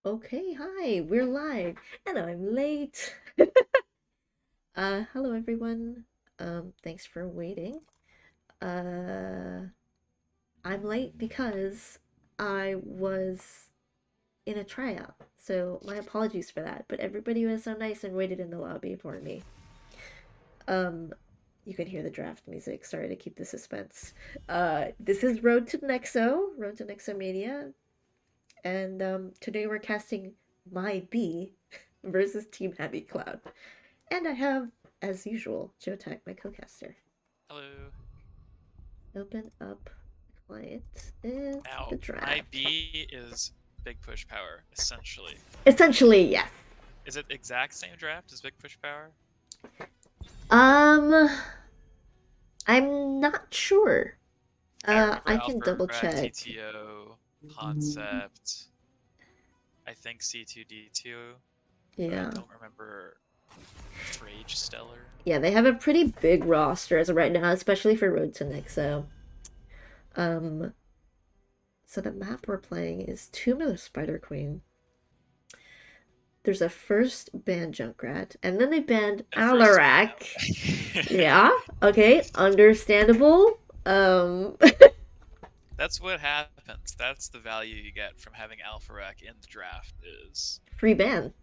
Okay, hi, we're live, and I'm late. Hello everyone. Thanks for waiting. Uh, I'm late because I was in a tryout, so my apologies for that. But everybody was so nice and waited in the lobby for me. Um, you can hear the draft music. Sorry to keep the suspense. This is Road to Nexomania, and today we're casting my B versus Team Happy Cloud. And I have, as usual, Jotak, my co-caster. Hello. Open up client is Now, the my draft. B is Big Push Power, essentially. Essentially, yes. Is it exact same draft as Big Push Power? Um, I'm not sure. I remember I can Alpha double Rack, check. TTO, Concept, I think C2D2, but I Yeah. don't remember Frage Stellar. Yeah, they have a pretty big roster as of right now, especially for Road to Nexo. Um, so the map we're playing is Tomb of the Spider Queen. There's a first banned Junkrat, and then they banned And first ban Alarak. Alpha. Yeah, okay, understandable. That's what happens. That's the value you get from having Alpha Rack in the draft is Free ban.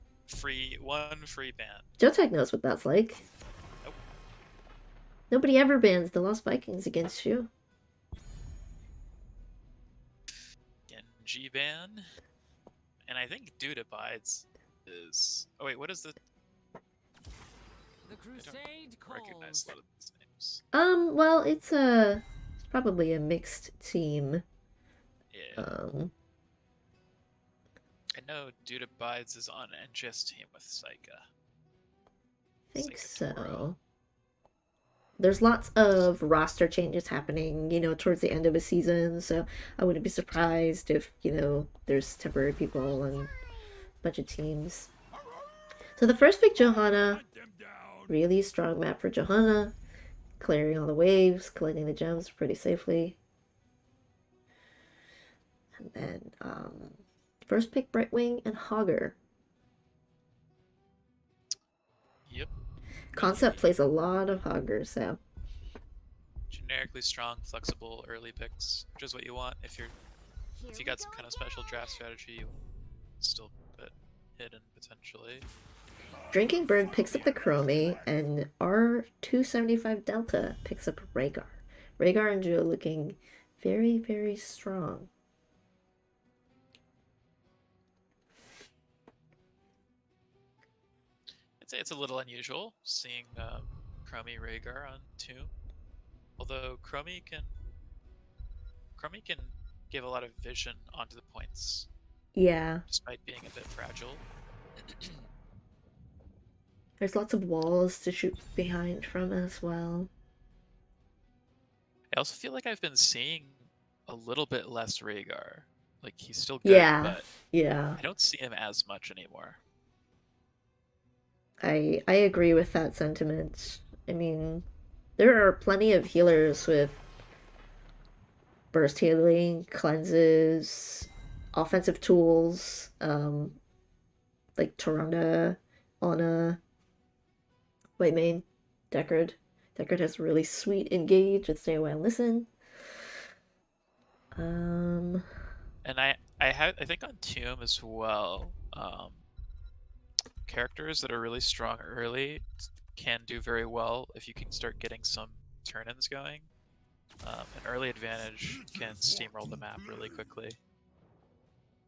one free ban. Jotek knows what that's like. Nope. Nobody ever bans the Lost Vikings against you. Genji ban. And I think Dude Abides is. Oh wait, what is the? The I don't crusade recognize calls. a lot of these names. Well, it's probably a mixed team. Yeah, Um, I know Dude Abides is on NGS team with Saika. I think Saika Tora. so. There's lots of roster changes happening, towards the end of a season, so I wouldn't be surprised if, there's temporary people and a bunch of teams. So the first pick, Johanna, really strong map for Johanna, clearing all the waves, collecting the gems pretty safely. And then first pick, Brightwing and Hogger. Yep. Concept Really plays a lot of Hogger, so generically strong, flexible early picks, which is what you want if you got some kind of special draft strategy. You still put hidden potentially. Drinking Bird picks up the Chromie, and R275 Delta picks up Rhaegar. Rhaegar and Joe looking very, very strong. I'd say it's a little unusual seeing Chromie Rhaegar on Tomb, although Chromie can give a lot of vision onto the points, Yeah, despite being a bit fragile. there's lots of walls to shoot behind from as well. I also feel like I've been seeing a little bit less Rhaegar. Like he's still good, Yeah, but yeah, I don't see him as much anymore. I agree with that sentiment. I mean, there are plenty of healers with burst healing, cleanses, offensive tools, like Torunda, Ana, Whitemane, Deckard. Deckard has really sweet engage with stay away and listen. Um, And I think on Tomb as well, characters that are really strong early can do very well if you can start getting some turn-ins going. An early advantage can steamroll the map really quickly.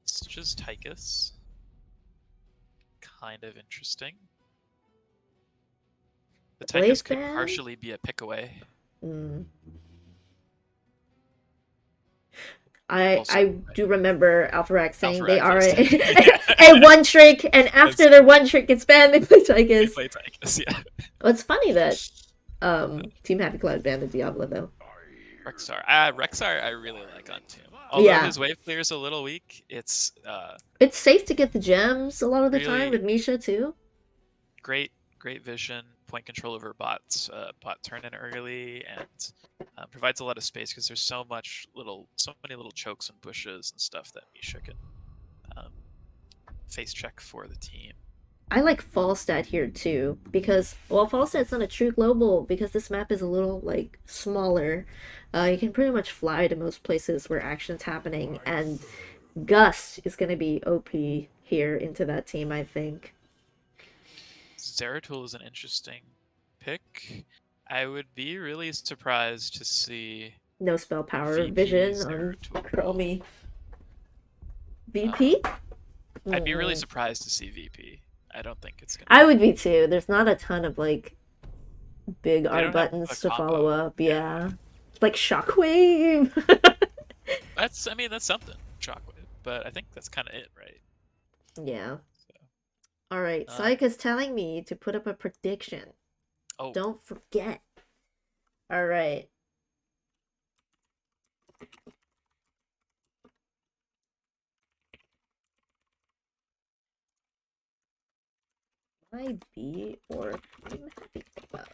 Such as Tychus. Kind of interesting. The Blaze Tychus could ban. partially be a pick away. Mm. I Also, do remember Alpharak saying they Alpharak are plays Tychus. a Yeah, one trick, and that's after their true. one trick gets banned, they play They Tychus. play Tychus, yeah. Well, it's funny that Team Happy Cloud banned the Diablo though. Rexar. Rexar I really like on Tomb. Although Yeah, his wave clear is a little weak, it's it's safe to get the gems a lot of the time really with Misha too. great vision, point control over bot turn in early, and provides a lot of space because there's so many little chokes and bushes and stuff that Misha can um, face check for the team. I like Falstad here too because well, Falstad's not a true global because this map is a little like smaller. You can pretty much fly to most places where action's happening, and Gust is gonna be OP here into that team, I think. Zeratul is an interesting pick. I would be really surprised to see No spell power, VP vision on Zeratul. Chromie. Um, VP? I'd be really Mm-mm. surprised to see VP. I don't think it's gonna. I would be too. There's not a ton of like big They R don't have a buttons to follow combo. up. Yeah, Yeah. Like Shockwave. that's. I mean, that's something. Shockwave, but I think that's kind of it, right? Yeah. So, All right. um, Saika's telling me to put up a prediction. oh, Don't forget. All right. My B or Team Happy Club.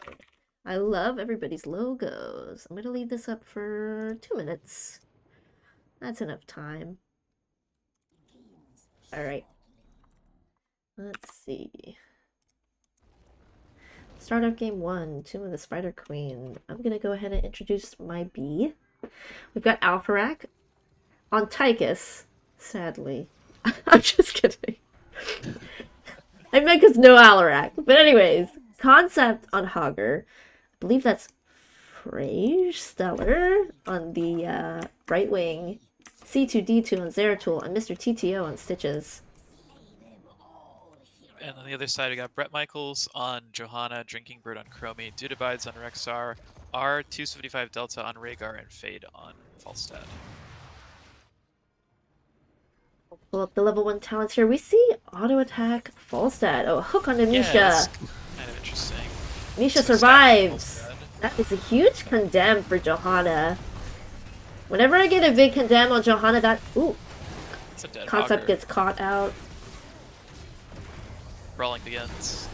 I love everybody's logos. I'm going to leave this up for 2 minutes. That's enough time. All right. Let's see. Start of game 1, Tomb of the Spider Queen. I'm going to go ahead and introduce my B. We've got Alpharak on Tychus, sadly. I'm just kidding. I meant because no Alarak. But anyways, concept on Hogger. I believe that's Frage Stellar on the Brightwing, C2D2 on Zeratul, and Mr. TTO on Stitches. and on the other side we got Brett Michaels on Johanna, Drinking Bird on Chromie, Dudabides on Rexar, R275 Delta on Rhaegar, and Fade on Falstad. Pull up the level 1 talents here. We see Auto Attack Falstad. Oh, hook on Yeah, Misha. that's kind of interesting. Misha So stacking survives. Falstad. That is a huge condemn for Johanna. Whenever I get a big condemn on Johanna, that ooh, It's a dead concept Augur. gets caught out. Brawling begins.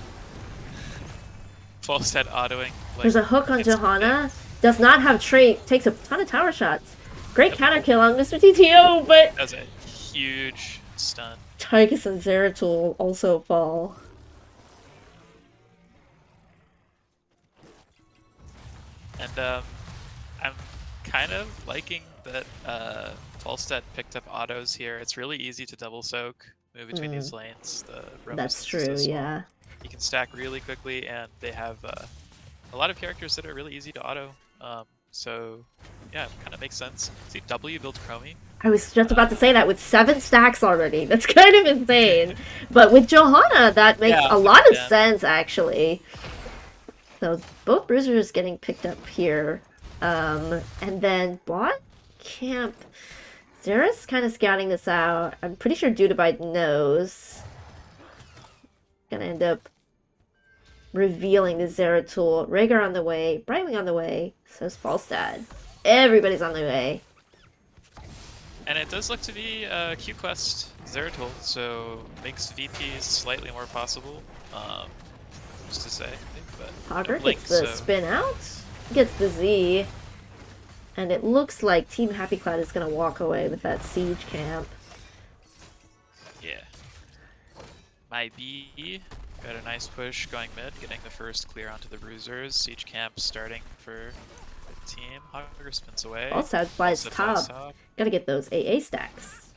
Falstad autoing. Like, There's a hook on it's Johanna. Does not have trait. Takes a ton of tower shots. Great counter kill on Mr. TTO, but does a huge stun. Tychus and Zeratul also fall. And I'm kind of liking that Falstad picked up autos here. It's really easy to double soak, move between these lanes. The roam That's distance is so true, small. yeah. You can stack really quickly, and they have a lot of characters that are really easy to auto. So yeah, it kind of makes sense. See, W builds Chromie. I was just about to say that with 7 stacks already. That's kind of insane. But with Johanna, that makes Yeah, a lot of yeah. sense, actually. So both bruisers getting picked up here. And then bot camp. Zera's kind of scouting this out. I'm pretty sure Dudabite knows. Gonna end up revealing the Zeratul. Rhaegar on the way. Brightwing on the way. So's Falstad. Everybody's on the way. And it does look to be Q-Quest Zeratul, so makes VP slightly more possible. Just to say, but Hogger no Blink, gets the so spin out. Gets the Z. And it looks like Team Happy Cloud is gonna walk away with that siege camp. yeah. My B got a nice push going mid, getting the first clear onto the bruisers. Siege camp starting for the team. Hogger spins away. Also flies Flies top. Gotta get those AA stacks.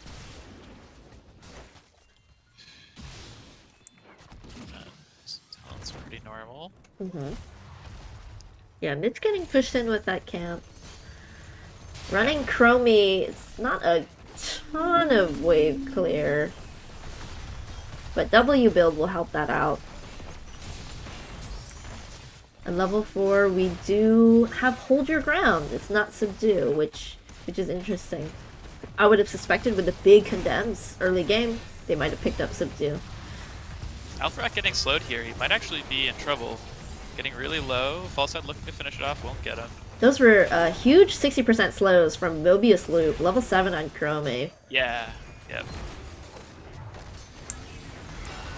Talent's pretty normal. Yeah, Mid's getting pushed in with that camp. Running Chromie, it's not a ton of wave clear. But W build will help that out. And level 4, we do have Hold Your Ground. It's not Subdue, which is interesting. I would have suspected with the big condemns early game, they might have picked up Subdue. Alpharak getting slowed here. He might actually be in trouble. Getting really low. Falstad looking to finish it off. Won't get him. Those were huge 60% slows from Mobius Loop, level 7 on Chromie. Yeah. Yep.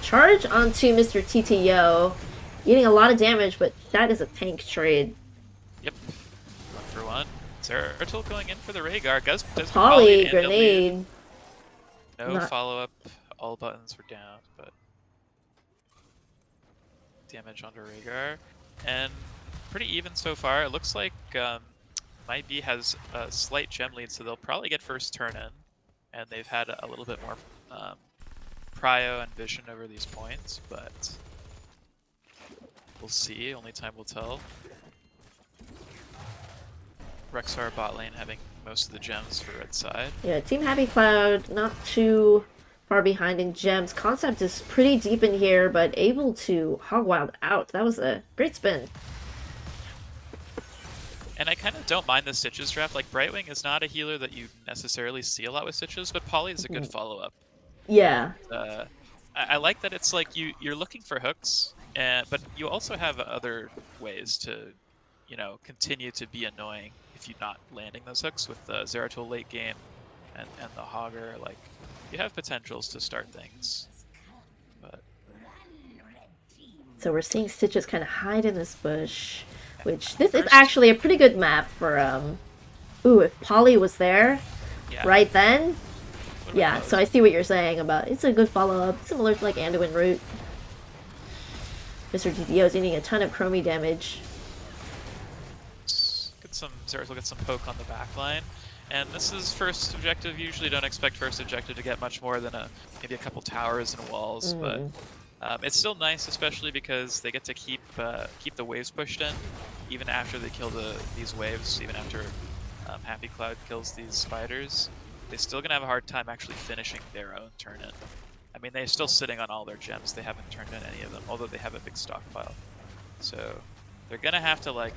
Charge onto Mr. TTO, eating a lot of damage, but that is a tank trade. Yep. 1-for-1. Zeratul going in for the Rhaegar. Does Poly and grenade. No Not- follow-up all buttons were down, but damage onto Rhaegar. And pretty even so far. It looks like Might Be has a slight gem lead, so they'll probably get first turn in. And they've had a little bit more prio and vision over these points, but we'll see. Only time will tell. Rexar bot lane having most of the gems for red side. Yeah, Team Happy Cloud not too far behind in gems. Concept is pretty deep in here, but able to hog wild out. That was a great spin. And I kind of don't mind the Stitches draft. Like, Brightwing is not a healer that you necessarily see a lot with Stitches, but Polly is a good follow-up. Yeah. And, I like that it's like you're looking for hooks, but you also have other ways to, continue to be annoying if you're not landing those hooks with the Zeratul late game and the Hogger. Like, you have potentials to start things. But so we're seeing Stitches kind of hide in this bush, which this is actually a pretty good map for ooh, if Polly was there right then. Yeah, so I see what you're saying about it's a good follow-up, similar to like Anduin Root. Mr. DDO is eating a ton of chromie damage. Zeratul will get some poke on the back line. And this is first objective. Usually don't expect first objective to get much more than maybe a couple towers and walls, but it's still nice, especially because they get to keep the waves pushed in, even after they kill these waves, even after Happy Cloud kills these spiders. They're still gonna have a hard time actually finishing their own turn in. I mean, they're still sitting on all their gems. They haven't turned in any of them, although they have a big stockpile. So they're gonna have to like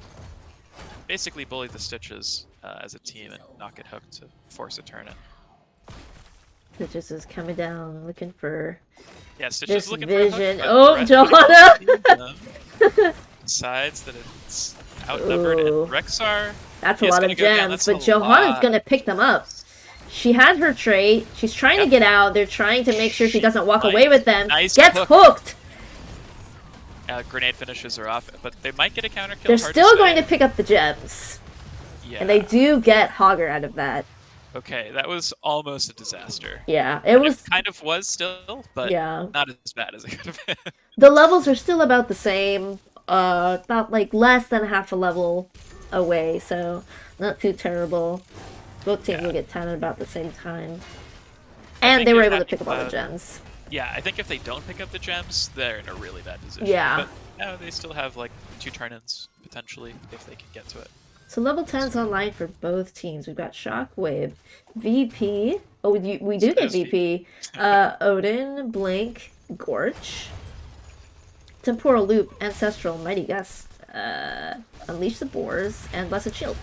basically bully the Stitches as a team and not get hooked to force a turn in. Stitches is coming down looking for Stitches looking vision. For a hook, oh, Johanna! Decides that it's outnumbered, and Rexar. That's a lot of gems, but Johanna's gonna pick them up. She had her trait. She's trying to get out. They're trying to make sure she doesn't walk away with them. Gets hooked. Grenade finishes her off, but they might get a counter kill. They're still going to pick up the gems. Yeah. And they do get Hogger out of that. Okay, that was almost a disaster. Yeah, it was. It kind of was still, but not as bad as it could have been. The levels are still about the same. About like less than half a level away, so not too terrible. Both teams will get 10 at about the same time. And they were able to pick up all the gems. Yeah, I think if they don't pick up the gems, they're in a really bad position. Yeah. But no, they still have like 2 turn-ins, potentially, if they can get to it. So level 10's online for both teams. We've got Shockwave, VP. Oh, we do get VP. Odin, Blink, Gorge, Temporal Loop, Ancestral, Mighty Gust, Unleash the Boars, and Blessed Shield.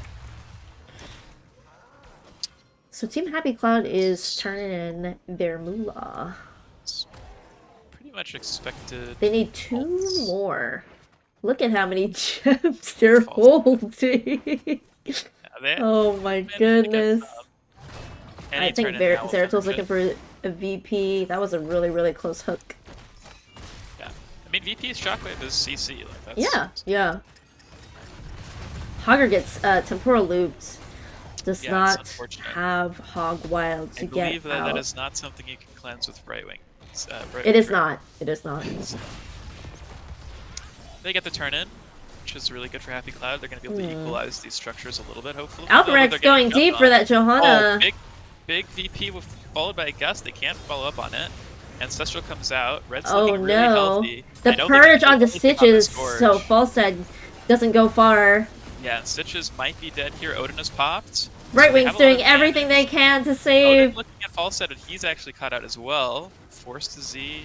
So Team Happy Cloud is turning in their moolah. It's pretty much expected. They need 2 more. Look at how many gems they're holding. Oh my goodness. I think Zeratul's looking for a VP. That was a really, really close hook. Yeah. I mean, VP's Shockwave is CC. Like, that's... Yeah. Hogger gets temporal looped. Does not have Hog Wild to get out. I believe that is not something you can cleanse with Brightwing. It is not. It is not. They get the turn in, which is really good for Happy Cloud. They're going to be able to equalize these structures a little bit, hopefully. Alpharex going deep for that Johanna. Oh, big VP followed by a Gust. They can't follow up on it. Ancestral comes out. Red's looking really healthy. The purge on the Stitches, so Falstad doesn't go far. Yeah, and Stitches might be dead here. Odin has popped. Brightwing's doing everything they can to save. Odin looking at Falstad, and he's actually caught out as well. Forced to Z.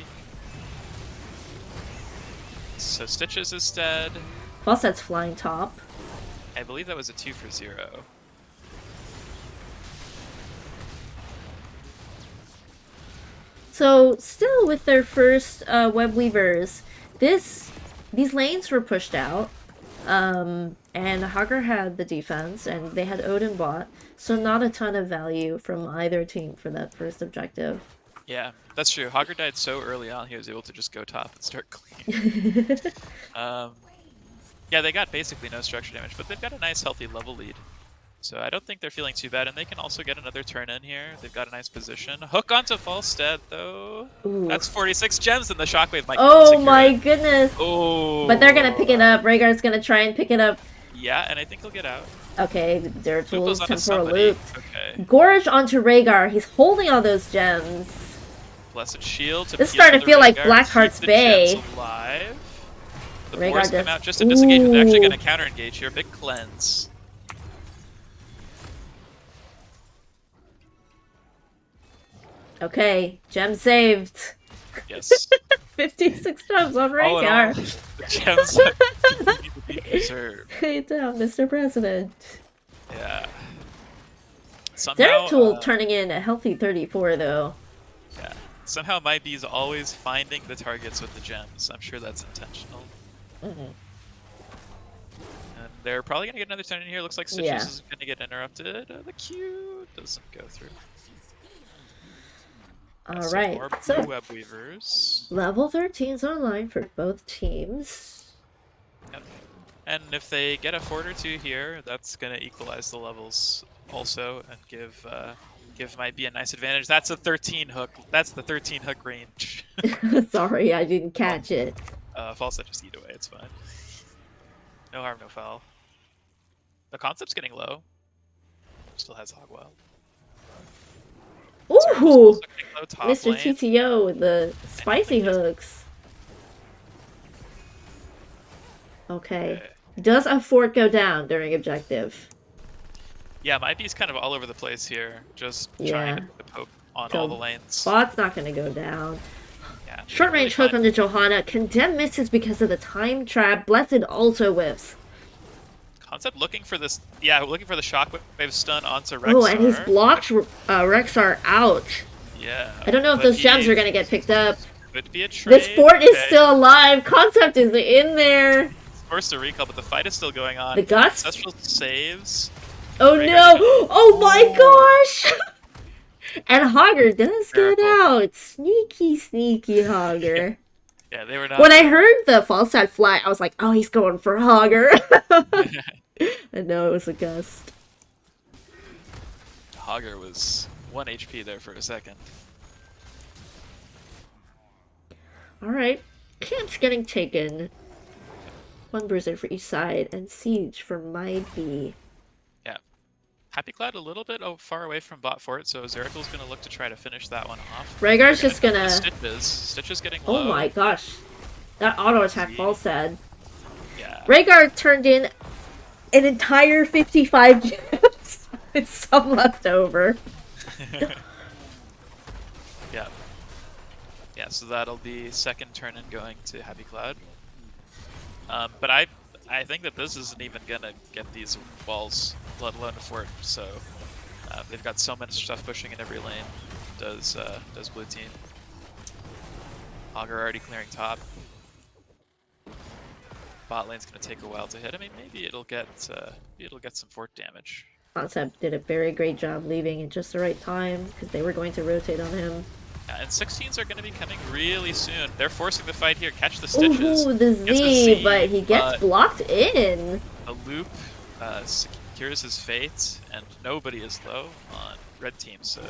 So Stitches is dead. Falstad's flying top. I believe that was a 2 for 0. So still with their first web weavers, these lanes were pushed out. And Hogger had the defense, and they had Odin bot, so not a ton of value from either team for that first objective. Yeah, that's true. Hogger died so early on, he was able to just go top and start clean. Yeah, they got basically no structure damage, but they've got a nice healthy level lead. So I don't think they're feeling too bad, and they can also get another turn in here. They've got a nice position. Hook onto Falstead, though. Ooh. That's 46 gems, and the Shockwave might Oh secure my it. goodness. Oh. But they're gonna pick it up. Rhaegar's gonna try and pick it up. Yeah, and I think he'll get out. Okay, Zeratul Loop is onto temporal somebody. loop. Okay. Gorge onto Rhaegar. He's holding all those gems. Blessed Shield to This is peel starting to the feel like Rhaegar, Blackheart's keep the Bay. gems alive. The Rhaegar boars come just- out just to disengage, but they're actually Ooh. going to counter-engage here. Big cleanse. Okay, gem saved. Yes. 56 gems on All in all, Rhaegar. the gems that need to be preserved. Hey down, Mr. President. Yeah. Somehow, Zeratul turning in a healthy 34 though. yeah. Somehow my bee's always finding the targets with the gems. I'm sure that's intentional. Mhm. And they're probably going to get another turn in here. Looks like Stitches Yeah. is going to get interrupted. The Q doesn't go through. Got some Alright, more blue so web weavers. level 13's online for both teams. Yep. And if they get a fort or two here, that's going to equalize the levels also and give my bee a nice advantage. That's a 13 hook. That's the 13 hook range. Sorry, I didn't catch it. False, just eat away. It's fine. No harm, no foul. The concept's getting low. Still has Hogwild. Ooh! Also getting low top Mr. lane. TTO with the spicy hooks. Okay. Does a fort go down during objective? Yeah, my bee's kind of all over the place here. Just trying to poke on So all the lanes. Bot's not gonna go down. Yeah, Short range hook really onto Johanna. Condemn misses because of the time trap. Blessed also whiffs. Concept looking for this. Yeah, looking for the shockwave stun onto Rexar. Oh, and he's blocked Rexar out. Yeah. I don't know if but those gems he are gonna get picked up. Could be a trade. This fort is Okay. still alive. Concept is in there. Forced to recall, but the fight is still going on. The Gust? Ancestral saves. Oh Rhaegar no! gonna- Oh my gosh! And Hogger does get Miracle. out. Sneaky, sneaky Hogger. Yeah, they were not. When I heard the false side fly, I was like, oh, he's going for Hogger. And no, it was a Gust. Hogger was 1 HP there for a second. Alright. Camp's getting taken. One bruiser for each side, and Siege for my B. Yeah. Happy Cloud a little bit far away from bot fort, so Zeracle's gonna look to try to finish that one off. Rhaegar's just They're gonna... Stitches. Stitches getting low. Oh my gosh. That auto attack false sad. Yeah. Rhaegar turned in an entire 55 gems with some left over. Yeah. Yeah, so that'll be second turn in going to Happy Cloud. But I think that this isn't even gonna get these walls, let alone a fort. So they've got so much stuff pushing in every lane. Does blue team? Augur already clearing top. Bot lane's gonna take a while to hit. I mean, maybe it'll get some fort damage. Concept did a very great job leaving at just the right time because they were going to rotate on him. And 16s are going to be coming really soon. They're forcing the fight here. Catch the Stitches. Ooh, the Gets Z, but he gets blocked in. A loop secures his fate, and nobody is low on red team. So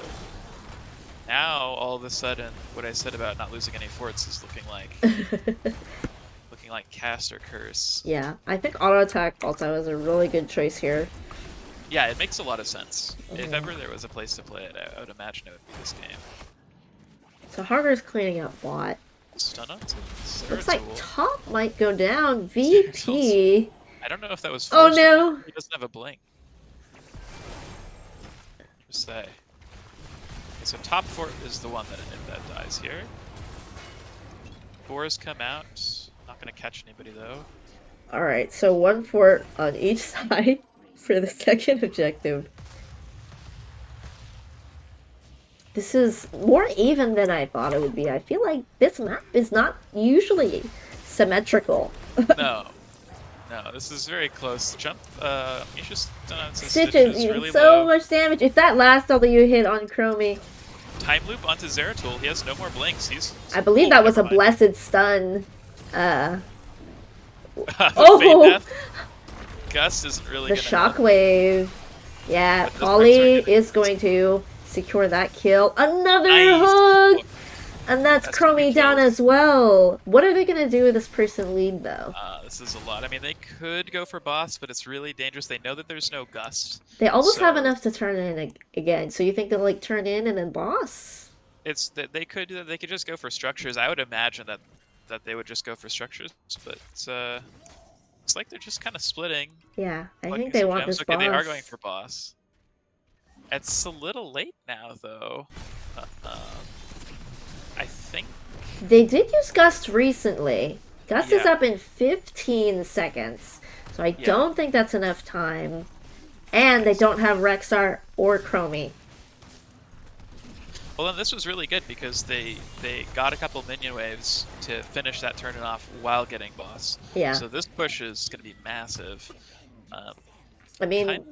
now, all of a sudden, what I said about not losing any forts is looking like cast or curse. Yeah, I think auto attack also is a really good choice here. Yeah, it makes a lot of sense. If ever there was a place to play it, I would imagine it would be this game. So Harger's cleaning up bot. Stun on to Looks like Zeratul. top might go down. VP. I don't know if that was Oh forced or no! not. He doesn't have a blink. Just say. Okay, so top fort is the one that dies here. Boars come out. Not gonna catch anybody though. Alright, so one fort on each side for the second objective. This is more even than I thought it would be. I feel like this map is not usually symmetrical. No. No, this is very close. Jump, you just Stitches eating really so low. much damage. If that last W hit on Chromie, Time loop onto Zeratul. He has no more blinks. He's. I believe Oh, that was a never mind. blessed stun. The Oh! Fade Death. Gust isn't really The gonna help. shockwave. Yeah, But those Rex Polly aren't gonna is hit. going to secure that kill. Another Nice! hook! Look, And that's that's 2 Chromie down kills. as well. What are they going to do with this person lead, though? This is a lot. I mean, they could go for boss, but it's really dangerous. They know that there's no gust, They almost have so enough to turn in again. So you think they'll, like, turn in and then boss? it's that they could do that. They could just go for structures. I would imagine that they would just go for structures, but it's like they're just kind of splitting, Yeah, I think collecting they some want gems. this Okay, they are going boss. for boss. It's a little late now, though. I think. They did use Gust recently. Gust is Yeah, up in 15 seconds. So I yeah. don't think that's enough time. And they Nice. don't have Rexar or Chromie. Well, then this was really good because they got a couple minion waves to finish that turn off while getting boss. Yeah. So this push is going to be massive. Um, I kind mean,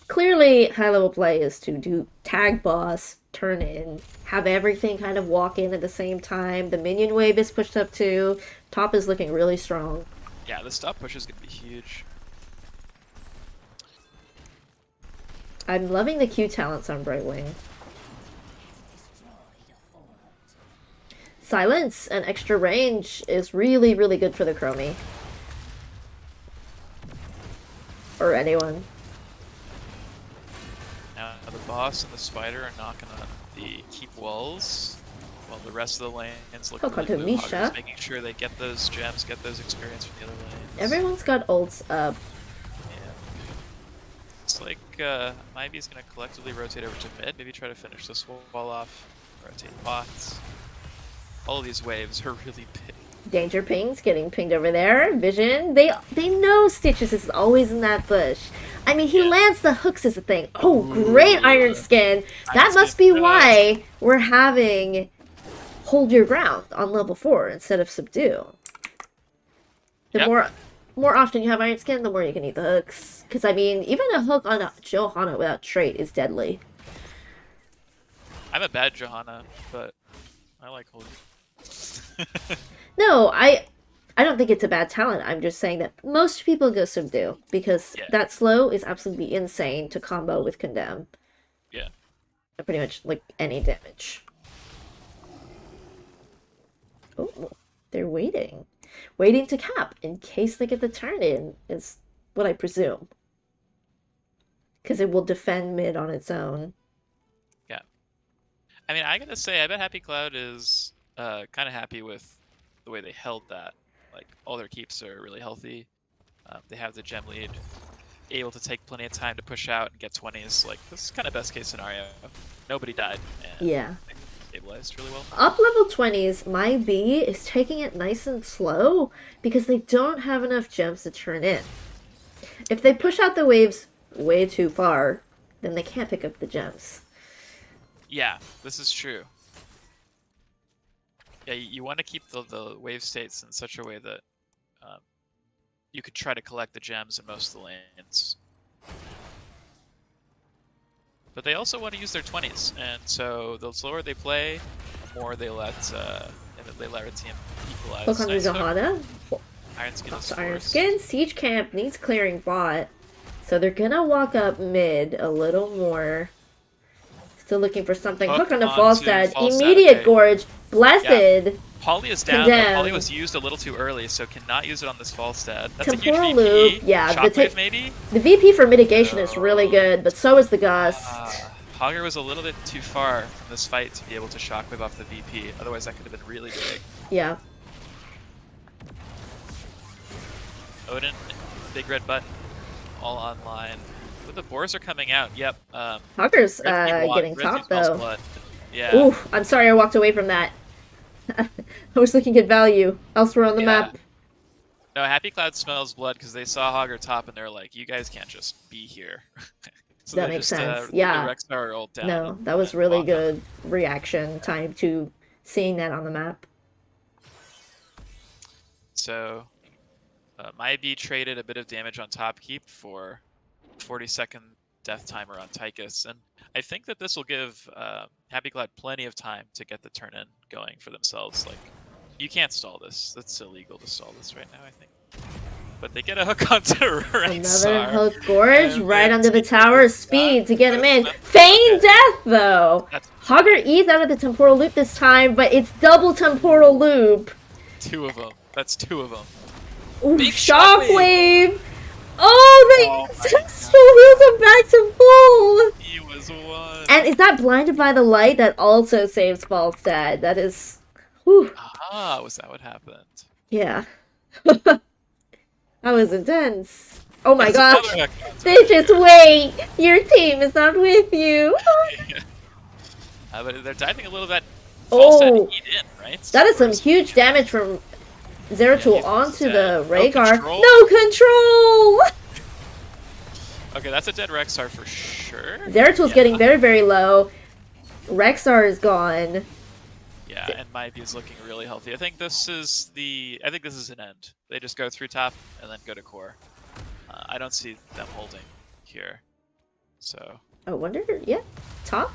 clearly high level play is to do tag boss, turn in, have everything kind of walk in at the same time. The minion wave is pushed up too. Top is looking really strong. Yeah, the stop push is going to be huge. I'm loving the Q talents on Brightwing. Silence and extra range is really, really good for the Chromie. Or anyone. Now the boss and the spider are knocking on the keep walls, while the rest of the lanes look Hook really onto blue. Misha. Hogger's making sure they get those gems, get those experience from the other lanes. Everyone's got ults up. Yeah. It's like Ivy going to collectively rotate over to mid, maybe try to finish this wall off, rotate bots. All of these waves are really big. Danger pings getting pinged over there. Vision. They know Stitches is always in that bush. I mean, he lands the hooks as a thing. Oh, great Iron Skin. That Iron must Skin, be why we're having hold your ground on level 4 instead of subdue. The Yep. more often you have Iron Skin, the more you can eat the hooks. Because I mean, even a hook on a Johanna without trait is deadly. I'm a bad Johanna, but I like hold. No, I don't think it's a bad talent. I'm just saying that most people go subdue because Yeah. that slow is absolutely insane to combo with condemn. Yeah. Pretty much like any damage. Oh, they're waiting. Waiting to cap in case they get the turn in is what I presume. Because it will defend mid on its own. Yeah. I mean, I gotta say, I bet Happy Cloud is kind of happy with the way they held that. Like, all their keeps are really healthy. They have the gem lead, able to take plenty of time to push out and get 20s. Like, this is kind of best case scenario. Nobody died, and Yeah. stabilized really well. Up level 20s, my B is taking it nice and slow because they don't have enough gems to turn in. If they push out the waves way too far, then they can't pick up the gems. Yeah, this is true. Yeah, you want to keep the wave states in such a way that you could try to collect the gems in most of the lanes. But they also want to use their 20s, and so the slower they play, the more they let a team equalize. Hook on the Nice hook. Johanna. Iron Skin is To Iron forced. Skin. Siege Camp needs clearing bot. So they're gonna walk up mid a little more. Still looking for something. Hook on the Falstad. Immediate okay. Gorge. Blessed. Yeah. Polly is down, though. Condemn. Polly was used a little too early, so cannot use it on this Falstad. That's Temporal a huge loop. VP. Yeah, Shockwave, maybe? the VP for mitigation is really good, but so is the Gust. Hogger was a little bit too far from this fight to be able to shockwave off the VP. Otherwise, that could have been really big. Yeah. Odin, big red button, all online. But the boars are coming out. Yep. Hogger's Red getting Team top smells though. blood. Yeah. Ooh, I'm sorry I walked away from that. I was looking at value elsewhere on the map. No, Happy Cloud smells blood because they saw Hogger top and they're like, you guys can't just be here. So That they makes just, sense. The Yeah. Rexar ult down. No, and that was really walk good reaction time to seeing that on the map. So, Maybe traded a bit of damage on top keep for 40-second death timer on Tychus, and I think that this will give Happy Cloud plenty of time to get the turn-in going for themselves. Like, you can't stall this. That's illegal to stall this right now, I think. but they get a hook onto Another Rexar, hook gorge and right their under the team tower. does not Speed to get him notice in. them. Feign Okay, death, though. that's Hogger eased out of the temporal loop this time, but it's double temporal ooh, loop. two of them. That's two of them. Ooh, Big shockwave. shockwave! Oh, Oh the my ancestral god, heals him back to full! he was one. And is that blinded by the light that also saves Falstad? That is... Whew. Ah, was that what happened? Yeah. That was intense. Oh my That's gosh. another hook onto They just Rexar. wait. Your team is not with you. But they're diving a little bit. Falstad Oh, eat in, right? that is some Whereas, huge damage from yeah, Zeratul he's onto dead. the No Rhaegar. control. No control! Okay, that's a dead Rexar for sure. Zeratul's Yeah, getting very, very low. Rexar is gone. yeah, and Maivy is looking really healthy. I think this is an end. They just go through top and then go to core. I don't see them holding here. So, I wonder, yeah, top?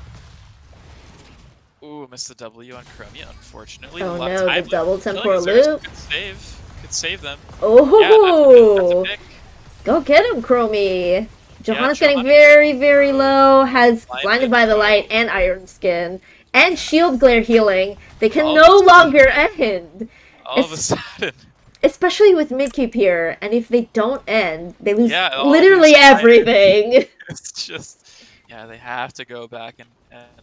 ooh, missed the W on Chromia, unfortunately. Oh A lot of no, the time double left. Killing temporal Azura's loop. could save them. Oh, Yeah, that's a pick. go get him, Chromie. Johanna's getting Johanna very, very low, has blinded blinded by the by light and iron skin, and shield glare healing. They can all no of a sudden- longer end. all of a sudden. Especially with midkeep here, and if they don't end, they lose Yeah, all literally these fighters. everything. It's just, yeah, they have to go back, and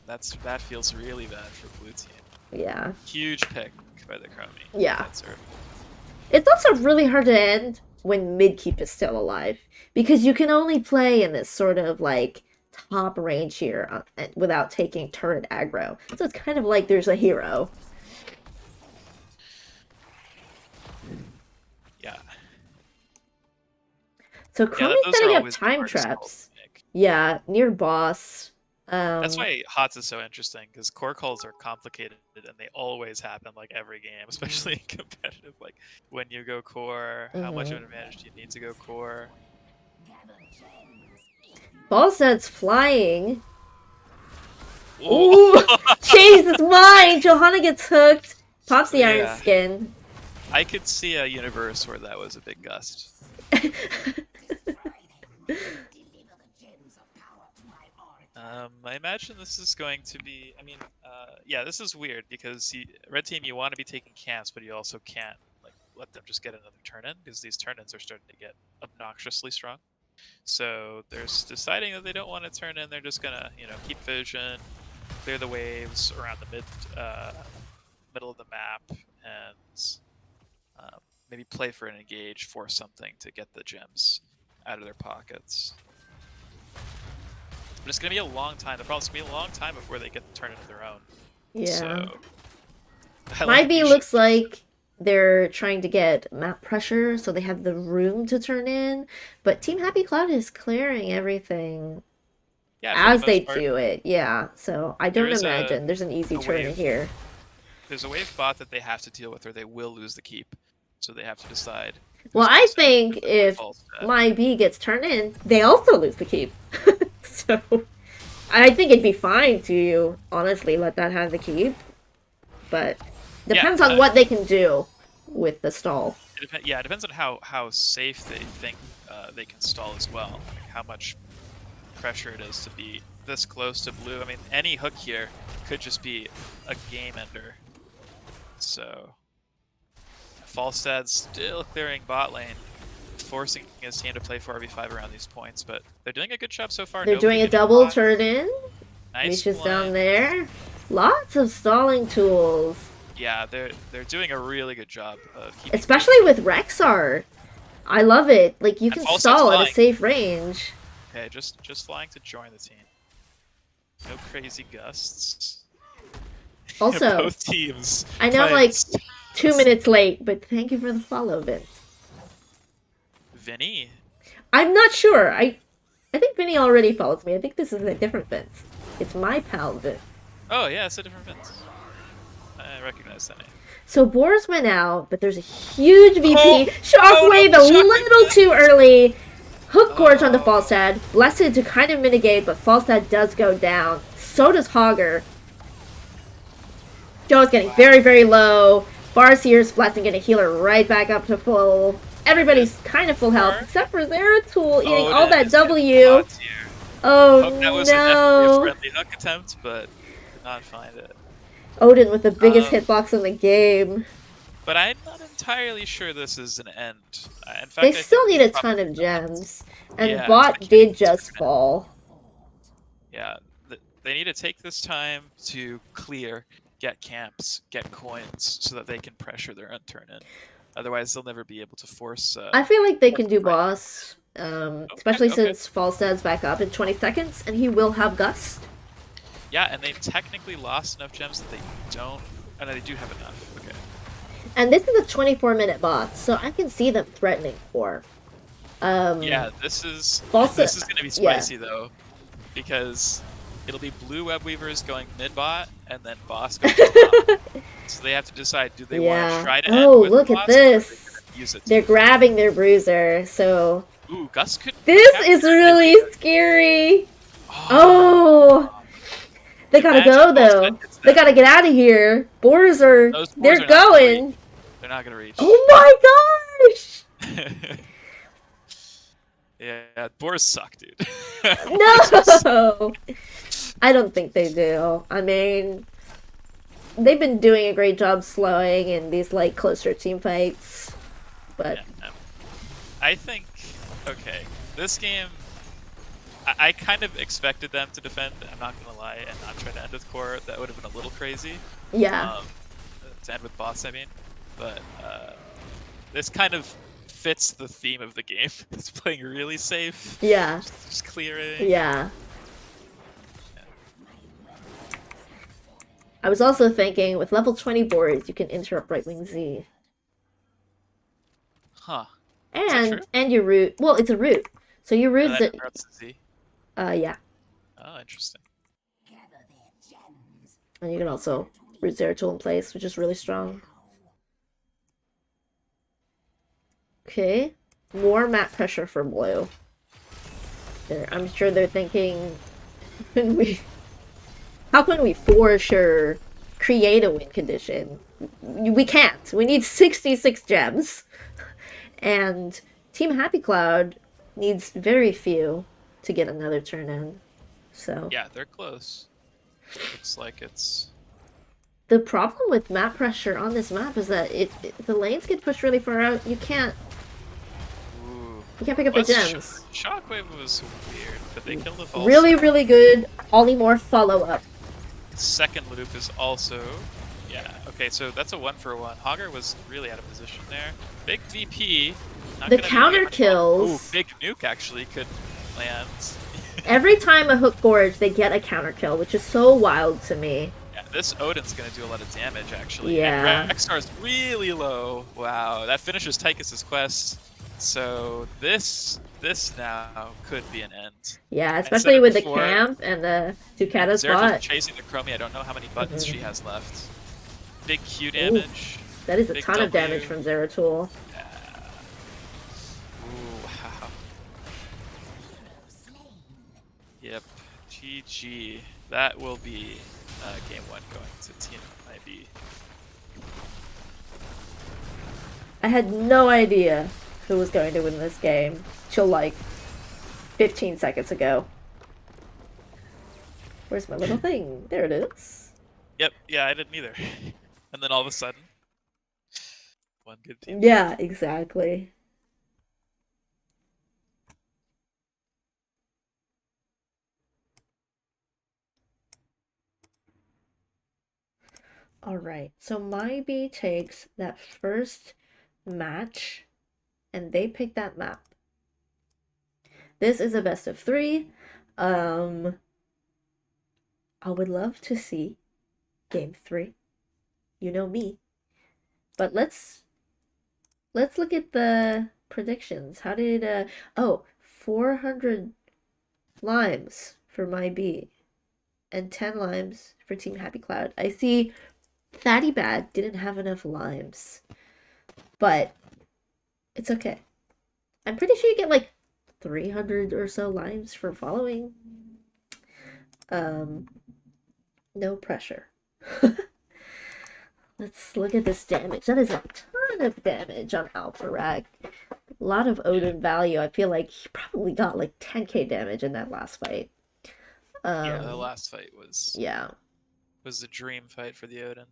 that feels really bad for blue team. Yeah. Huge pick by the Chromie. Yeah. That's her. It's also really hard to end when midkeep is still alive, because you can only play in this sort of like top range here without taking turret aggro. So it's kind of like there's a hero. Yeah. So Yeah, Chromie's those are setting up always the time hardest calls traps. to make. Yeah, near boss. That's why HOTS is so interesting, because core calls are complicated and they always happen like every game, especially in competitive. Like when you go core, how much of an advantage do you need to go core? Falstad's flying. Ooh. Ooh! Changed his mind! Johanna gets hooked. Pops the iron Yeah. skin. I could see a universe where that was a big gust. I imagine this is going to be. I mean, yeah, this is weird because red team, you want to be taking camps, but you also can't like let them just get another turn in because these turn-ins are starting to get obnoxiously strong. So they're deciding that they don't want to turn in. They're just gonna, keep vision, clear the waves around the middle of the map, and maybe play for an engage, force something to get the gems out of their pockets. But it's gonna be a long time. The problem's gonna be a long time before they get to turn into their own. Yeah. So, Maybe looks like they're trying to get map pressure so they have the room to turn in, but Team Happy Cloud is clearing everything as they do it. Yeah, so I don't imagine there's an easy turn in here. There's a wave bot that they have to deal with or they will lose the keep. So they have to decide. Well, I think if my B gets turned in, they also lose the keep. So I think it'd be fine to honestly let that have the keep. But depends on what they can do with the stall. It depends on how safe they think they can stall as well. Like how much pressure it is to be this close to blue. I mean, any hook here could just be a game ender. So Falstad's still clearing bot lane, forcing his team to play 4v5 around these points, but they're doing a good job so far. They're doing a double turn in. Nice Leash is down there. Lots of stalling tools. Yeah, they're doing a really good job of keeping especially with Rexar. I love it. Like you can stall at a safe range. Okay, just flying to join the team. No crazy gusts. Also, both teams. I know I'm like 2 minutes late, but thank you for the follow, Vince. Vinny? I'm not sure. I think Vinny already follows me. I think this is a different Vince. It's my pal Vince. Oh yeah, it's a different Vince. I recognize that name. So Boris went out, but there's a huge VP. Shockwave no, a little too early. Hook Gorge onto Falstad. Blessed to kind of mitigate, but Falstad does go down. So does Hogger. Joe's getting very, very low. Barseer's blasting, gonna heal her right back up to full. Everybody's kind of full health, Or except for Zeratul eating all Odin that is getting W. caught here. Oh Hope that was an no. FPA-friendly hook attempt, but could not find it. Odin with the biggest Um, hitbox in the game. but I'm not entirely sure this is an end. In They fact, I think still need it's a probably ton of not. gems. And Yeah, bot executing did the just turn. fall. Yeah, they need to take this time to clear, get camps, get coins, so that they can pressure their own turn in. Otherwise, they'll never be able to force I feel like they force can the do fight. boss, Okay, especially okay. since Falstad's back up in 20 seconds, and he will have Gust. Yeah, and they technically lost enough gems that they don't. Oh, no, they do have enough. Okay. And this is a 24-minute boss, so I can see them threatening for. Yeah, this is Falstad, this is gonna be yeah. spicy though, because it'll be blue web weavers going mid bot and then boss going top. So they have to decide: do they want to Yeah. try to end Oh, with look at boss, or are they this. gonna use it They're to? grabbing their bruiser, so Ooh, Gus could this capture is it if they really leave it. scary. Oh, Oh, they gotta imagine go Falstad though. gets They that. gotta get out of here. Boars are, Those boards they're are not gonna reach. going. They're not gonna reach. Oh my gosh. Yeah, boars suck, dude. Boars just suck. No, I don't think they do. I mean, they've been doing a great job slowing in these like closer team fights, but Yeah, no. I think okay. This game, I kind of expected them to defend. I'm not gonna lie, and not try to end with core. That would have been a little crazy. yeah, Um, to end with boss, I mean. But this kind of fits the theme of the game. It's playing really safe, yeah, just clearing. yeah. I was also thinking with level 20 boards, you can interrupt right wing Z. Huh? Is that true? And your root. Well, it's a root. So your And root's that a, interrupts the Z. yeah. Oh, interesting. And you can also root Zeratul in place, which is really strong. Okay. More map pressure for blue. I'm sure they're thinking, when we how can we for sure create a win condition? We can't. We need 66 gems. And Team Happy Cloud needs very few to get another turn in. So Yeah, they're close. Looks like it's. the problem with map pressure on this map is that the lanes get pushed really far out. Ooh. You can't pick up the Plus, gems. Shockwave was weird, but they killed the false. Really, really good Polymorph follow up. Second loop is also. Yeah, okay, so that's a 1-for-1. Hogger was really out of position there. Big VP. Not The gonna counter be kills. Ooh, big nuke actually could land. Every time a hook gorge, they get a counter kill, which is so wild to me. Yeah, this Odin's gonna do a lot of damage actually. Yeah. And Rexar's really low. Wow, that finishes Tychus's quest. So this now could be an end. Yeah, I said especially it with before, the camp and the Ducata's Zerato's bot. chasing the Chromie. I don't know how many buttons she has left. Big Q Ooh, damage. that is a Big ton of W. damage from Zeratul. Yeah. Ooh, wow. Yep. GG. That will be game 1 going to Team IB. I had no idea who was going to win this game till like 15 seconds ago. Where's my little thing? There it is. Yep, yeah, I didn't either. And then all of a sudden, one good team. Yeah, exactly. All right, so my B takes that first match and they pick that map. This is a best of 3. I would love to see game 3. You know me. But let's look at the predictions. How did 400 limes for my B and 10 limes for Team Happy Cloud. I see Fatty Bad didn't have enough limes, but it's okay. I'm pretty sure you get like 300 or so limes for following. No pressure. Let's look at this damage. That is a ton of damage on Alpharag. A lot of Yeah, Odin value. I feel like he probably got like 10k damage in that last fight. yeah. The Um, last fight yeah. was a dream fight for the Odin.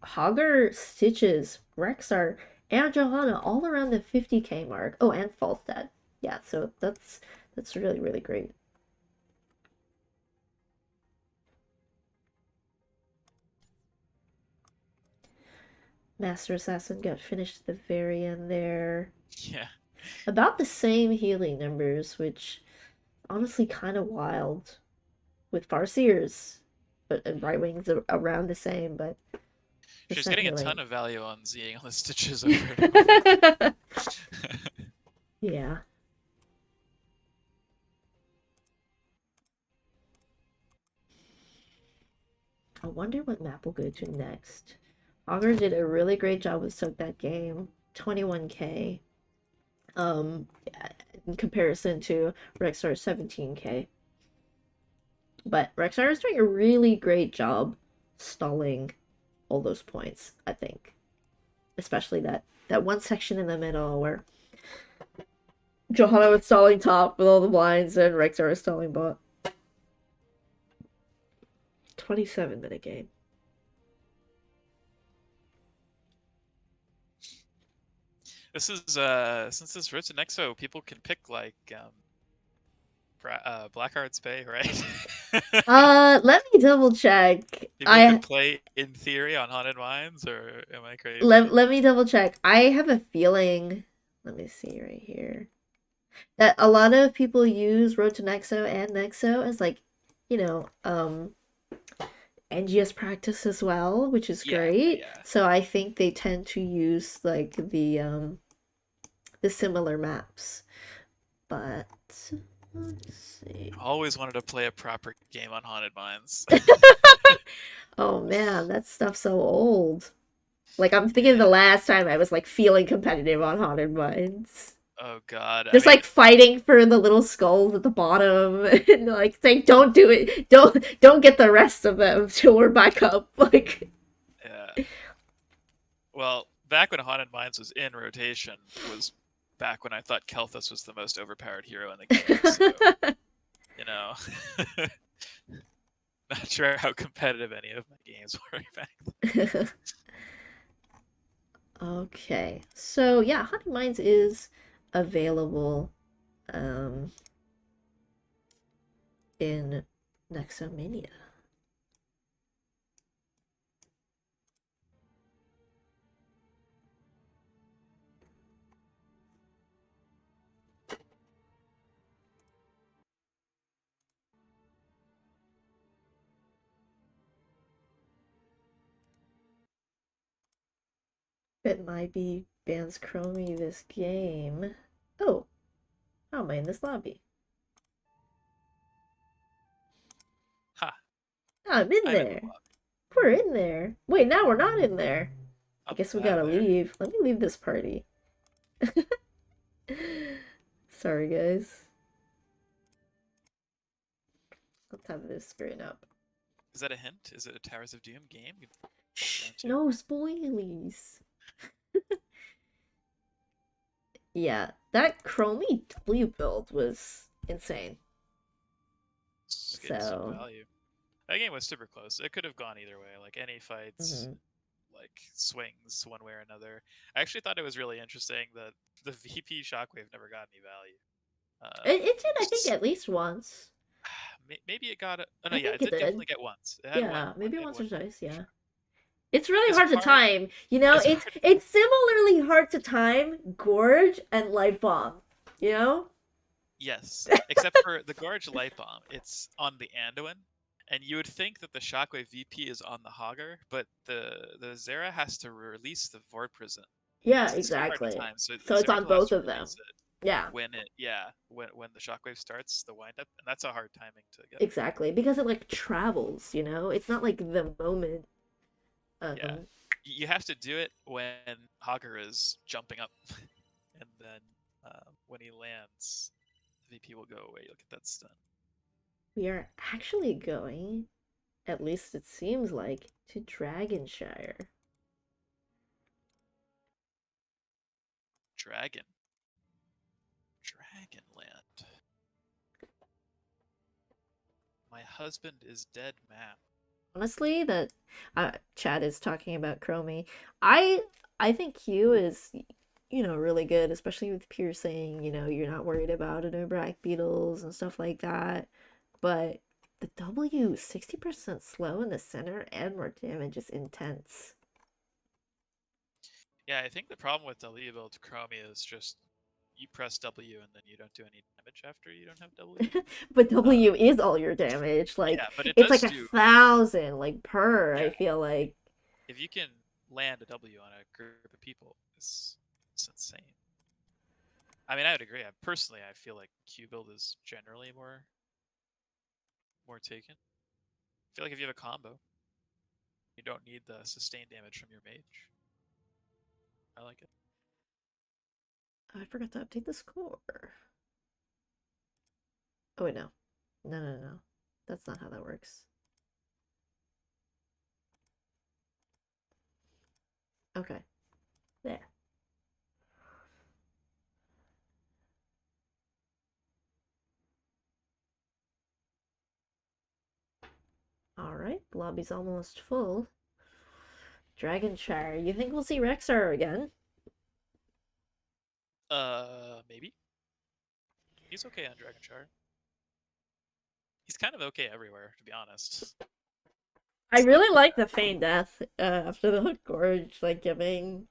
Hogger, Stitches, Rexar, and Johanna all around the 50k mark. Oh, and Falstad. Yeah, so that's really really great. Master Assassin got finished at the very end there. Yeah, About the same healing numbers, which honestly kind of wild with Farseers, but and Right Wings around the same, but she's percent getting a healing. ton of value on Zing on the stitches over and over. Yeah. I wonder what map we'll go to next. Augur did a really great job with Soak that game. 21k. Um, in comparison to Rexar 17k. But Rexar is doing a really great job stalling all those points, I think. Especially that one section in the middle where Johanna was stalling top with all the blinds and Rexar was stalling bot. 27-minute game. This is since this Road to Nexo, people can pick like Blackheart's Bay, right? Let me double check. People can I play in theory on Haunted Mines, or am I let, crazy? let me double check. I have a feeling, let me see right here, that a lot of people use Road to Nexo and Nexo as like, you know, NGS practice as well, which is Yeah, great. yeah. So I think they tend to use like the similar maps. But let's see. Always wanted to play a proper game on Haunted Mines. Oh man, that stuff's so old. Like I'm thinking the Yeah. last time I was like feeling competitive on Haunted Mines. Oh God. I Just mean, like fighting for the little skulls at the bottom and like saying don't do it. Don't get the rest of them till we're back up. Like yeah. Well, back when Haunted Mines was in rotation was back when I thought Kelthus was the most overpowered hero in the game. So, you know, not sure how competitive any of my games were back then. Okay. So yeah, Haunted Mines is available um in Nexomania. It might be bans Chromie this game. Oh, how am I in this lobby? Ha! I'm in I'm in the there. lobby. We're in there. Wait, now we're not in there. I Up guess we that gotta there. leave. Let me leave this party. Sorry, guys. Let's have this screen up. Is that a hint? Is it a Towers of Doom game we've walked Shh, onto? no spoilies. Yeah, that Chromie W build was insane. It's getting some So, value. That game was super close. It could have gone either way. Like any fights, mhm. like swings one way or another. I actually thought it was really interesting that the VP Shockwave never got any value. It did, I think, Just at least once. maybe it got. Oh no, I yeah, think it it did did. definitely get once. It had Yeah, maybe it had once or one twice, for yeah. sure. It's really It's hard to hard. time. You know, It's hard. it's similarly hard to time Gorge and Light Bomb. You know? Yes, except for the Gorge Light Bomb. It's on the Anduin, and you would think that the Shockwave VP is on the Hogger, but the Zera has to release the Vorprism Yeah, because it's so hard to exactly. time. So So it's on Zeratul has both to of them. release it Yeah, when when the Shockwave starts the wind up, and that's a hard timing to get right. exactly. Because it like travels, you know? It's not like the moment. Yeah, Um, you have to do it when Hogger is jumping up, and then when he lands, the VP will go away. You'll get that stun. we are actually going, at least it seems like, to Dragonshire. Dragon. Dragonland. My husband is dead map. Honestly, that Chad is talking about Chromie. I I think Q is really good, especially with Pure saying, you're not worried about no black beetles and stuff like that. But the W 60% slow in the center and more damage is intense. Yeah, I think the problem with W build Chromie is just you press W and then you don't do any damage after you don't have W. But Uh, W is all your damage. Like yeah, but it it's like does a do. thousand like per, Yeah, I feel like. if you can land a W on a group of people, it's insane. I mean, I would agree. Personally, I feel like Q build is generally more taken. I feel like if you have a combo, you don't need the sustained damage from your mage. I like it. Oh, I forgot to update the score. Oh wait, no. No, no, no. That's not how that works. Okay. There. Alright, lobby's almost full. Dragonshire. You think we'll see Rexar again? Maybe he's okay on Dragon Char. He's kind of okay everywhere, to be honest. I It's like really like the feign death after the Hook Gorge, like giving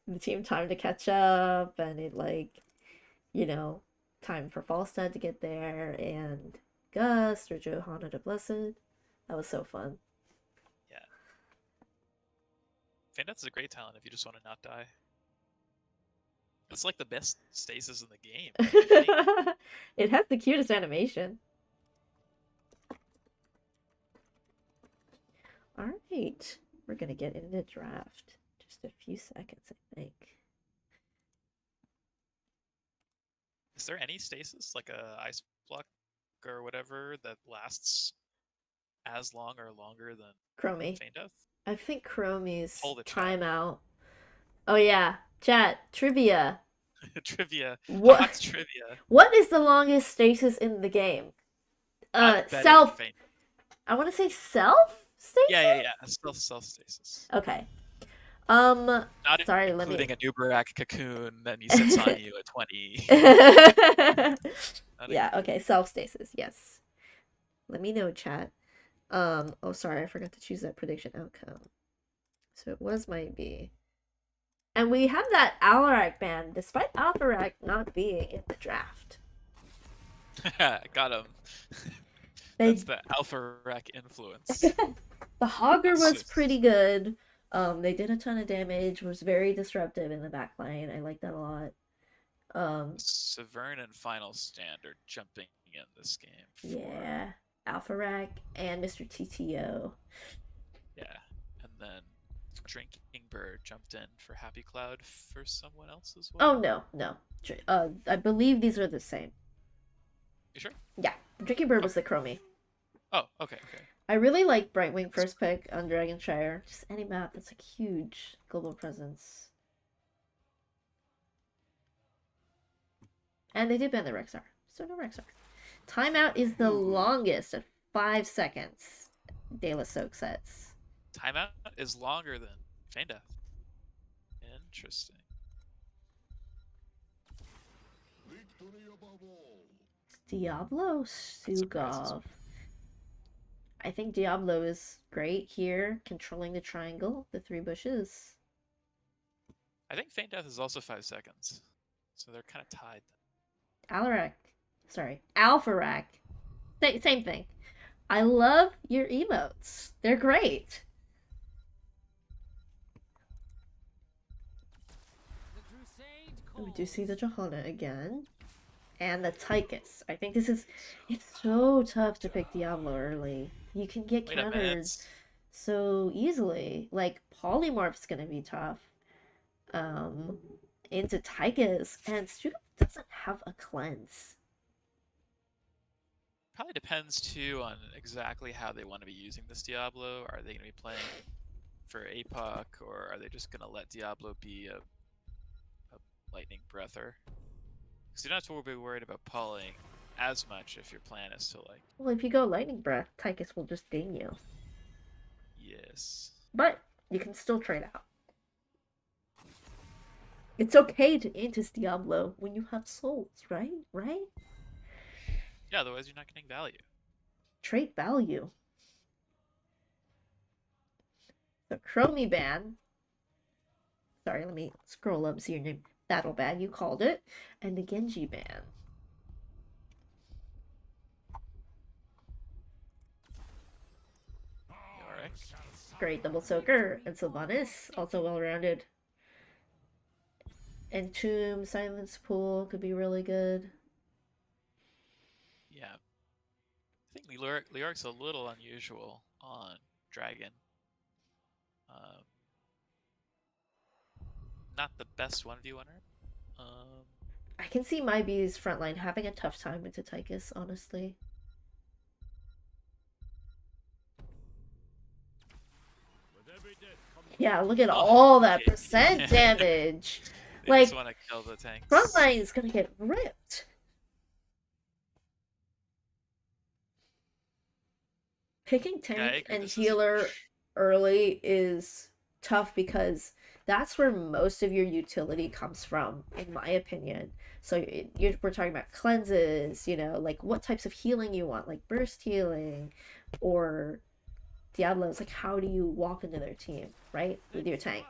the team time to catch up and it you know, time for Falstad to get there and Gust or Johanna the Blessed. That was so fun. yeah, Fandet's is a great talent if you just want to not die. It's like the best stasis in the game. Are you kidding me? It has the cutest animation. Alright, we're gonna get into the draft. Just a few seconds, I think. Is there any stasis like a ice block or whatever that lasts as long or longer than Chromie. Feign Death? I think Chromie's Pull the chat. timeout. Oh yeah, chat trivia. Trivia. What Hot trivia. what is the longest stasis in the game? I'm betting Self. Feign. I want to say self stasis. Yeah. Self stasis. Okay. Not Sorry. Let including me. a Nubarak cocoon, then he sits on you at 20. Not Yeah. included. Okay. Self stasis. Yes. Let me know, chat. Oh, sorry. I forgot to choose that prediction outcome. So it was might be. And we have that Alarak ban, despite Alarak not being in the draft. Got him. They That's the Alpha Rack influence. the Hogger was pretty Assists. good. They did a ton of damage, was very disruptive in the backline. I like that a lot. Severn and Final Stand are jumping in this game for. Yeah. Alpharak and Mr. TTO. Yeah. And then Drinking Bird jumped in for Happy Cloud for someone else as Oh well. no, no. I believe these are the same. You sure? Yeah, Drinking Bird was Okay. the Chromie. Oh, okay. I really like Brightwing That's first pick on Dragonshire. Just any map that's like huge global presence. And they did ban the Rexar, so no Rexar. Timeout is the longest at 5 seconds. De La Soak sets. Timeout is longer than Feign Death. Interesting. Diablo That surprises Sugov. me. I think Diablo is great here, controlling the triangle, the three bushes. I think Feign Death is also 5 seconds. So they're kind of tied. Alarak. Sorry. Alpharak. Same thing. I love your emotes. They're great. We do see the Johanna again. And the Tychus. I think this is... It's so tough to pick Diablo early. You can get Wait a countered minute. so easily. Like, Polymorph's gonna be tough. Um, into Tychus. And Student doesn't have a cleanse. Probably depends too on exactly how they want to be using this Diablo. Are they going to be playing for APOC, or are they just going to let Diablo be a lightning breather? Because you don't have to be worried about pulling as much if your plan is to like. Well, if you go Lightning Breath, Tychus will just ding you. Yes. But you can still trade out. It's okay to Antis Diablo when you have souls, right? Right? Yeah. Otherwise, you're not getting value. Trait value. The Chromie ban. Sorry, let me scroll up, see your name. Battle ban, you called it. And the Genji ban. Alright. Great double soaker. And Sylvanas, also well rounded. Entomb, Silence Pool could be really good. Yeah. I think Leoric's a little unusual on Dragon. Um, not the best 1v winner. I can see my Bee's frontline having a tough time into Tychus, honestly. Yeah, look at oh, all that percent yeah. damage. They just Like, want to kill the tanks. frontline is gonna get ripped. Picking Yeah, I tank agree. and This is healer early is tough because that's where most of your utility comes from, in my opinion. So we're talking about cleanses, like what types of healing you want, like burst healing or Diablo's, like how do you walk into their team, right? With your tank.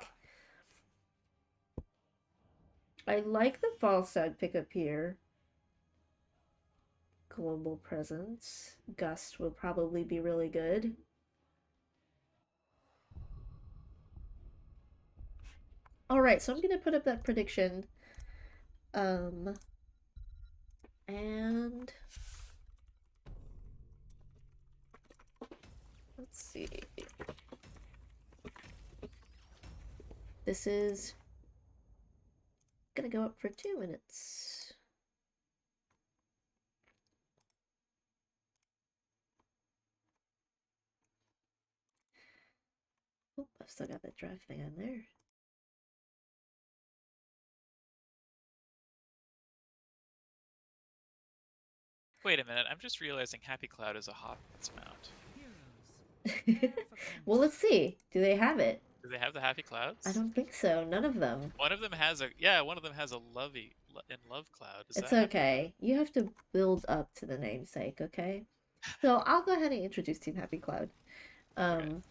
I like the false side pickup here. Global presence. Gust will probably be really good. Alright, so I'm gonna put up that prediction. Um and let's see. This is gonna go up for 2 minutes. Oh, I've still got that drive thing on there. Wait a minute. I'm just realizing Happy Cloud is a Hobbit's mount. Well, let's see. Do they have it? Do they have the Happy I Clouds? don't think so. None of them. One of them has a yeah. One of them has a in Love Cloud. Is It's that Happy Cloud? okay. You have to build up to the namesake, okay? So I'll go ahead and introduce Team Happy Cloud. Okay. Um,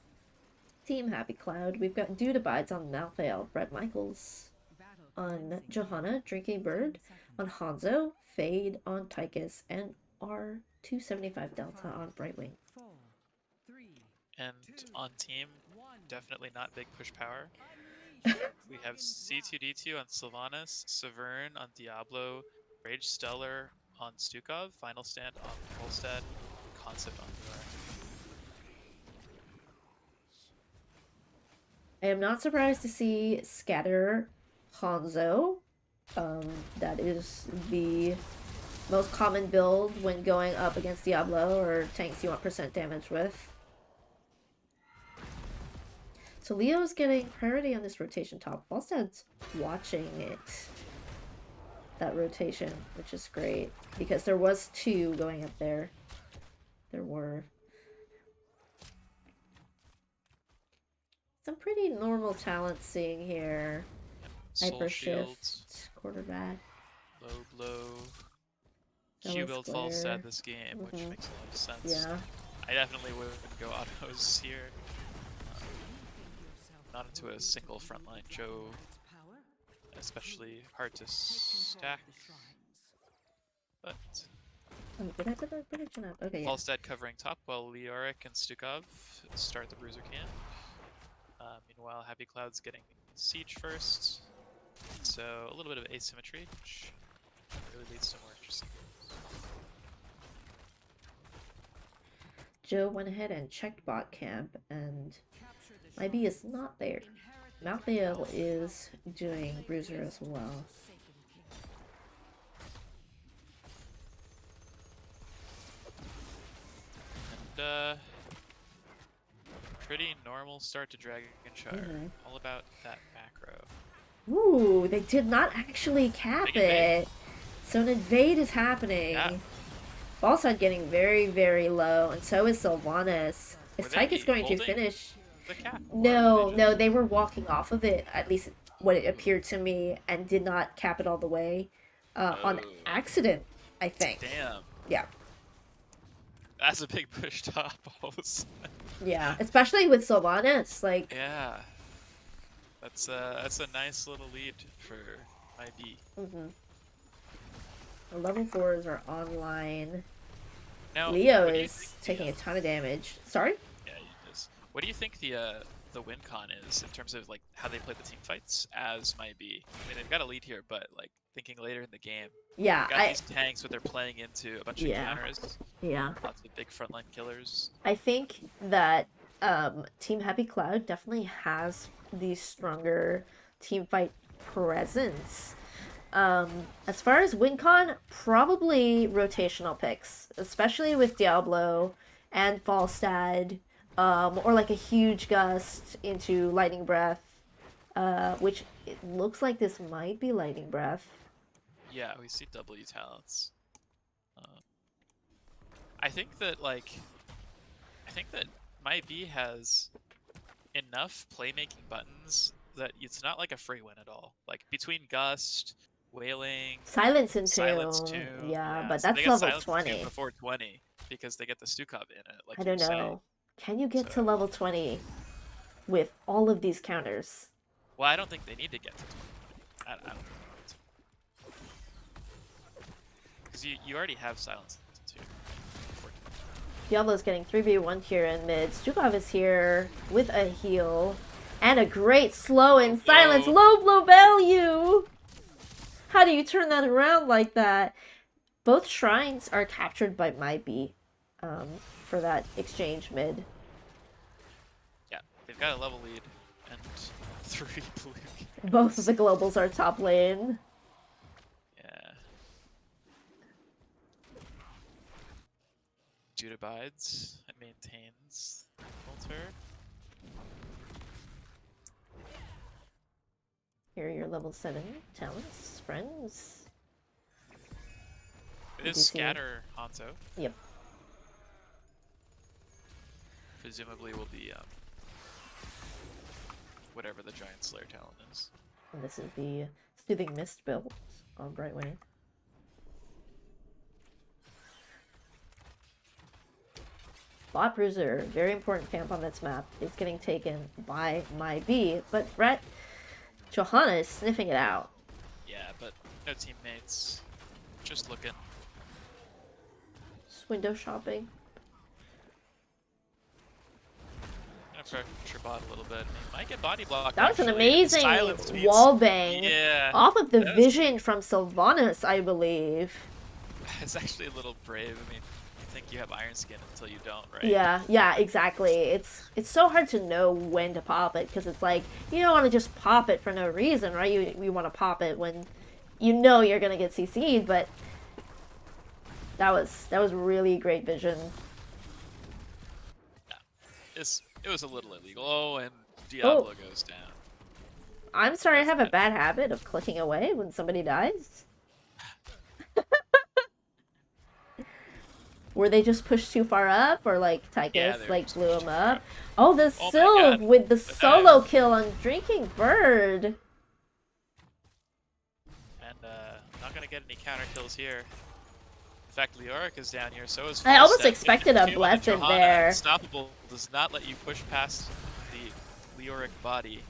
Team Happy Cloud. We've got Dude Abides on Malthael, Brett Michaels on Johanna, Drinking Bird on Hanzo, Fade on Tychus, and R275 Delta on Brightwing. And on team, definitely not big push power. We have C2D2 on Sylvanas, Severn on Diablo, Rage Stellar on Stukov, Final Stand on Volstead, Concept on Muir. I am not surprised to see Scatter Hanzo. That is the most common build when going up against Diablo or tanks you want percent damage with. So Leo's getting priority on this rotation top. Falstad's watching it. That rotation, which is great. Because there was 2 going up there. There were. Some pretty normal talent seeing here. Soul Hyper Shields, Shift, Quarterback, Low Blow, Q Double build Square. Volstead this game, which makes a lot of sense. Yeah. I definitely wouldn't go autos here. Not into a single frontline Joe, especially hard to stack. But Oh, did I put that prediction up? Okay, yeah. Falstad covering top while Leoric and Stukov start the Bruiser camp. Meanwhile, Happy Cloud's getting Siege first. So a little bit of asymmetry, which really leads to more interesting games. Joe went ahead and checked bot camp, and my B is not there. Malthael is doing Bruiser as well. And pretty normal start to Dragon Char. All about that macro. Ooh, they did not actually cap Big and big. it. So an invade is Yeah. happening. Ballside getting very, very low, and so is Sylvanas. Is Were they Tyke is going to holding finish? the cap, or were they No, just? no, they were walking off of it, at least what it Ooh. appeared to me, and did not cap it all the way. On Oh. accident, I think. Damn. Yeah. That's a big push top. All of a sudden. Yeah. Especially with Sylvanas. Like, Yeah. That's a nice little lead for IB. mhm. The level 4s are online. Now, Leo what do you think is the taking a ton of damage. Sorry? yeah, it is. What do you think the win con is in terms of like how they play the team fights as might be? I mean, they've got a lead here, but like thinking later in the game, Yeah, they've got these tanks where they're playing into a bunch of yeah. counters, Yeah. lots of big frontline killers. I think that Team Happy Cloud definitely has the stronger team fight presence. As far as WinCon, probably rotational picks, especially with Diablo and Falstad, or like a huge gust into Lightning Breath, which it looks like this might be Lightning Breath. Yeah, we see W talents. Um, I think that I think that might be has enough playmaking buttons that it's not like a free win at all. Like between Gust, Wailing, Silence and Silence Tomb, Tomb, yeah, yeah. but So they that's got level Silence Tomb 20. before 20 because they get the Stukov in it, I like you were don't saying. know. Can you So, get to level 20 with all of these counters? well, I don't think they need to get to 20. I don't think because you already have Silence Tomb before 20. Diablo's getting 3v1 here in mid. Stukov is here with a heal. And a great slow Low and silence. blow. Low blow value! How do you turn that around like that? Both shrines are captured by Mybe um, for that exchange mid. Yeah, they've got a level lead and 3 blue Both of cannons. the globals are top lane. Yeah. Jude abides and maintains altar. Here are your level 7 talents, friends. It is scatter Hanzo. Yep. Presumably will be whatever the giant slayer talent is. And this is the Soothing Mist build on Brightwing. Bot Bruiser, very important camp on this map, is getting taken by my B, but Brett Johanna is sniffing it out. Yeah, but no teammates. Just looking. Just window shopping. Gonna pressure bot a little bit. He might get body blocked. That was an actually, and the amazing silence means- wall bang Yeah, off of the that was- vision from Sylvanas, I believe. It's actually a little brave. I mean, you think you have Iron Skin until you don't, right? Yeah, exactly. It's so hard to know when to pop it because it's like you don't want to just pop it for no reason, right? You want to pop it when you know you're gonna get CC'd, but that was really great vision. Yeah. It was a little illegal. Oh, and Diablo goes down. I'm sorry, I have a bad habit of clicking away when somebody dies. Were they just pushed too far up, or like Tychus like blew him up? Oh, the Sylve with the solo kill on Drinking Bird. And not gonna get any counter kills here. In fact, Leoric is down here, so is I almost Falstad. expected a blessed there. Unstoppable does not let you push past the Leoric body.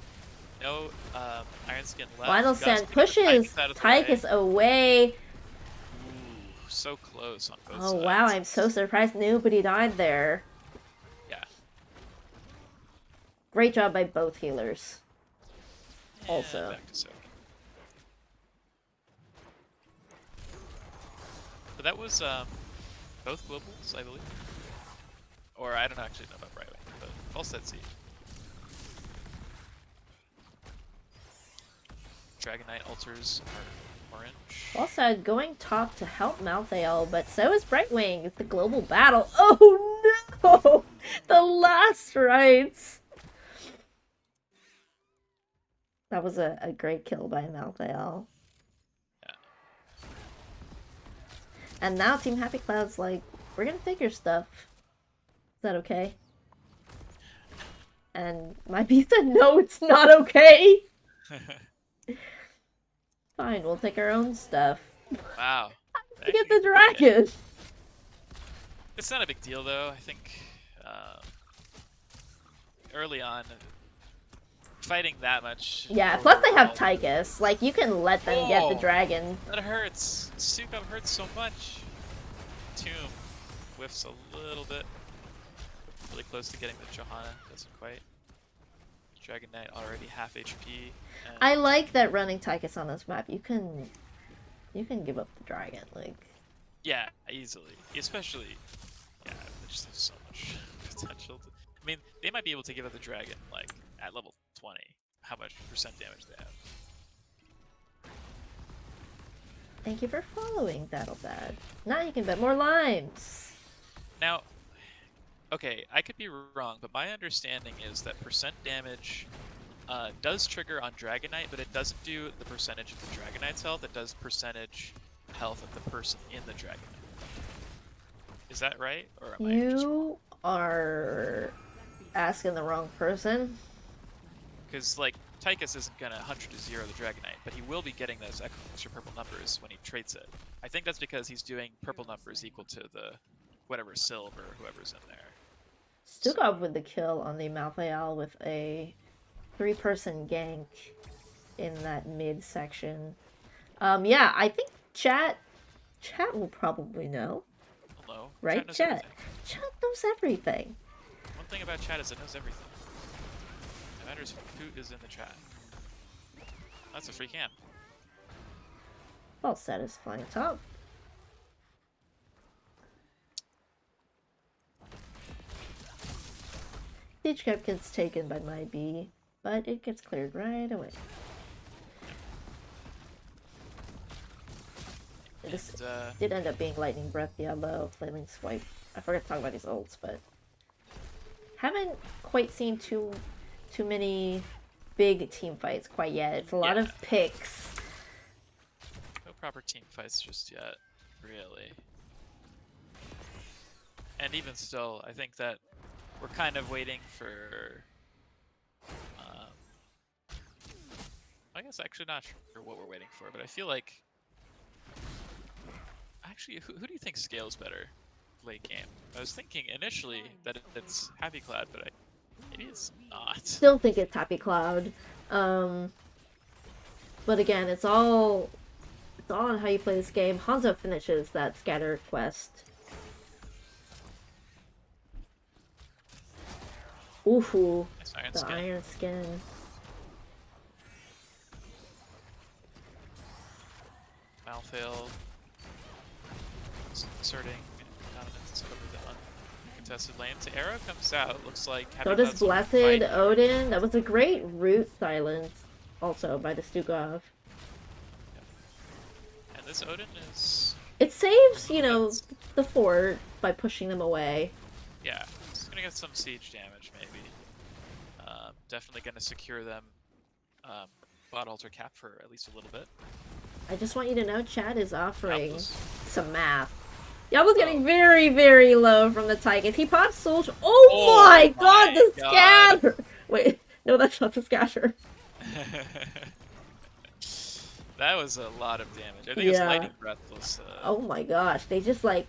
No Iron Skin left. Final Stand pushes Tychus away. Ooh, so close on both Oh sides. wow, I'm so surprised nobody died there. Yeah. Great job by both healers. And Also. back to soaking. But that was both globals, I believe. Or I don't actually know about Brightwing, but Falstad C. Dragon Knight altars are orange. Falstad going top to help Malthael, but so is Brightwing. It's the global battle. Oh no! The last rites. That was a great kill by Malthael. Yeah. And now Team Happy Cloud's like, we're gonna take your stuff. Is that okay? And my bee said, no, it's not okay. Fine, we'll take our own stuff. Wow. To get Actually, the dragon. it's not a big deal though. I think early on, fighting that much. Yeah, plus they have overall- Tychus. Like, you can let them get the Whoa! dragon. That hurts. Sukov hurts so much. Tomb whiffs a little bit. Really close to getting the Johanna. Doesn't quite. Dragon Knight already half HP. And I like that running Tychus on this map. You can give up the dragon. Like, yeah, easily. Especially, yeah, they just have so much potential. I mean, they might be able to give up the dragon like at level 20. How much percent damage they have? thank you for following, That'll Now you can bet more limes. Now, okay, I could be wrong, but my understanding is that percent damage does trigger on Dragon Knight, but it doesn't do the percentage of the Dragon Knight's health. It does percentage health of the person in the Dragon Knight. Is that right, or am I just wrong? You are asking the wrong person. Because like Tychus isn't gonna 100 to 0 the Dragon Knight, but he will be getting those extra purple numbers when he traits it. I think that's because he's doing purple numbers equal to the whatever silver or whoever's in there. Stukov with the kill on the Malthael with a 3-person gank in that mid section. Yeah, I think chat will probably know. Hello, Right, Chat knows chat? everything. Chat knows everything. One thing about chat is it knows everything. No matter who is in the chat. That's a free camp. Well satisfying top. Siege cap gets taken by my bee, but it gets cleared right away. This did end up being Lightning Breath, Diablo, Flailing Swipe. I forgot to talk about these ults, but haven't quite seen too many big team fights quite yet. It's a lot of picks. No proper team fights just yet, really. And even still, I think that we're kind of waiting for. I guess actually not sure what we're waiting for, but I feel like. Actually, who do you think scales better late game? I was thinking initially that it's Happy Cloud, but maybe it's not. Still think it's Happy Cloud. But again, it's all on how you play this game. Hanzo finishes that scatter quest. Ooh, Nice Iron Skin. Iron Skin. Malfail inserting dominance over the uncontested lanes. Arrow comes out. Looks like Happy So does Cloud's gonna Blessed fight. Odin. That was a great root silence, also by the Stukov. And this Odin is, It saves, you know, the fort by pushing them away. yeah, he's gonna get some siege damage maybe. Definitely gonna secure them bot altar cap for at least a little bit. I just want you to know, Chad is offering Helpless. some math. Diablo's getting very, very low from the Tychus. He pops Soul. Oh my god, the scatter! Wait, no, that's not the scatter. That was a lot of damage. I think it's Lightning Breath was. Oh my gosh, they just like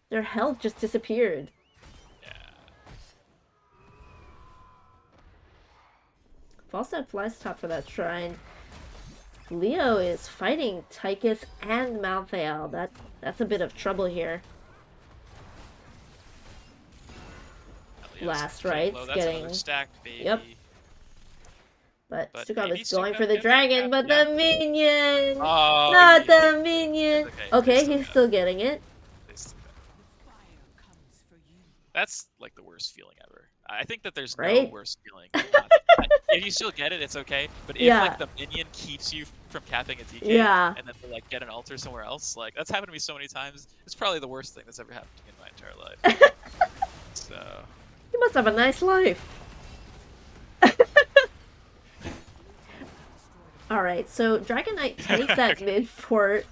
their health just disappeared. Yeah. Falstad flies top for that shrine. Leo is fighting Tychus and Malthael. That's a bit of trouble here. Last rights getting stacked, baby. Yep. But Stukov is going Stukov for the gets dragon, but yeah. the minion! Oh, Not yeah. the minion! Okay, Okay, they he's still getting it. They still got it. That's like the worst feeling ever. I think that there's no Right? worse feeling. If you still get it, it's okay. But if Yeah. like the minion keeps you from capping a DK, Yeah. and then to, like get an altar somewhere else, like that's happened to me so many times. It's probably the worst thing that's ever happened to me in my entire life. So. You must have a nice life. Alright, so Dragon Knight takes that mid fort.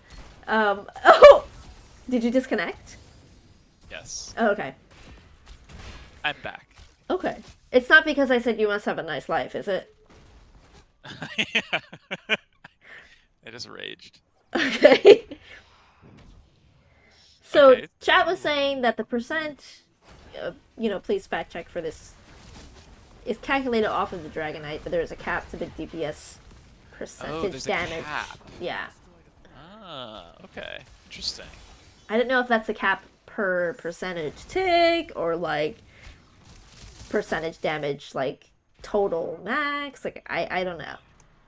Oh! Did you disconnect? Yes, Oh, okay. I'm back. Okay. It's not because I said you must have a nice life, is it? Yeah. I just raged. Okay. So, Okay. chat was saying that the percent, please fact check for this, is calculated off of the Dragonite, but there is a cap to the DPS Oh, percentage there's a damage. cap. Yeah. Ah, okay. Interesting. I don't know if that's a cap per percentage tick or like percentage damage, like total max. Like, I don't know.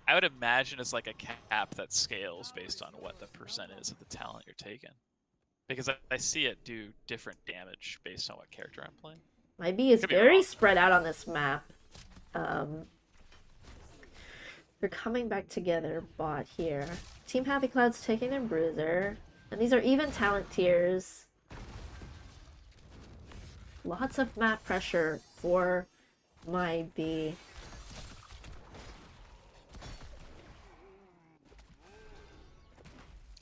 I would imagine it's like a cap that scales based on what the percent is of the talent you're taking. Because I see it do different damage based on what character I'm playing. My B is Could be very wrong. spread out on this map. They're coming back together, bot here. Team Happy Cloud's taking their bruiser. And these are even talent tiers. Lots of map pressure for my B.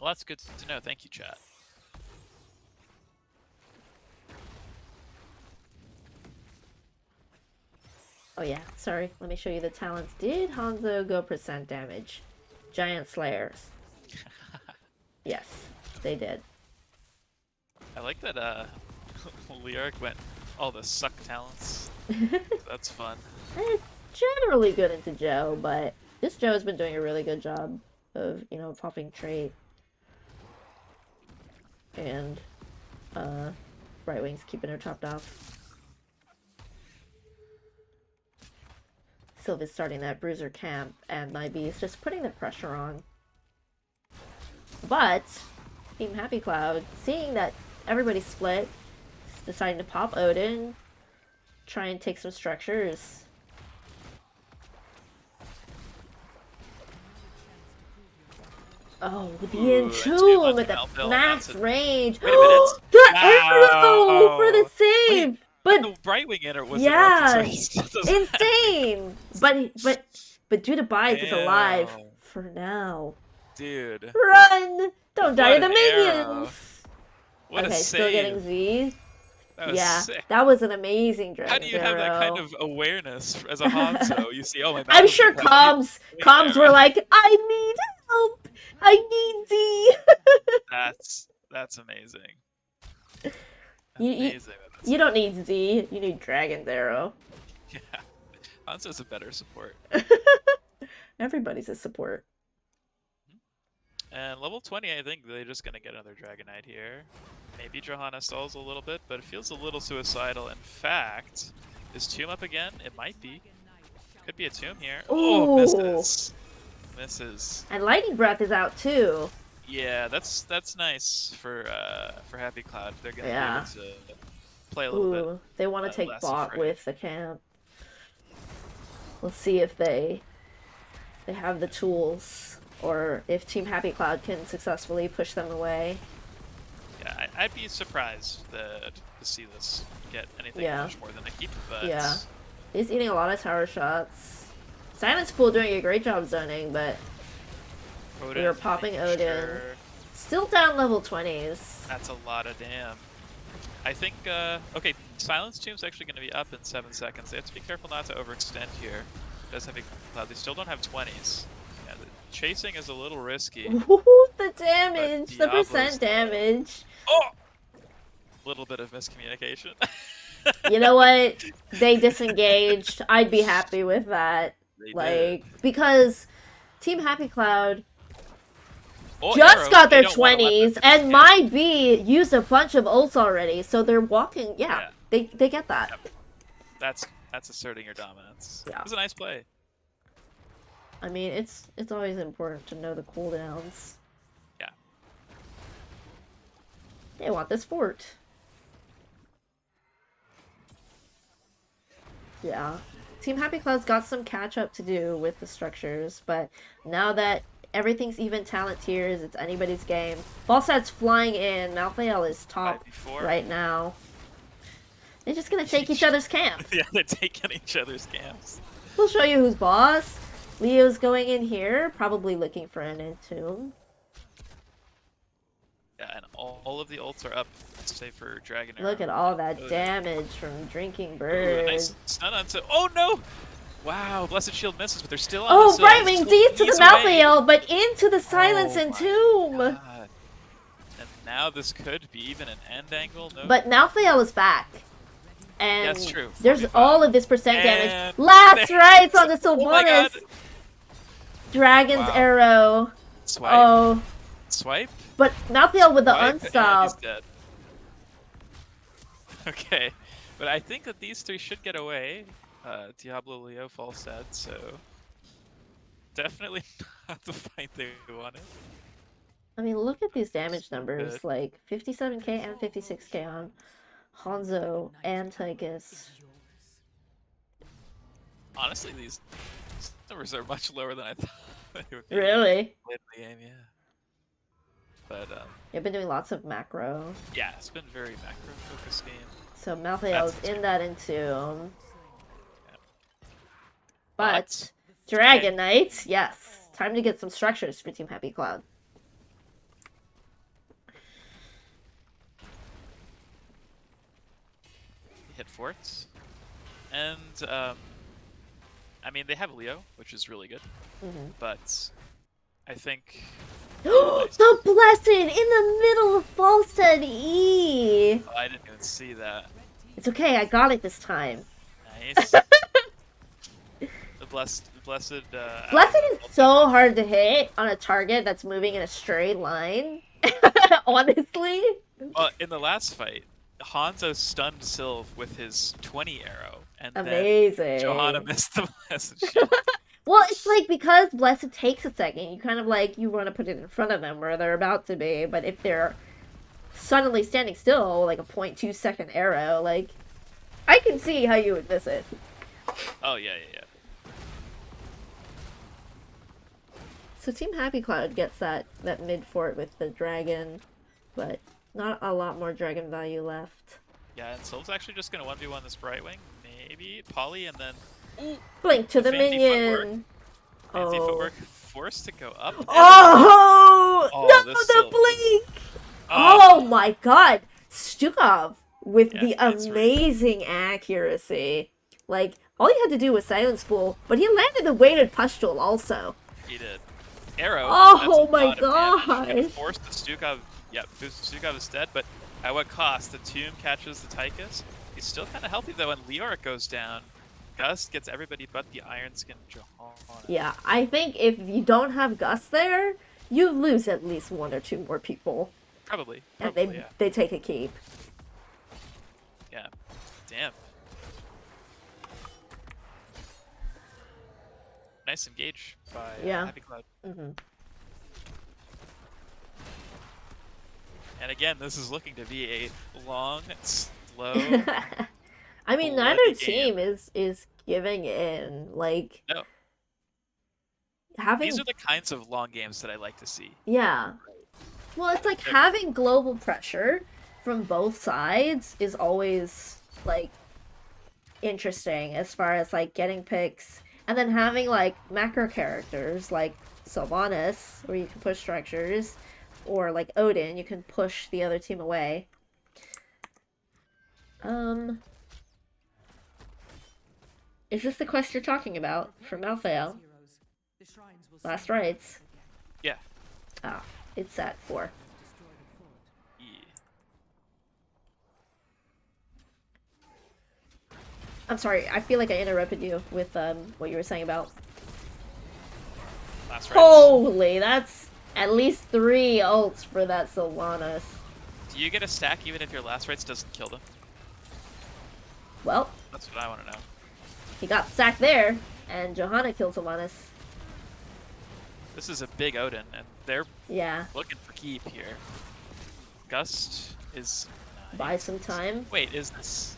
Well, that's good to know. Thank you, chat. Oh yeah, sorry. Let me show you the talents. Did Hanzo go percent damage? Giant Slayers. Yes, they did. I like that Lyric went all the suck talents. That's fun. They're generally good into Joe, but this Joe has been doing a really good job of, popping trait. And, Right Wing's keeping her chopped off. Sylva's starting that bruiser camp, and my B is just putting the pressure on. But, Team Happy Cloud, seeing that everybody's split, is deciding to pop Odin, try and take some structures. Oh, the Entomb with the max range. Wait a minute. The Wow. arrow for the save! Wait, but the right wing enter was yeah, interrupted, so he still doesn't insane! But Judah Bites is alive Damn. for now. Dude. Run! Don't die to What the an arrow. minions! What Okay, a still getting save. Z. That was Yeah, sick. that was an amazing Dragon's How do you have that kind Arrow. of awareness as a Hanzo? You see, oh my I'm battle's sure been played. comms were like, I need help! I need Z! That's amazing. You, Amazing. you don't need Z, you need Dragon's Arrow. Yeah. Hanzo's a better support. Everybody's a support. And level 20, I think they're just gonna get another Dragonite here. Maybe Johanna stalls a little bit, but it feels a little suicidal. In fact, is Tomb up again? It might be. Could be a Tomb here. Oh, misses. Misses. And Lightning Breath is out too. Yeah, that's nice for Happy Cloud. They're gonna be able to play a little bit. They want to take less bot afraid. with the camp. Let's see if they have the tools, or if Team Happy Cloud can successfully push them away. Yeah, I'd be surprised to see this get anything much more than a keep, but... Yeah. He's eating a lot of tower shots. Silence Pool doing a great job zoning, but Odin, we are popping Odin. Sure. Still down level 20s. That's a lot of damn. I think, okay, Silence Tomb's actually going to be up in 7 seconds. They have to be careful not to overextend here. Does have a cloud. They still don't have 20s. Yeah, the chasing is a little risky. Ooh, the damage! The percent damage! Oh! Little bit of miscommunication. You know what? They disengaged. I'd be happy with that. They did. Because Team Happy Cloud Oh, just got their 20s, and my B used a bunch of ults already, so they're walking. Yeah. They get that. Yep. That's asserting your dominance. Yeah. It was a nice play. I mean, it's always important to know the cooldowns. Yeah. They want this fort. Yeah. Team Happy Cloud's got some catch up to do with the structures, but now that everything's even talent tiers, it's anybody's game. Falset's flying in. Malthael is top right now. They're just gonna take each other's camp. Yeah, they're taking each other's camps. We'll show you who's boss. Leo's going in here, probably looking for an Entomb. Yeah, and all of the ults are up, save for Dragon Look Arrow. at all that Odin. damage from Drinking Ooh, a Bird. nice stun onto. Oh no! Wow, Blessed Shield misses, but they're still on Oh, this. Brightwing Shield Deeds to the ease away. Malthael, but into the Silence Oh and my Tomb. god! And now this could be even an end angle. No. But Malthael is back. Yeah, And it's true. there's 4v5. all of this percent damage. And Last there. rights on the Oh my god! Sylvanas. Dragon's Wow. Arrow. Swipe. Oh. Swipe. But Malthael with the Swipe, and he's unstop. dead. Okay, but I think that these three should get away. Diablo Leo false dead, so definitely not the fight they wanted. I mean, look at these damage Good. numbers. Like 57k and 56k on Hanzo and Tychus. Honestly, these numbers are much lower than I thought they would be. Really? Late in the game, yeah. But You've been doing lots of macro. yeah, it's been very macro focused game. So Malthael's in that Entomb. But Dragon Knight, yes. Time to get some structures for Team Happy Cloud. Hit forts. And I mean, they have Leo, which is really good. But I think The Blessed in the middle of Falstead E. oh, I didn't even see that. It's okay, I got it this time. Nice. The blessed. Blessed is so hard to hit on a target that's moving in a straight line. Honestly. Well, in the last fight, Hanzo stunned Sylv with his 20 arrow, and Amazing. then Johanna missed the blessed shield. Well, it's like because Blessed takes a second, you kind of like you want to put it in front of them where they're about to be, but if they're suddenly standing still, like a 0.2 second arrow, like I can see how you would miss it. Oh yeah. So Team Happy Cloud gets that mid fort with the dragon, but not a lot more dragon value left. Yeah, and Sylv's actually just gonna 1v1 this Brightwing, maybe Polly, and then Blink to the fancy minion. Fancy Oh. footwork forced to go up. Oh, no, this the Sylv. blink! Oh my god, Stukov with Yeah, the that's right. amazing accuracy. Like all you had to do was silence spool, but he landed a weighted pustule also. He did. Arrow. Oh that's a my lot of damage. He gosh. forced the Stukov. Yep, Stukov is dead, but at what cost? The Tomb catches the Tychus. He's still kind of healthy though, and Leoric goes down. Gust gets everybody but the Iron Skin Johanna. Yeah, I think if you don't have Gus there, you lose at least one or two more people, Probably. and Yeah. they take a keep. Yeah. Damn. Nice engage by Happy Cloud. And again, this is looking to be a long, slow. I mean, bloody neither game. team is giving in. Like No. having These are the kinds of long games that I like to see. yeah. Well, it's like having global pressure from both sides is always like interesting as far as like getting picks, and then having like macro characters like Sylvanas where you can push structures, or like Odin, you can push the other team away. Is this the quest you're talking about from Malthael? Last rites. Yeah. Ah, it's at 4. Yeah. I'm sorry, I feel like I interrupted you with what you were saying about. Last rites. Holy, that's at least 3 ults for that Sylvanas. Do you get a stack even if your last rites doesn't kill them? Well, That's what I want to know. he got stacked there, and Johanna killed Sylvanas. This is a big Odin, and they're Yeah, looking for keep here. Gust is nice. buy some time. Wait, is this...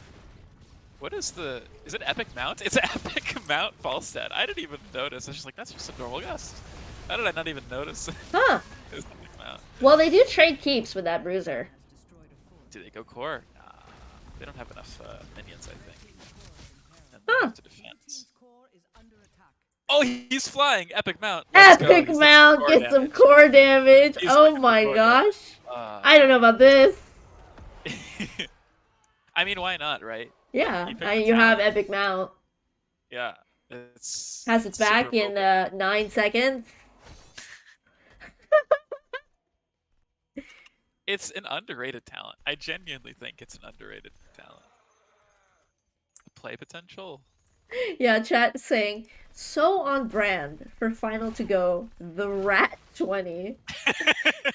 What is the... Is it Epic Mount? It's Epic Mount Falstad. I didn't even notice. I was just like, that's just a normal Gust. How did I not even notice? Huh. It was Epic Mount. Well, they do trade keeps with that bruiser. Do they go core? Nah. They don't have enough minions, I think. And Huh. to defense. Oh, he's flying. Epic mount. Let's go. Epic He's doing some Mount core gets some damage. core damage. He's Oh looking for my core damage. gosh. I don't know about this. I mean, why not, right? Yeah, He picked the you have talent. Epic Mount. Yeah, it's Has it super back in mobile. 9 seconds. It's an underrated talent. I genuinely think it's an underrated talent. Play potential. Yeah, chat saying so on brand for final to go the Rat 20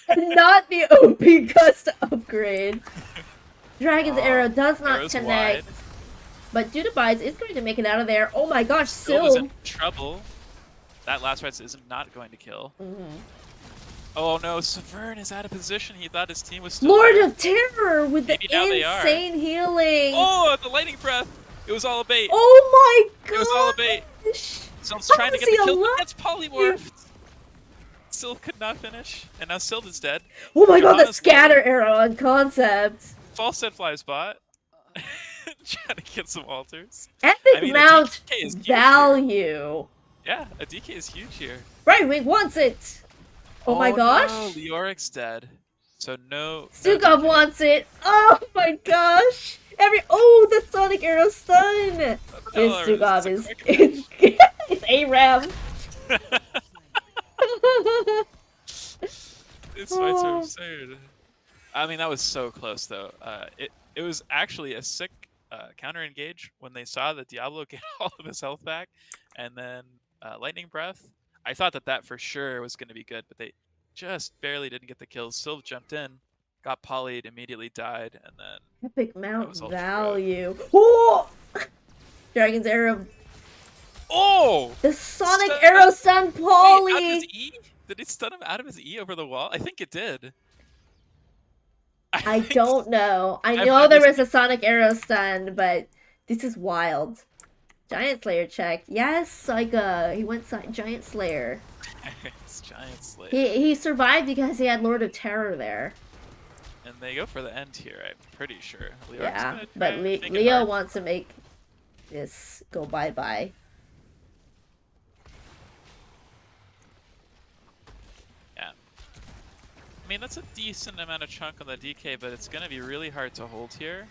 and not the OP Gust upgrade. Dragon's Arrow does not Arrows wide. connect, but Dudabites is going to make it out of there. Oh my gosh, Sylve in Sylve. trouble. That last red is not going to kill. Mm-hmm. Oh no, Severn is out of position. He thought his team was still Lord there. of Terror with the Maybe now they are. insane healing. Oh, the lightning breath. It was all a bait. Oh my It was all a bait. gosh. Sylve's How trying to is get he the kill, but alive? gets polymorphed. Sylve could not finish, and now Sylve is dead. Oh my god, the Johanna's scatter low. arrow on concept. False set flies bot. Trying to get some altars. I Epic mean, a Mount DK is huge here. value. Yeah, a DK is huge here. Right Wing wants it. Oh my Oh no, gosh. Leoric's dead. So no Stukov DK. wants it. Oh my gosh. The Sonic Arrow stun. His Hell, Stukov a is quick is finish. is ARAM. These fights are absurd. I mean, that was so close though. It was actually a sick counter engage when they saw that Diablo get all of his health back, and then lightning breath. I thought that for sure was going to be good, but they just barely didn't get the kills. Sylve jumped in, got polyed, immediately died, and then Epic that Mount was all she wrote. value. Oh! Dragon's Arrow. Oh! The Sonic Stun- Arrow stun Wait, out of his Polly. E? Did it stun him out of his E over the wall? I think it did. I think don't know. I I've know never there was seen. a Sonic Arrow stun, but this is wild. Giant Slayer check. Yes, Saika. He went Giant Slayer. It's Giant Slayer. He survived because he had Lord of Terror there. And they go for the end here, I'm pretty sure. Leoric's Yeah, gonna but try and make it Leo hard. wants to make this go bye-bye. Yeah. I mean, that's a decent amount of chunk on the DK, but it's gonna be really hard to hold here.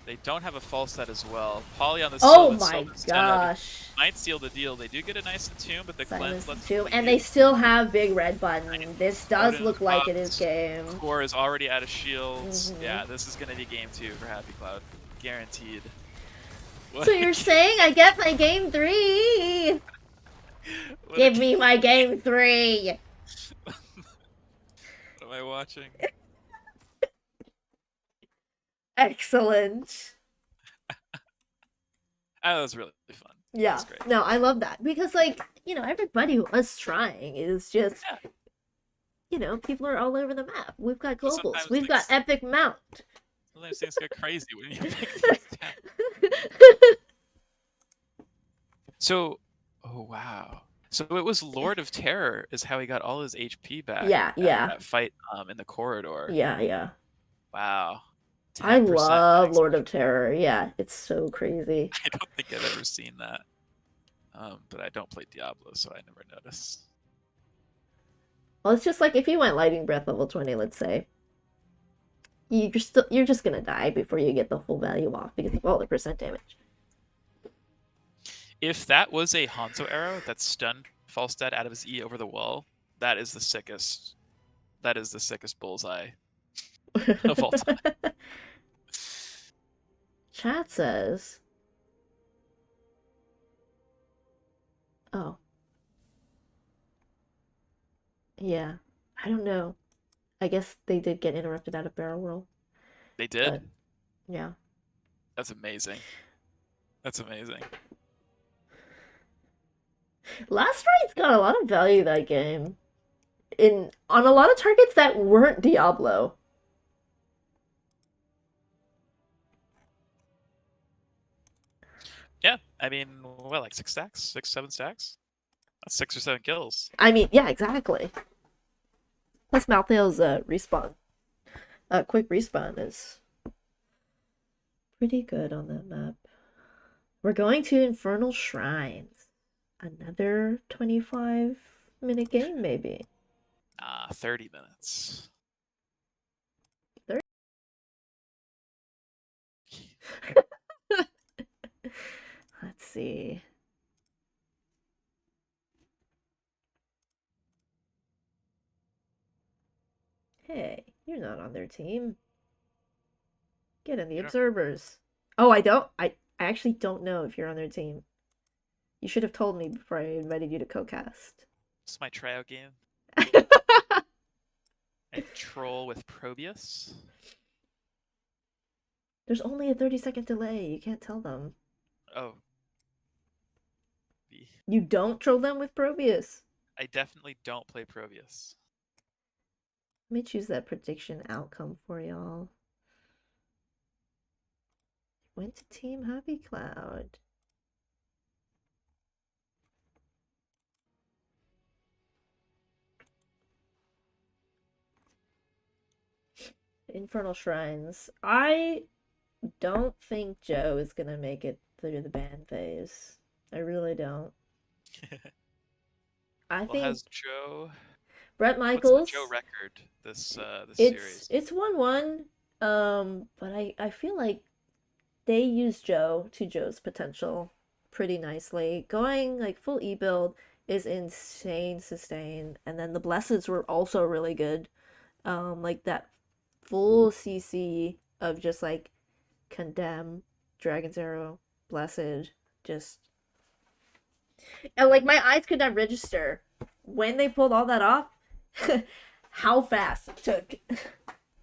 They don't have a false set as well. Poly on the Oh Sylvan, my Sylvan's dead. gosh. Might seal the deal. They do get a nice entomb, but the Silence cleanse the lets tomb. them And leave. they still have big red button. This does Odin look like it is pops. game. Core is already out of shields. Mhm. Yeah, this is gonna be game 2 for Happy Cloud. Guaranteed. So you're saying I get my game 3? Give me my game 3. What am I watching? Excellent. That was really fun. Yeah. That's great. No, I love that because everybody was trying. It's just people are all over the map. We've got Well, globals. sometimes We've got Epic Mount. sometimes things get crazy when you pick things down. So, oh wow. So it was Lord of Terror is how he got all his HP back. Yeah, yeah. That fight in the corridor. Yeah. Wow. I 10% love max. Lord of Terror. Yeah, it's so crazy. I don't think I've ever seen that. But I don't play Diablo, so I never noticed. Well, it's just like if you went Lightning Breath level 20, let's say, you're just gonna die before you get the full value off because of all the percent damage. If that was a Hanzo arrow that stunned Falstad out of his E over the wall, that is the sickest. That is the sickest bullseye of all time. Chat says, oh. Yeah, I don't know. I guess they did get interrupted out of barrel roll. They did? But, yeah. That's amazing. That's amazing. Last Right's got a lot of value that game. On a lot of targets that weren't Diablo. Yeah, I mean, what, like 6 stacks? 6, 7 stacks? That's 6 or 7 kills. I mean, yeah, exactly. Plus Malthael's respawn. Quick respawn is pretty good on that map. We're going to Infernal Shrines. Another 25-minute game, maybe. 30 minutes. 30. Let's see. Hey, you're not on their team. Get in the You don't. observers. Oh, I don't. I actually don't know if you're on their team. You should have told me before I invited you to co-cast. This is my tryout game. I troll with Probius. There's only a 30-second delay. You can't tell them. Oh, You don't troll them with Probius. I definitely don't play Probius. Let me choose that prediction outcome for y'all. Went to Team Happy Cloud. Infernal Shrines. I don't think Joe is gonna make it through the ban phase. I really don't. I Well, think has Joe? Brett What's the Joe Michaels. record this It's series? it's 1-1. But I feel like they use Joe to Joe's potential pretty nicely. Going like full E build is insane sustain, and then the blesseds were also really good. Like that full CC of just like condemn, Dragon's Arrow, blessed, just and like my eyes could not register when they pulled all that off. How fast it took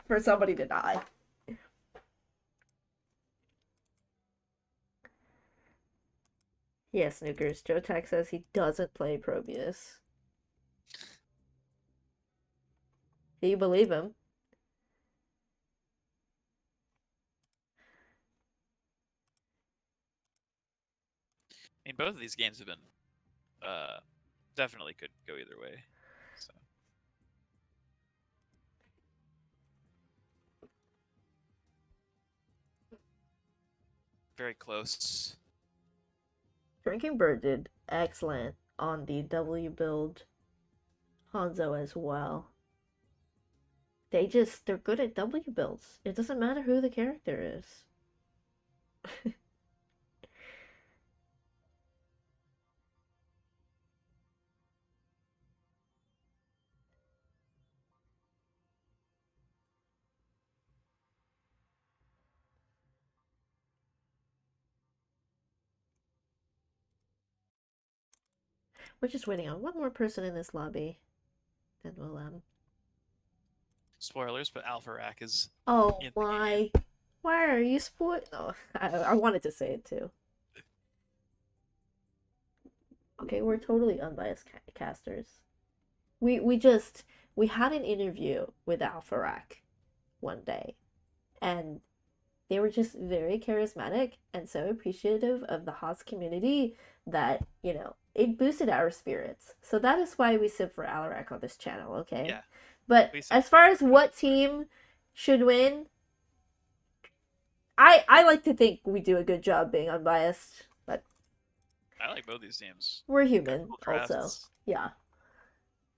for somebody to die. Yeah, Snookers. Jotak says he doesn't play Probius. Do you believe him? I mean, both of these games have been definitely could go either way. So very close. Drinking Bird did excellent on the W build Hanzo as well. They're good at W builds. It doesn't matter who the character is. We're just waiting on one more person in this lobby. Then we'll Spoilers, but Alpha Rack is Oh in the game. my! Why are you spoil? Oh, I wanted to say it too. Okay, we're totally unbiased casters. We had an interview with Alpharak one day, and they were just very charismatic and so appreciative of the Haas community that, it boosted our spirits. So that is why we sip for Alarak on this channel, okay? Yeah, But we said as far as what team should win, I like to think we do a good job being unbiased, but I like both these teams. we're Got human cool also. drafts. Yeah.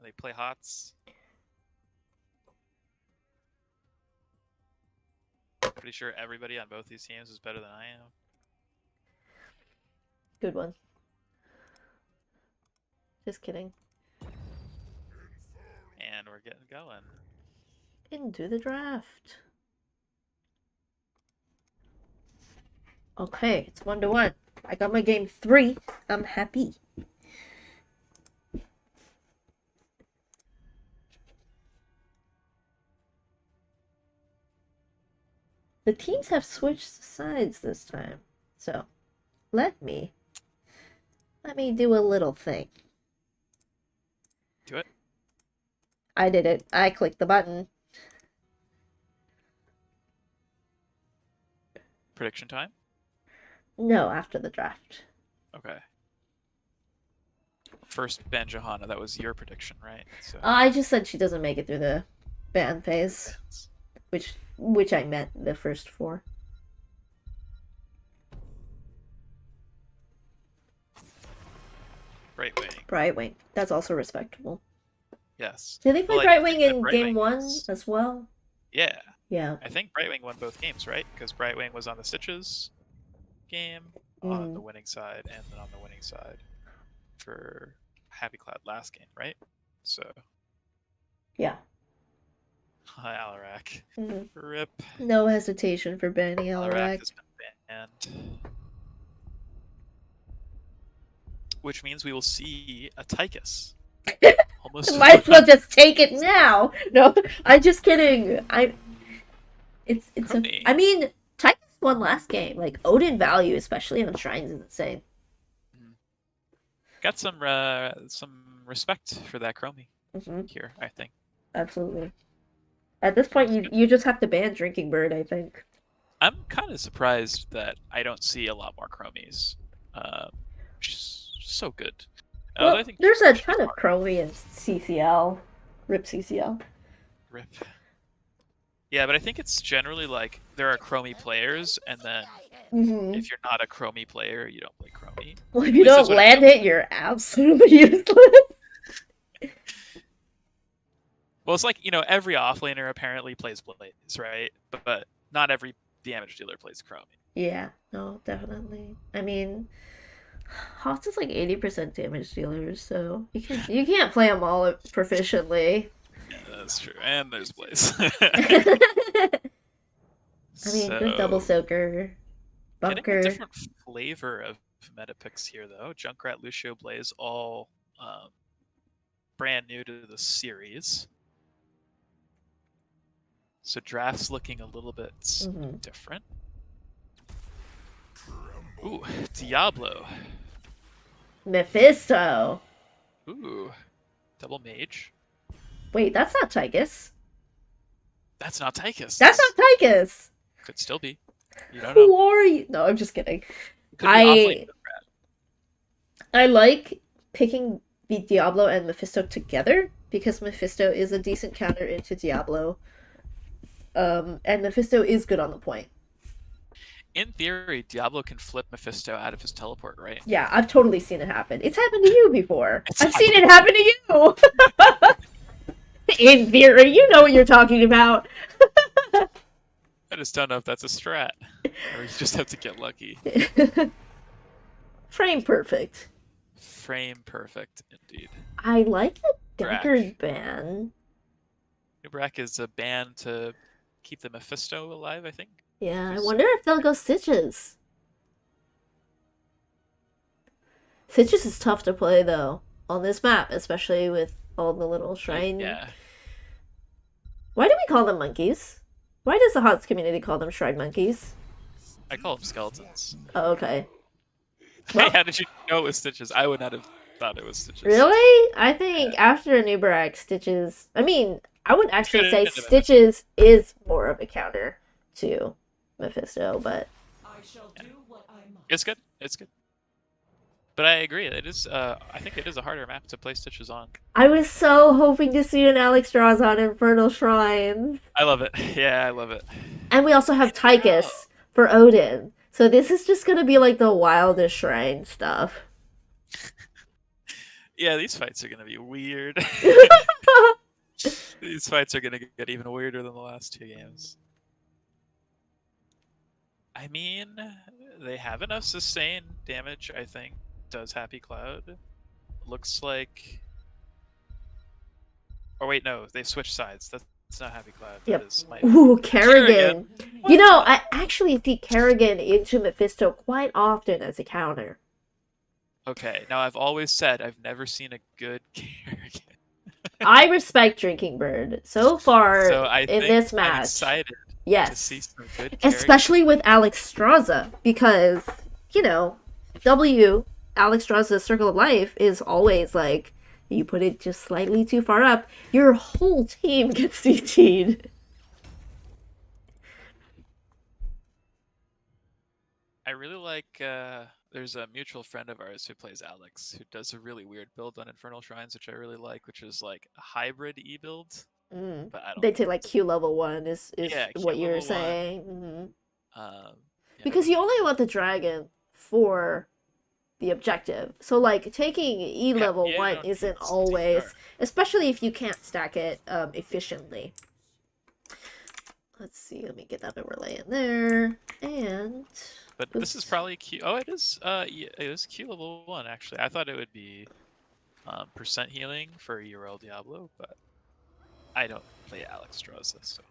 They play HOTS. Pretty sure everybody on both these teams is better than I am. Good one. Just kidding. And we're getting going. Into the draft. Okay, it's 1-1. I got my game 3. I'm happy. The teams have switched sides this time. So, let me do a little thing. Do it. I did it. I clicked the button. Prediction time? No, after the draft. Okay. First ban Johanna, that was your prediction, right? So I just said she doesn't make it through the ban phase, bans. which I meant the first 4. Brightwing. Brightwing. That's also respectable. Yes. Did they play Well, I Brightwing think that in game Brightwing one is. as well? Yeah. Yeah. I think Brightwing won both games, right? Because Brightwing was on the Stitches game on Mm. the winning side, and then on the winning side for Happy Cloud last game, right? So, Yeah. hi, Alarak. Hmm. Rip. No hesitation for banning Alarak Alarak. has been banned. Which means we will see a Tychus. Almost Might as well 100 just take it now. No, I'm just kidding. It's a. Crony. I mean, Titus won last game. Like Odin value, especially on shrines, is insane. Mhm. Got some respect for that Chromie Hmm. here, I think. Absolutely. At this point, It's you just have to ban Drinking Bird. I think. I'm kind of surprised that I don't see a lot more Chromies. She's so good. Although I Well, think there's a she's ton of hard. Chromie in CCL. Rip CCL. Rip. Yeah, but I think it's generally like there are Chromie players, and then Hmm. if you're not a Chromie player, you don't play Chromie. Well, if At you least that's don't what it land feels it, like. you're absolutely useless. Well, it's like, every offlaner apparently plays Blaze, right? But not every damage dealer plays Chromie. Yeah, no, definitely. I mean, Hoth is like 80% damage dealers, so you can't play them all proficiently. Yeah, that's true. And there's Blaze. I mean, good double So, soaker, getting a bunker. different flavor of meta picks here, though. Junkrat, Lucio, Blaze, all um, brand new to the series. So draft's looking a little bit Hmm. different. Ooh, Diablo. Mephisto. Ooh, double mage. Wait, that's not Tychus. That's not Tychus. That's not Tychus. Could still be. You don't know. Who are you? No, I'm just kidding. Could be off lane. I like picking the Diablo and Mephisto together because Mephisto is a decent counter into Diablo. And Mephisto is good on the point. In theory, Diablo can flip Mephisto out of his teleport, right? Yeah, I've totally seen it happen. It's happened to you before. It's I've seen happened. it happen to you. In theory, you know what you're talking about. I just don't know if that's a strat, or you just have to get lucky. Frame perfect. Frame perfect, indeed. I like the Brack. Dunkard ban. Brack is a ban to keep the Mephisto alive, I think. Yeah, I wonder if they'll go Stitches. Stitches is tough to play though on this map, especially with all the little shrine. Yeah. Why do we call them monkeys? Why does the HOTS community call them shrine monkeys? I call them skeletons. Oh, okay. Well, how did you know it was Stitches? I would not have thought it was Stitches. Really? I Yeah. think after Nubarak, Stitches. I mean, I would actually say Should've been. Stitches is more of a counter to Mephisto, but Yeah. It's good. It's good. But I agree. It is. I think it is a harder map to play Stitches on. I was so hoping to see an Alex Draws on Infernal Shrines. I love it. Yeah, I love it. And we also have Tychus for Odin. So this is just gonna be like the wildest shrine stuff. Yeah, these fights are gonna be weird. These fights are gonna get even weirder than the last two games. I mean, they have enough sustain damage, I think. Does Happy Cloud. Looks like. Oh, wait, no. They switched sides. That's not Happy Cloud. That Yep. is my. Ooh, Kerrigan. What? You know, I actually see Kerrigan into Mephisto quite often as a counter. Okay, now I've always said I've never seen a good Kerrigan. I respect Drinking Bird so far So I in think this I'm match. excited to see Yes. some good Kerrigan. Especially with Alex Straza, because, you know, Alex Straza's Circle of Life is always like, you put it just slightly too far up, your whole team gets CT'd. I really like. There's a mutual friend of ours who plays Alex, who does a really weird build on Infernal Shrines, which I really like, which is like a hybrid E build. Mm. But I don't They think take like it's. Q level 1 is Yeah, Q what you're level 1. saying. Hmm. Um, Because you only want the dragon for the objective. So like taking E Yeah, level you 1 don't need isn't CR. always, especially if you can't stack it efficiently. Let's see, let me get that overlay in there. And But this is oops. probably Q. Oh, it is. Yeah, it is Q level 1 actually. I thought it would be percent healing for URL Diablo, but I don't play Alexstrasza, so.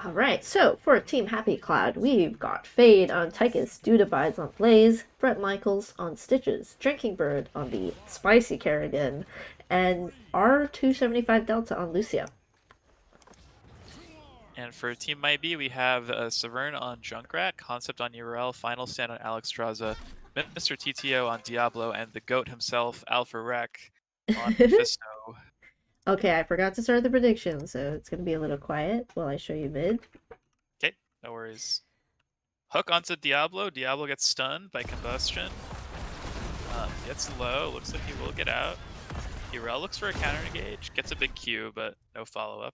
Alright, so for Team Happy Cloud, we've got Fade on Tychus, Dudabides on Blaze, Brett Michaels on Stitches, Drinking Bird on the Spicy Kerrigan, and R275 Delta on Lucia. And for Team Might Be, we have Severn on Junkrat, Concept on URL, Final Stand on Alexstrasza, Mr. TTO on Diablo, and the GOAT himself, Alpha Rec, on Mephisto. Okay, I forgot to start the prediction, so it's going to be a little quiet while I show you mid. Okay, no worries. Hook onto Diablo. Diablo gets stunned by combustion. Gets low. Looks like he will get out. URL looks for a counter engage. Gets a big Q, but no follow-up.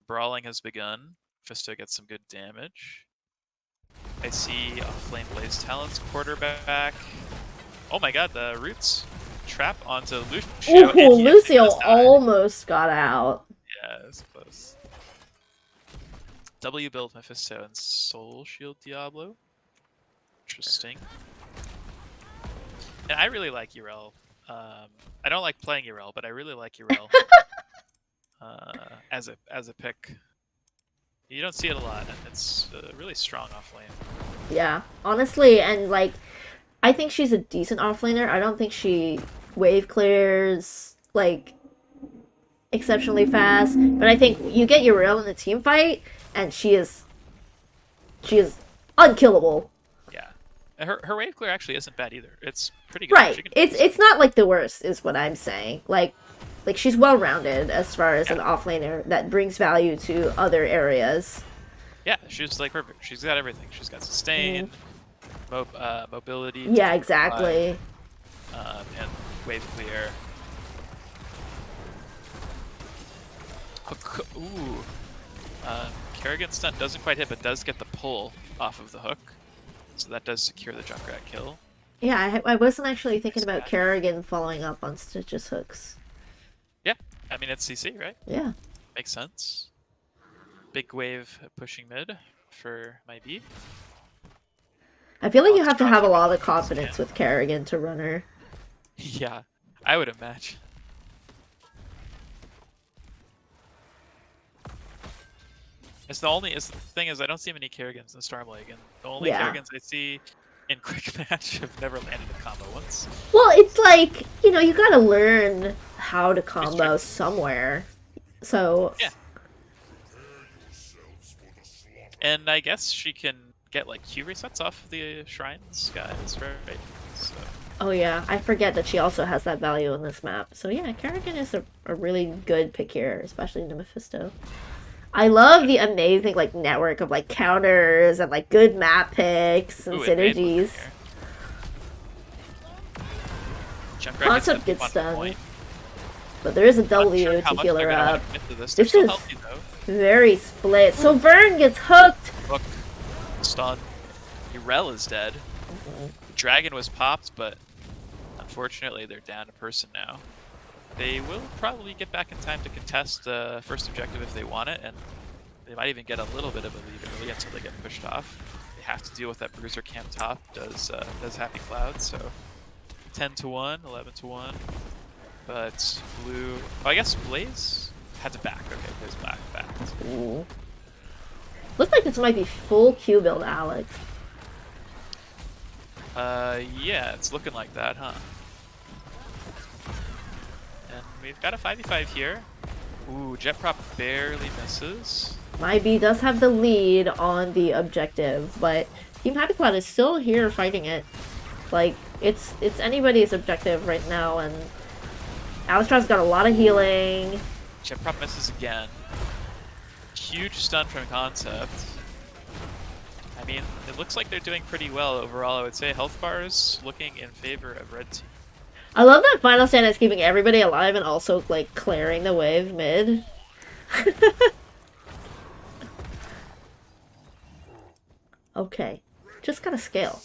Brawling has begun. Fisto gets some good damage. I see Flame Blaze Talon's quarterback. Oh my god, the roots trap onto Lucio. Ooh, And he actually Lucio does die. almost got out. Yeah, it was close. W build Mephisto and Soul Shield Diablo. Interesting. And I really like URL. I don't like playing URL, but I really like URL as a pick. You don't see it a lot, and it's really strong off lane. Yeah, honestly, and like, I think she's a decent offlaner. I don't think she wave clears like exceptionally fast, but I think you get Uriel in the team fight, and she is unkillable. Yeah, and her wave clear actually isn't bad either. It's pretty good. Right. She can. It's not like the worst, is what I'm saying. Like she's well rounded as far as an Yeah, offlaner that brings value to other areas. yeah, she's like perfect. She's got everything. She's got sustain, mobility, Yeah, fly, exactly. and wave clear. Hook. Ooh. Kerrigan's stun doesn't quite hit, but does get the pull off of the hook. So that does secure the Junkrat kill. Yeah, I wasn't actually thinking Nice about catch. Kerrigan following up on Stitch's hooks. Yeah, I mean, it's CC, right? Yeah. Makes sense. Big wave pushing mid for my B. I feel like you Wants have to have a Strasza lot of running against confidence Scan. with Kerrigan to run her. Yeah, I would imagine. It's the thing is I don't see many Kerrigans in Storm League, and the only Yeah. Kerrigans I see in quick match have never landed a combo once. Well, it's like, you gotta learn how to It's true. combo somewhere. So, Yeah, and I guess she can get like Q resets off of the shrines guys, right? So oh yeah, I forget that she also has that value in this map. So yeah, Kerrigan is a really good pick here, especially in the Mephisto. I love the amazing like network of like counters and like good map picks and ooh, invade looking synergies. here. Junkrat gets the Concept gets on stunned, point. but there is a Not sure W how to much heal they're her gonna want up. to commit to this. They're This still is healthy though. very split. So Vern gets hooked. Hook, stun. Urel is dead. Dragon was popped, but unfortunately they're down a person now. They will probably get back in time to contest the first objective if they want it, and they might even get a little bit of a lead early until they get pushed off. They have to deal with that bruiser camp top, does Happy Cloud, so 10-1, 11-1. But blue, oh, I guess Blaze had to back. Okay, Blaze backed. Ooh. Looks like this might be full Q build, Alex. Yeah, it's looking like that, huh? And we've got a 5v5 here. Ooh, Jet Prop barely misses. My B does have the lead on the objective, but Team Happy Cloud is still here fighting it. Like, it's anybody's objective right now, and Alistra's got a lot of healing. Jet Prop misses again. Huge stun from Concept. I mean, it looks like they're doing pretty well overall, I would say. Health bars looking in favor of Red Team. I love that Final Stand is keeping everybody alive and also, like, clearing the wave mid. Okay. Just gotta scale.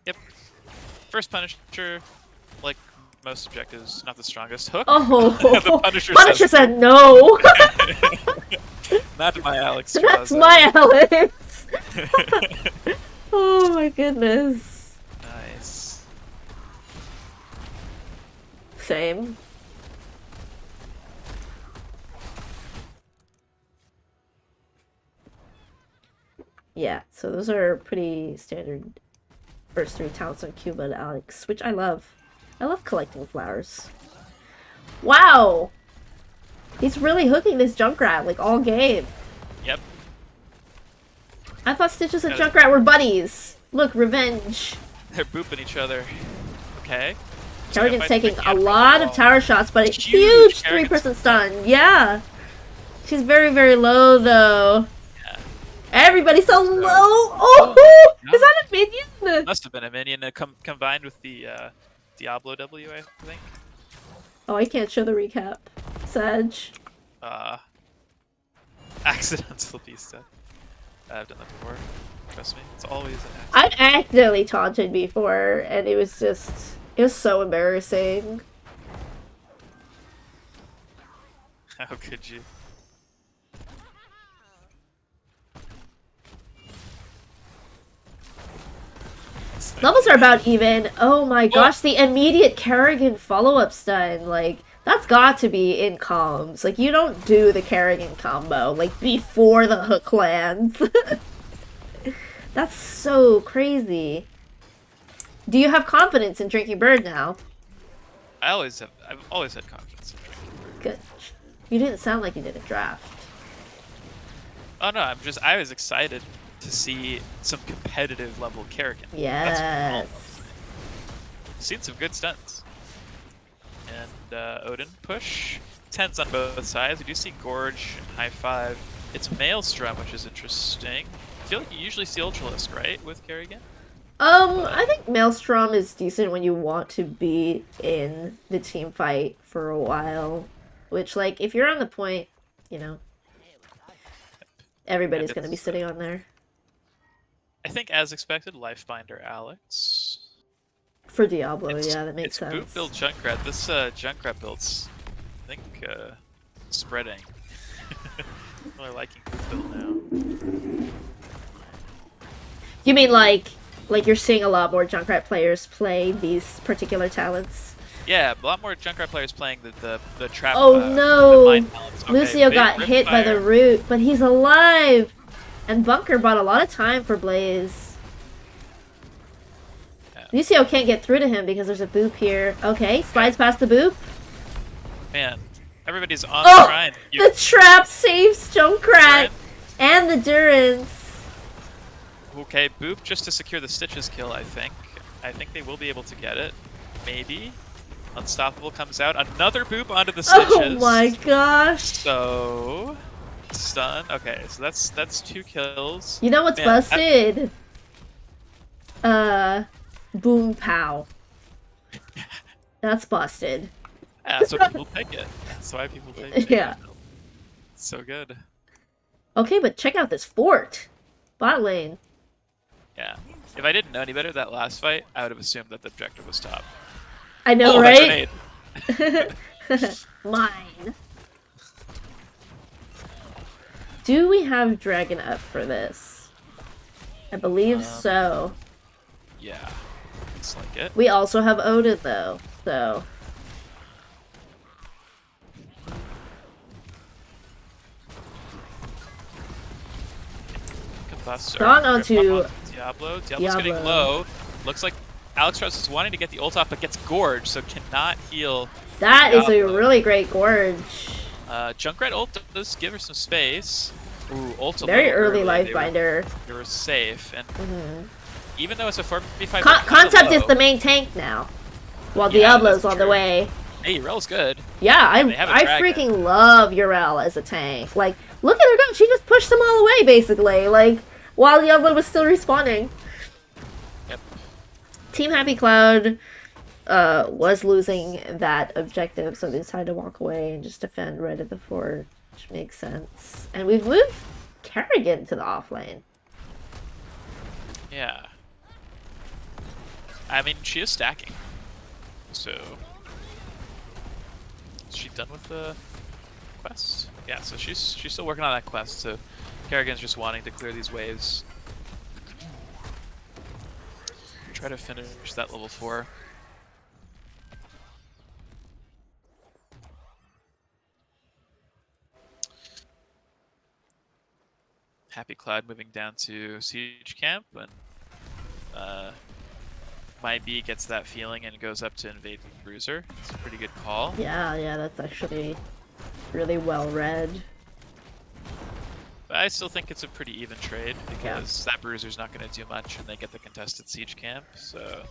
Yep. First Punisher, like most objectives, not the strongest. Hook. The Oh, Punisher Punisher says no. said no. Not my Alex That's Straza. my Alex. Oh my goodness. Nice. Same. Yeah, so those are pretty standard first three talents on Cuba and Alex, which I love. I love collecting flowers. Wow! He's really hooking this Junkrat, like, all game. Yep. I thought Stitches and Junkrat were buddies. Look, revenge. They're booping each other. Okay. Kerrigan's taking a lot of tower shots, but a huge three-person stun. Yeah. She's very, very low, though. Yeah. Everybody's so low. Oh, is that a minion? Must have been a minion combined with the Diablo W, I think. Oh, I can't show the recap. Sag. Accidental beast. I've done that before. Trust me, it's always an I've accident. accidentally taunted before, and it was so embarrassing. How could you? Levels are about even. Oh my gosh, the immediate Kerrigan follow-up stun, like, that's got to be in comms. Like, you don't do the Kerrigan combo, like, before the hook lands. That's so crazy. Do you have confidence in Drinking Bird now? I've always had confidence in Drinking Bird. Good. You didn't sound like you did a draft. Oh no, I was excited to see some competitive level Kerrigan. Yes. Seen some good stunts. And Odin push. 10s on both sides. We do see Gorge and High Five. It's Maelstrom, which is interesting. I feel like you usually see Ultralisk, right, with Kerrigan? I think Maelstrom is decent when you want to be in the team fight for a while. Which, like, if you're on the point, you know, everybody's going to be sitting on there. I think, as expected, Lifebinder Alex. For Diablo, yeah, that makes sense. It's boot build Junkrat. This Junkrat build's, I think, spreading. People are liking boot build now. You mean like you're seeing a lot more Junkrat players play these particular talents? Yeah, a lot more Junkrat players playing the trap. Oh no! Okay, Lucio got hit by the root, but he's alive! And Bunker bought a lot of time for Blaze. Yeah. Lucio can't get through to him because there's a boop here. Okay, slides past the boop. Man, everybody's on the shrine. The trap saves Junkrat and the Durance. Okay, boop just to secure the Stitches kill, I think. I think they will be able to get it. Maybe. Unstoppable comes out. Another boop onto the Stitches. Oh my gosh. So... stun. Okay, so that's 2 kills. You know what's busted? Boom pow. That's busted. Yeah, that's why people take it. That's why people take it. Yeah. It's so good. Okay, but check out this fort. Bot lane. Yeah. If I didn't know any better that last fight, I would have assumed that the objective was top. I know, right? Mine. Do we have Dragon up for this? I believe so. Yeah. Looks like it. We also have Odin, though, so... Gone onto Diablo. Diablo's getting low. Looks like Alex Strauss is wanting to get the ult off, but gets gorged, so cannot heal. That is a really great gorge. Junkrat ult does give her some space. Ooh, ult very early Lifebinder. They were safe, and even though it's a 4v5, Concept is the main tank now, while Diablo's on the way. Hey, Urel's good. Yeah, I freaking love Urel as a tank. Like, look at her go. She just pushed them all away, basically. Like, while Diablo was still respawning. Yep. Team Happy Cloud was losing that objective, so they decided to walk away and just defend right at the fort, which makes sense. And we've moved Kerrigan to the offlane. Yeah. I mean, she is stacking. So, is she done with the quest? Yeah, so she's still working on that quest. So, Kerrigan's just wanting to clear these waves. Try to finish that level 4. Happy Cloud moving down to Siege Camp, and my B gets that feeling and goes up to invade the Bruiser. It's a pretty good call. Yeah, that's actually really well read. But I still think it's a pretty even trade because that Bruiser's not going to do much and they get the contested Siege Camp. So,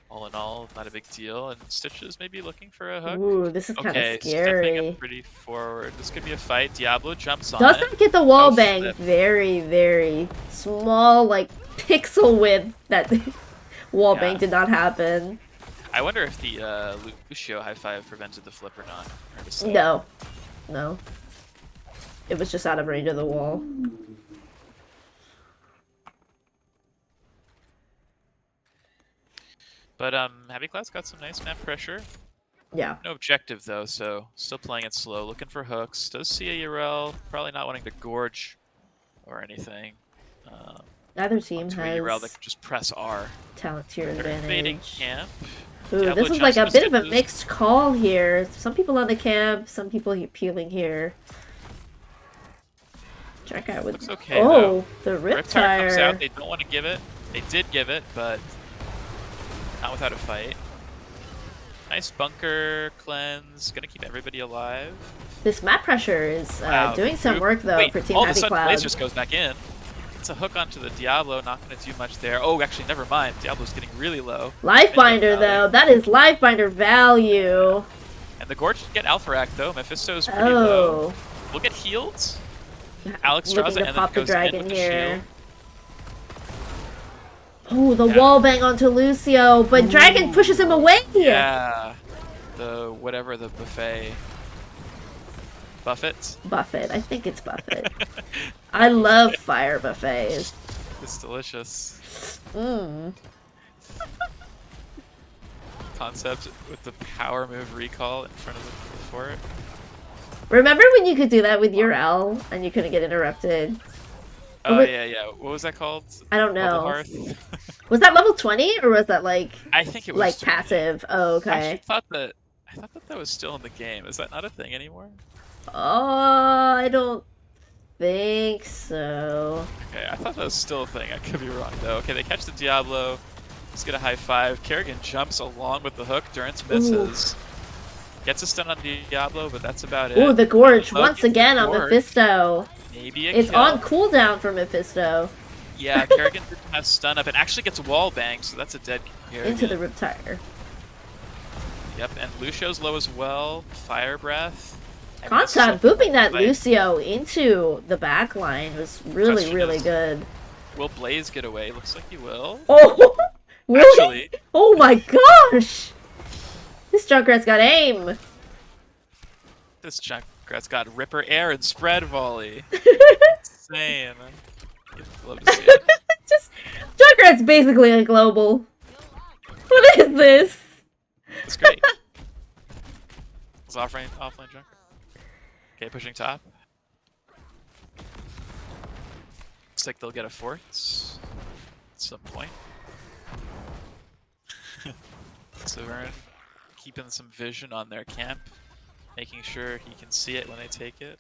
all in all, not a big deal. And Stitch is maybe looking for a hook. Ooh, this is kind of Okay, scary. stepping up pretty forward. This could be a fight. Diablo jumps on Does it. not get the wall No bang. flip. Very, very small, like, pixel width that wall bang did not happen. I wonder if the Lucio high five prevented the flip or not. No. No. It was just out of range of the wall. But Happy Cloud's got some nice map pressure. Yeah. No objective though, so still playing it slow, looking for hooks. Does see a URL, probably not wanting to gorge or anything. Neither team has URL that can just press R. talent tier advantage. Invading camp. Ooh, Diablo this is like a jumps bit of a Stitches. mixed call here. Some people on the camp, some people peeling here. Check out with. Looks okay, oh, the Riptire comes out. Riptire. They don't want to give it. They did give it, but not without a fight. Nice bunker cleanse. Gonna keep everybody alive. This map pressure is Wow. doing some work though Wait, for Team all of a Happy sudden Cloud. Blaze just goes back in. It's a hook onto the Diablo, not going to do much there. Oh, actually, never mind. Diablo's getting really low. Lifebinder though, that is Lifebinder value. And the Gorge get Alpha Rack though. Mephisto's pretty low. Oh, We'll get healed. Alex draws looking it to and pop then the goes in dragon with the here. shield. Oh, the Yeah. wall bang onto Lucio, but Dragon pushes him away. Yeah. The whatever the buffet. Buffet? Buffet, I think it's Buffet. I love fire buffets. It's delicious. Mmm. Concept with the power move recall in front of the fort. Remember when you could do that with your L and you couldn't get interrupted? Oh, What- yeah. What was that called? I don't Bubble know. Hearth? Was that level 20 or was that like I think it was like 20. passive? Oh, I okay. actually thought that was still in the game. Is that not a thing anymore? Oh, I don't think so. Okay, I thought that was still a thing. I could be wrong though. Okay, they catch the Diablo. Let's get a high five. Kerrigan jumps along with the hook. Durance misses. Gets a stun on Diablo, but that's about it. Ooh, the Gorge Look, once again on Gorge. Mephisto. Maybe a It's kill. on cooldown for Mephisto. Yeah, Kerrigan didn't have stun up and actually gets wall bang, so that's a dead Kerrigan. Into the Riptire. Yep, and Lucio's low as well. Fire breath. And Concept this is booping that like- Lucio into the back line was really, Question really is- good. Will Blaze get away? Looks like he will. Oh, really? Actually, Oh my gosh! This Junkrat's got aim. this Junkrat's got Ripper Air and Spread Volley. Insane. You'd love to see it. Just Junkrat's basically a global. What is this? It's great. It's offlane Junkrat. Okay, pushing top. Looks like they'll get a fort at some point. Severn keeping some vision on their camp, making sure he can see it when they take it.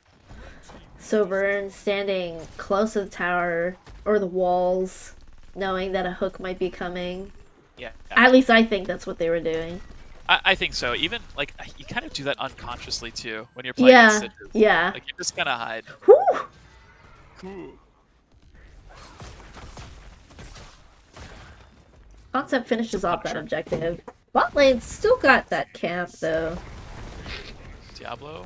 Sovereign standing close to the tower or the walls, knowing that a hook might be coming. Yeah. At least I think that's what they were doing. I think so. Even, like, you kind of do that unconsciously, too, when you're playing Yeah, Stitches. yeah. Like, you just kind of hide. Whew! Cool. Concept finishes off that objective. Bot lane's still got that camp, though. Diablo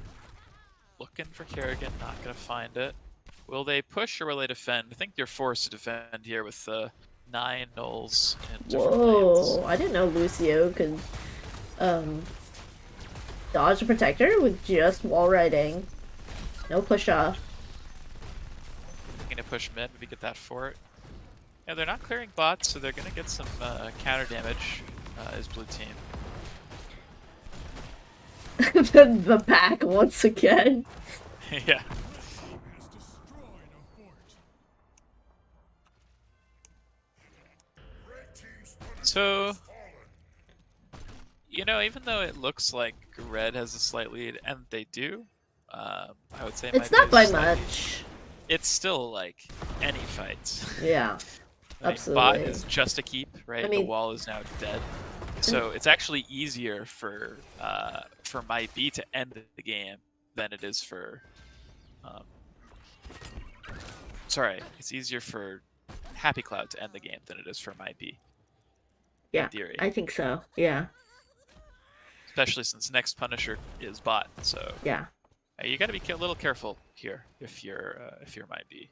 looking for Kerrigan, not gonna find it. Will they push or will they defend? I think they're forced to defend here with 9 nulls in different lanes. Whoa, I didn't know Lucio could dodge a protector with just wall riding. No push off. Looking to push mid, maybe get that fort. Yeah, they're not clearing bots, so they're gonna get some counter damage as blue team. The back once again. Yeah. So, even though it looks like red has a slight lead, and they do, I would say It's might not be by slightly. much. It's still like any fight. Yeah, I mean, bot absolutely. is just a keep, right? I The mean, wall is now dead, so it's actually easier for my B to end the game than it is for. Um, sorry, it's easier for Happy Cloud to end the game than it is for my B. In yeah, theory, I think so. Yeah, especially since next Punisher is bot, so yeah. you got to be a little careful here if you're my B.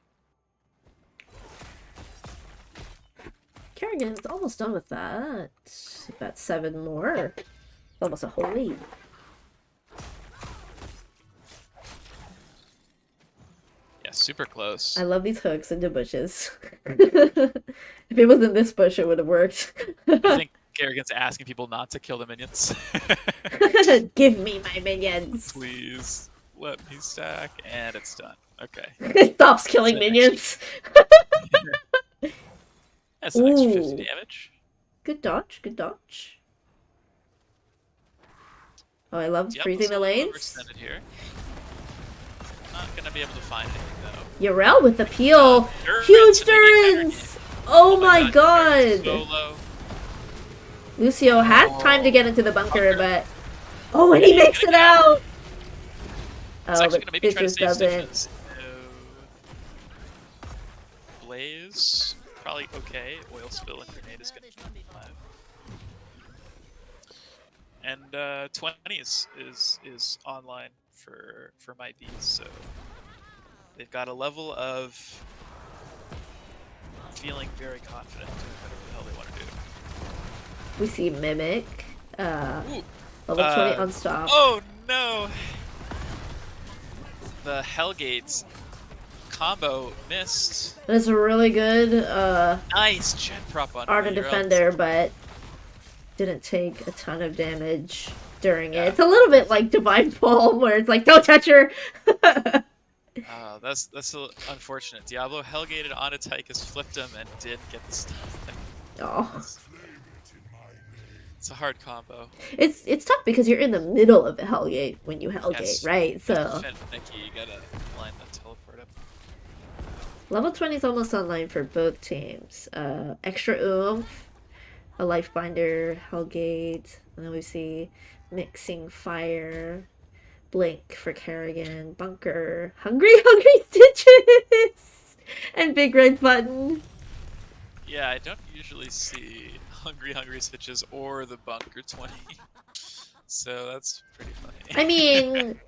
Kerrigan's almost done with that. About 7 more. Almost a whole lead. Yeah, super close. I love these hooks into bushes. If it wasn't this bush, it would have worked. I think Kerrigan's asking people not to kill the minions. Give me my minions. Please let me stack, and it's done. Okay. It stops killing So minions. That's an extra Ooh. 50 damage. Good dodge, good dodge. Oh, I love Diablo's freezing the a little lanes. overextended here. Not gonna be able to find anything though. Yarel with the peel. Durance Huge and maybe a counter Durance! Oh my Durance god! so low. Lucio had time to get into the bunker, Bunker. but... Oh, and he makes it out! It's Oh, actually but gonna maybe try to Stitches save doesn't. Stitches. Blaze, probably okay. Oil spill and grenade is gonna be alive. And 20 is online for my bees, so they've got a level of feeling very confident in whatever the hell they want to do. We see Mimic. Ooh, Level 20 unstop. oh no! The Hellgates combo missed. That's a really good Nice gen prop on Art of You're Defender, up. but didn't take a ton of damage during Yeah. it. It's a little bit like Divine Palm, where it's like, don't touch her! That's unfortunate. Diablo Hellgated onto Tychus, flipped him, and did get the stun. Oh. It's a hard combo. It's tough because you're in the middle of the Hellgate when you Hellgate, Yes. right? So Finicky, you gotta line the teleport up. level 20 is almost online for both teams. Extra oomph, a Lifebinder, Hellgate, and then we see Mixing Fire, Blink for Kerrigan, Bunker, Hungry Stitches, and Big Red Button. Yeah, I don't usually see Hungry Stitches or the Bunker 20. So that's pretty funny. I mean,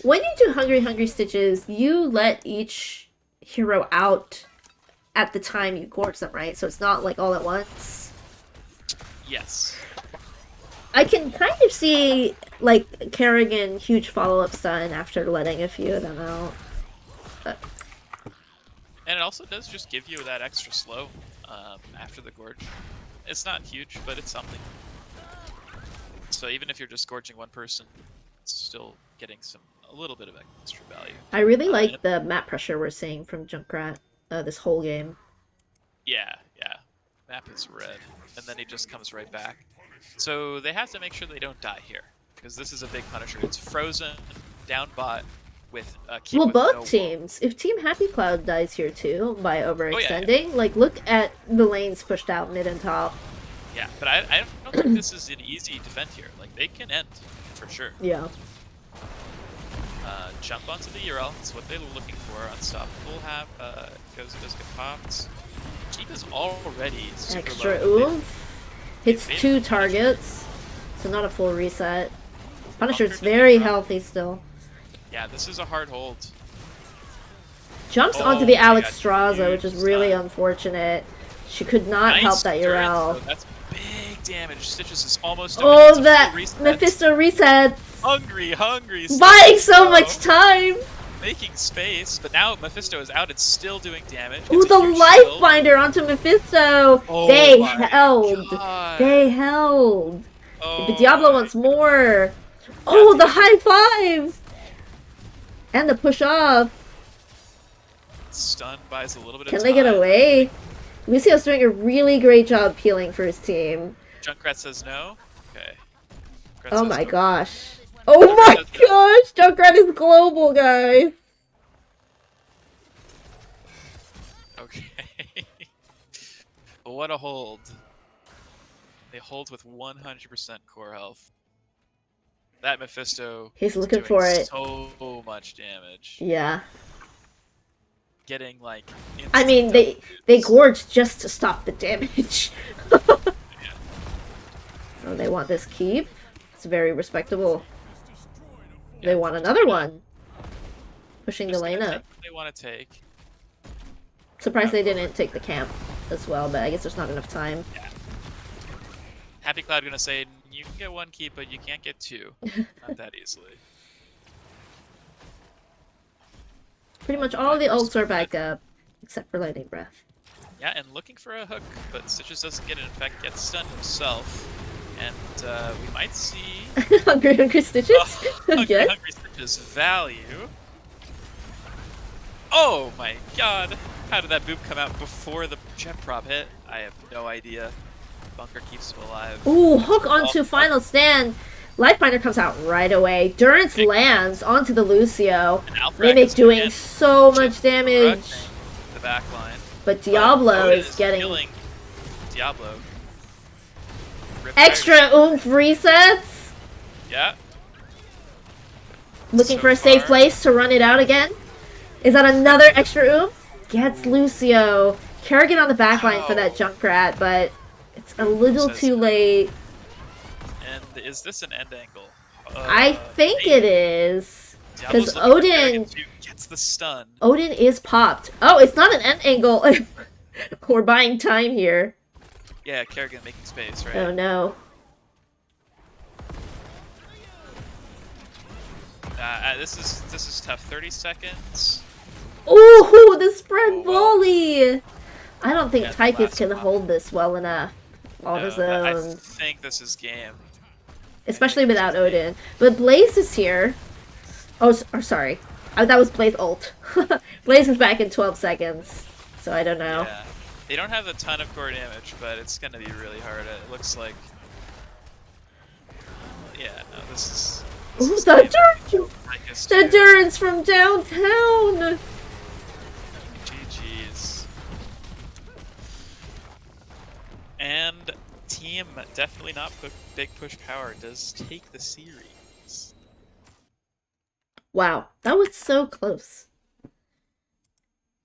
when you do Hungry Stitches, you let each hero out at the time you gorge them, right? So it's not like all at once. Yes. I can kind of see, like, Kerrigan huge follow-up stun after letting a few of them out. But... And it also does just give you that extra slow after the gorge. It's not huge, but it's something. So even if you're just gorging one person, it's still getting a little bit of extra value. I really like the map pressure we're seeing from Junkrat this whole game. Yeah. Map is red, and then he just comes right back. So they have to make sure they don't die here, because this is a big Punisher. It's frozen, down bot, with keep Well, with both no teams. If Team Happy Cloud dies here too by overextending, yeah. like look at the lanes pushed out mid and top. Yeah, but I don't think this is an easy defend here. Like, they can end, for sure. Yeah. Jump onto the URL, that's what they were looking for. Unstoppable have, goes popped. Keep is already super Extra low. oomph. Hits 2 targets, so not a full reset. Punisher's very healthy still. Yeah, this is a hard hold. Jumps onto the Alex my God, Straza, which is really unfortunate. She could not help that URL. That's big damage. Stitches is almost done. That Mephisto reset. Hungry. Buying so much time. making space, but now Mephisto is out. It's still doing damage. Ooh, Gets a the huge life shield. binder onto Mephisto. Oh They my held. god. They held. But Oh Diablo my wants more. yeah, Oh, the Diablo high five and the push off. stun buys a little bit of Can they get time. away? Lucio's doing a really great job peeling for his team. Junkrat says no. Okay. Junkrat Oh says my go for it. gosh. Oh Junkrat my says no. gosh! Junkrat is global, guys. Okay. What a hold. They hold with 100% core health. That Mephisto He's is looking doing for it. so much damage. Yeah. Getting like I instant mean, double they boosts. gorged just to stop the damage. Yeah. Oh, they want this keep. It's very respectable. Yeah. They want Just another gonna one. Pushing the just gonna lane take up. what they want to take. Surprised Out they over. didn't take the camp as well, but I guess there's not enough time. Yeah. Happy Cloud gonna say you can get one keep, but you can't get two. Not that easily. Pretty much Happy all the Cloud ults are respected. back up, except for Lightning Breath. Yeah, and looking for a hook, but Stitches doesn't get it. In fact, gets stunned himself. And we might see Hungry Stitches? Hungry Okay. Hungry Stitches value. Oh my god! How did that boop come out before the jet prop hit? I have no idea. Bunker keeps him alive. Ooh, That's hook onto Final Stand. Lifebinder comes out right away. Durance big lands onto the Lucio. and Alfred Mimic is coming doing in, so just much damage. crushing the backline. But But Diablo Odin is is getting killing Diablo. Rip extra oomph resets. Yeah. Looking So for a safe far, place to run it out again. Is that another extra oomph? Gets Lucio. Kerrigan on the backline for that wow. Junkrat, but it's a little Says too late. and is this an end angle? I think it Maybe. is. Because Diablo's looking for Kerrigan too. Gets the stun. Odin is popped. Oh, it's not an end angle. We're buying time here. Yeah, Kerrigan making space, right? Oh no. This is tough. 30 seconds. Ooh, the spread Oh well. volley! I don't think Yeah, the Tychus last can one. hold this well enough on his No, that, I own. think this is game. I think Especially this without is game. Odin. But Blaze is here. Oh, or sorry. That was Blaze ult. Blaze is back in 12 seconds. So I don't know. Yeah. They don't have a ton of core damage, but it's gonna be really hard. It looks like. Yeah, no, this Ooh, is the game. Durance! Tychus The too. Durance from downtown! GG's. And team definitely not big push power does take the series. Wow, that was so close.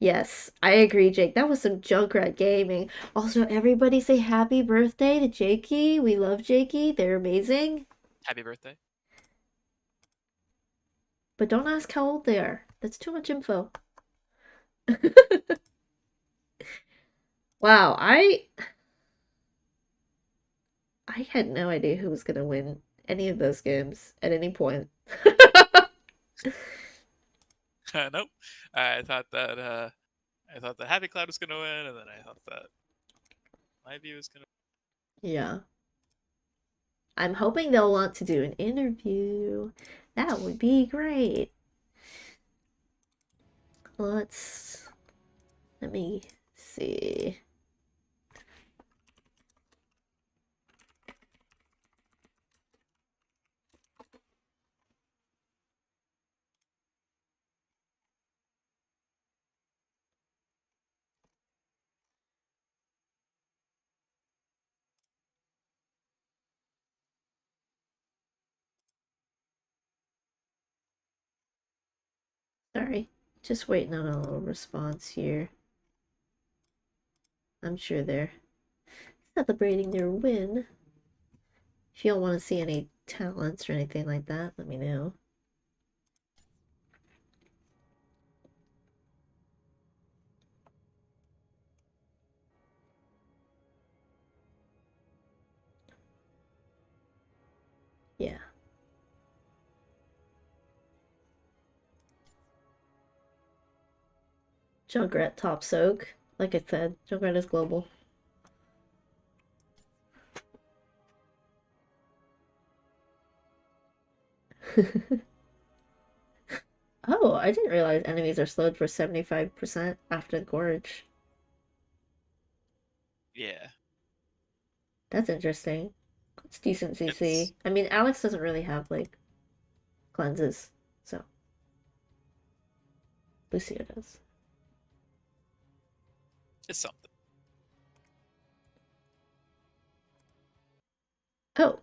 Yes, I agree, Jake. That was some Junkrat gaming. Also, everybody say happy birthday to Jakey. We love Jakey. They're amazing. Happy birthday. But don't ask how old they are. That's too much info. Wow, I had no idea who was gonna win any of those games at any point. Nope. I thought that Happy Cloud was gonna win, and then I thought that my view was gonna. Yeah. I'm hoping they'll want to do an interview. That would be great. Let me see. Sorry. Just waiting on a little response here. I'm sure they're celebrating their win. If you don't want to see any talents or anything like that, let me know. Yeah. Junkrat top soak. Like I said, Junkrat is global. Oh, I didn't realize enemies are slowed for 75% after Gorge. Yeah, That's interesting. It's decent it's CC. I mean, Alex doesn't really have, like, cleanses, so Lucio does. it's something. Oh,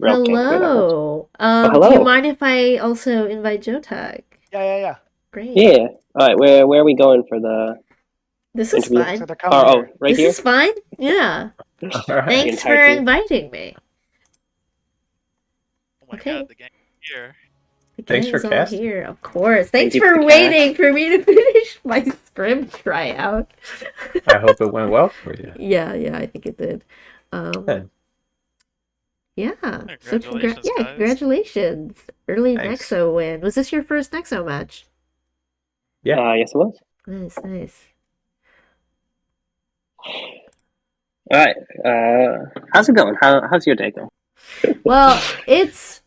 Okay, good. hello. Oh, Do you hello. mind if I also invite Jotak? Yeah. Great. Yeah. All right. Where are we going for the This is interview? So fine. they're coming Oh, here. right This here. is fine. Yeah. All The right. Thanks for entire team. inviting me. Oh my Okay. god, the game here. The Thanks gang for is all casting. here, of course. Thank Thanks you for for the waiting cast. for me to finish my script tryout. I hope it went well for you. Yeah, I think it did. Um, Good. yeah. So Congratulations, yeah, guys. congratulations. Early Thanks. Nexo win. Was this your first Nexo match? Yeah. Yes, it was. Nice. All right. How's it going? How's your day going? Well, it's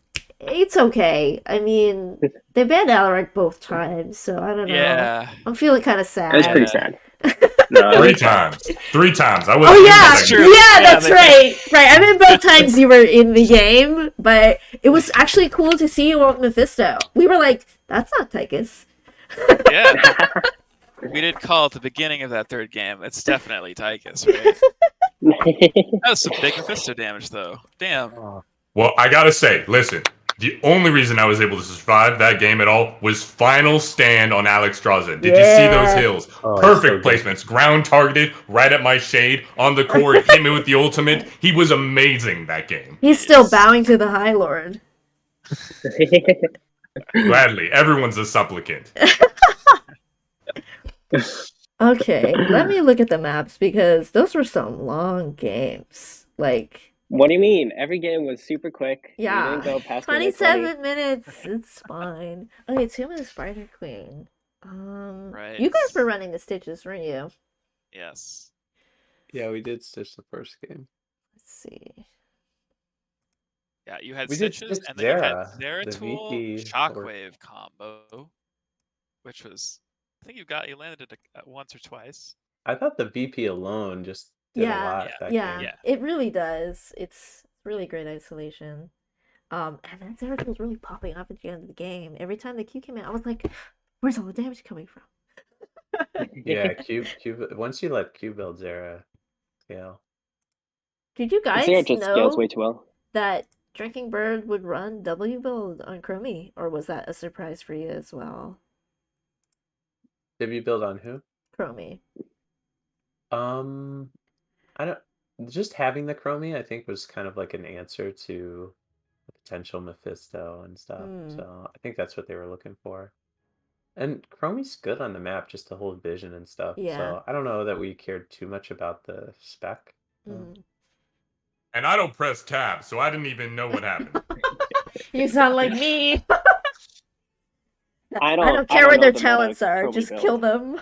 okay. I mean, they banned Alaric both times, so I don't know. Yeah, I'm feeling kind of It was pretty Yeah. sad. sad. No, it Three was sad. times. Three times. I was Oh in the yeah, That's second true. game. yeah, Yeah, that's they right. Right, I mean both times you were in the game, but it was actually cool to see you on Mephisto. We were like, that's not Tychus. Yeah, we did call at the beginning of that third game. It's definitely Tychus, right? That was some big Mephisto damage, though. Damn. Well, I gotta say, listen. The only reason I was able to survive that game at all was final stand on Alex Draza. Did you see those Yeah. hills? Oh, Perfect he's so placements. Ground targeted, right at my shade, on the core. Hit me with the ultimate. He was amazing that game. He's still bowing to the High Lord. Gladly. Everyone's a supplicant. Okay, let me look at the maps because those were some long games. Like, What do you mean? Every game was super quick. We yeah, didn't go past minute 20. 27 minutes. It's fine. Okay, Tomb of the Spider Queen. Right. You guys were running the Stitches, weren't you? Yes. Yeah, we did stitch the first game. Let's see. Yeah, you had We did Stitches, Stitch and then you had Zera, the Zeratul VP Shockwave combo, which was, I think you landed it once or twice. I thought the VP alone just did a lot that Yeah, game. Yeah. it really does. It's really great isolation. And then Zeratul was really popping up at the end of the game. Every time the Q came in, I was like, where's all the damage coming from? Yeah, Q. Once you let Q build Zera scale. Did you Zera guys just scales know way too well. that Drinking Bird would run W build on Chromie, or was that a surprise for you as well? Did you build on who? Chromie. I don't. Just having the Chromie, I think, was kind of like an answer to the potential Mephisto and stuff. So I think that's what they were looking for. And Chromie's good on the map just to hold vision and stuff. Yeah. So I don't know that we cared too much about the spec. And I don't press tab, so I didn't even know what happened. You sound like me. I I don't don't care what know their the meta talents are. Chromie Just build. kill them.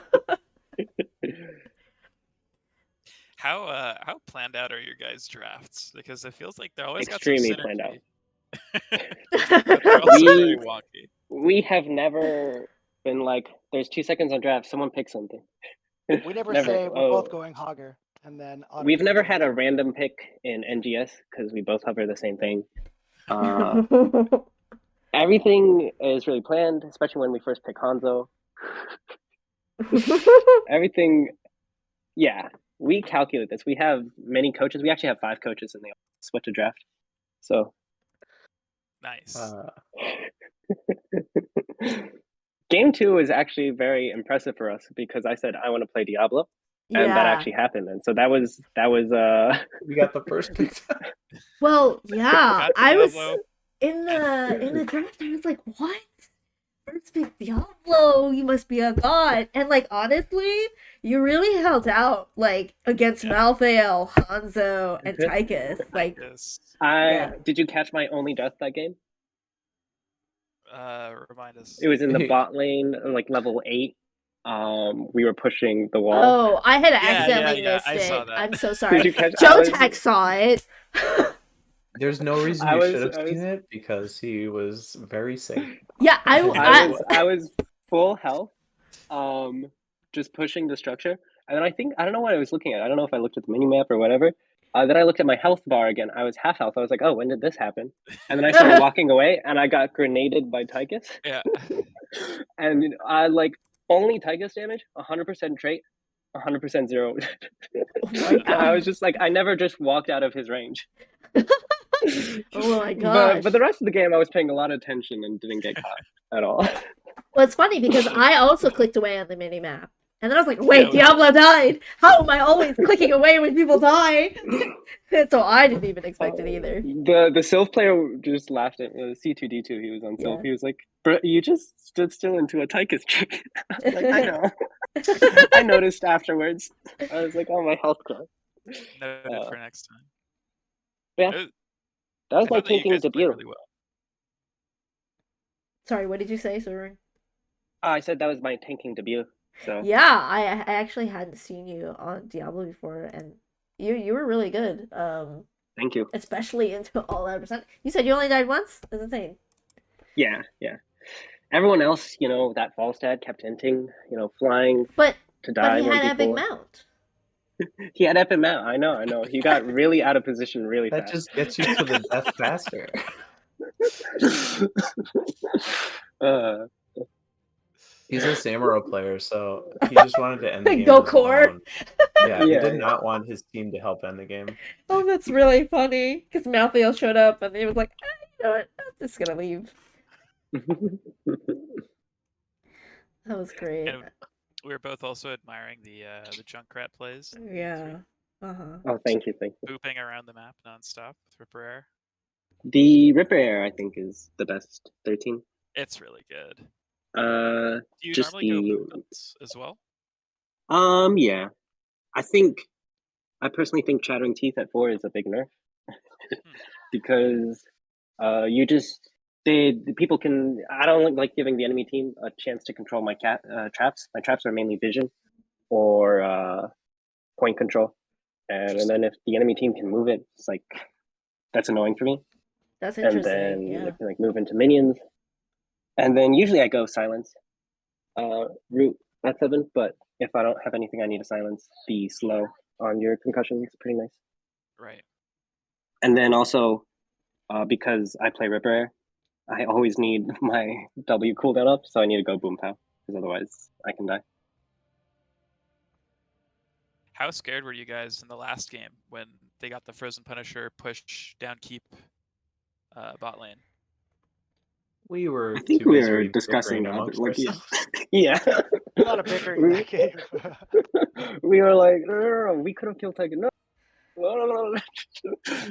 How planned out are your guys' drafts? Because it feels like they're always Extremely got some planned out. synergy. But they're also very wonky. We have never been like, there's 2 seconds on draft, someone pick something. We never Never. say we're Oh. both going Hogger, and then We've automatically never go had a Hogger. random pick in NGS because we both hover the same thing. Everything is really planned, especially when we first pick Hanzo. Everything, yeah, we calculate this. We have many coaches. We actually have 5 coaches, and they all split to draft. So Nice. Game 2 is actually very impressive for us because I said I want to play Diablo, and that actually happened. And so that was We got the first pick. Well, yeah. Got I was Diablo. in the draft. I was like, what? first pick Diablo. You must be a god. And like honestly, you really held out like against Malthael, Hanzo, and Tychus. Like Yes. Did you catch my only death that game? Remind us. It was in the bot lane, like level 8. We were pushing the wall. oh, I had accidentally missed I it. saw that. I'm so sorry. Did you catch? Jotak saw it. There's no reason I you was- should have I was- seen it because he was very safe. Yeah, I was full health, just pushing the structure, and then I don't know what I was looking at. I don't know if I looked at the mini map or whatever. Then I looked at my health bar again. I was half health. I was like, oh, when did this happen? And then I started walking away, and I got grenaded by Tychus. Yeah. And I like only Tychus damage, 100% trait, 100% zero. Oh my god. I was just like, I never just walked out of his range. Oh my gosh. But the rest of the game, I was paying a lot of attention and didn't get caught at all. Well, it's funny because I also clicked away on the mini map. And then I was like, wait, Yeah. Diablo died! How am I always clicking away when people die? So I didn't even expect it either. The Sylph player just laughed at C2D2. He was on Sylph. Yeah. He was like, "Bro, you just stood still into a Tychus trick." I was like, I know. I noticed afterwards. I was like, oh, my health club. Noted for next time. Yeah. It- That was I my thought that you tanking guys played debut. really well. Sorry, what did you say, Soren? I said that was my tanking debut. So Yeah, I actually hadn't seen you on Diablo before, and you were really good. thank you. Especially into all out percent. You said you only died once? That's insane. Yeah. Everyone else, that Falstad kept hinting, flying But to die he when had epic people. mount. He had epic mount. I know. He got really out of position really That fast. just gets you to the death faster. He's a Samuro player, so he just wanted to end the game. Go on his core. own. Yeah, he Yeah, did yeah. not want his team to help end the game. Oh, that's really funny. Because Malthael showed up and he was like, you know what? I'm just gonna leave. That was great. And we were both also admiring the Junkrat plays. Yeah. Uh-huh. Oh, thank you. Booping around the map nonstop with Ripper Air. The Ripper Air, I think, is the best 13. It's really good. Uh, Do you just normally go the- boop builds as well? Yeah. I personally think Chattering Teeth at 4 is a big nerf because the people can. I don't like giving the enemy team a chance to control my traps. My traps are mainly vision or point control, and then if the enemy team can move it, it's like that's annoying for me. That's And interesting. then Yeah. I can like move into minions, and then usually I go silence, root at 7. But if I don't have anything I need to silence, be slow on your concussion is pretty nice. Right. And then also, because I play Ripper Air, I always need my W cooldown up, so I need to go Boom Pow, because otherwise I can die. How scared were you guys in the last game when they got the Frozen Punisher push down keep bot lane? We were I think too we busy were bickering discussing amongst like, ourselves. yeah. A lot of bickering in that game. We were like, no, we could have killed Tiger. No.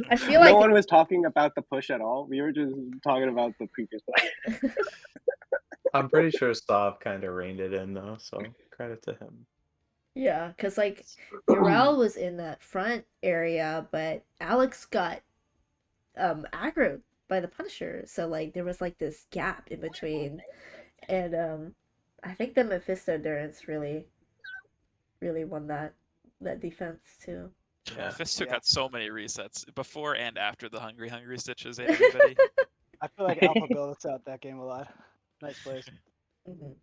I feel no like- one was talking about the push at all. We were just talking about the previous play. I'm pretty sure Sav kind of reined it in though, so credit to him. Yeah, because like Urel was in that front area, but Alex got aggroed by the Punisher, so like there was like this gap in between, and I think the Mephisto endurance really won that defense too. Yeah. Mephisto Yeah. got so many resets before and after the hungry stitches ate everybody. I feel like Alpha built out that game a lot. Nice plays. Mhm.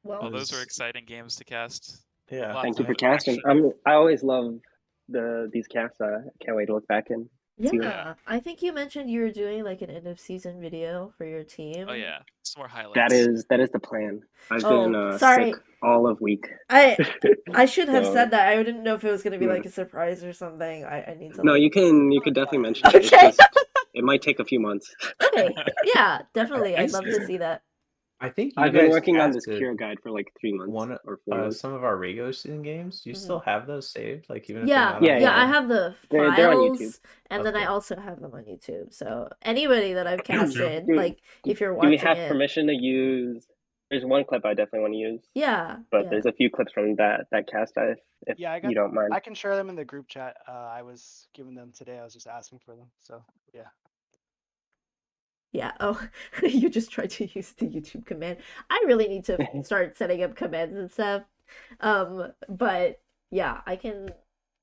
Well, Well, those were Was- exciting games to cast. Yeah. Lots Thank you of for casting. action. I always love these casts. Can't wait to look back and see what- yeah, I think you mentioned you were doing like an end of season video for your team. Oh yeah, some more highlights. that is the plan. I've Oh, been sorry. sick all of week. I should have So- said that. I didn't know if it was gonna be Yeah. like a surprise or something. I need to. No, like... you can definitely mention it. It's Okay. just, it might take a few months. Okay. Yeah, definitely. I'd Thanks, love to Jason. see that. I think you I've been guys working on this casted cure guide for like 3 months I think you I've been guys working on this casted cure guide for like 3 months one or 4 months. some of our regular season games. Do you Mhm. still have those saved? Like even if they're Yeah, not Yeah, on yeah, I yeah. have the They're on YouTube. files, and then I Okay. also have them on YouTube. So anybody that I've casted, Do, like if you're do we watching have it, permission to use? There's one clip I definitely want to use, yeah, but yeah, there's a few clips from that cast if Yeah, you don't mind. I can share them in the group chat. I was giving them today. I was just asking for them. So yeah. yeah. Oh, you just tried to use the YouTube command. I really need to start setting up commands and stuff. But yeah, I can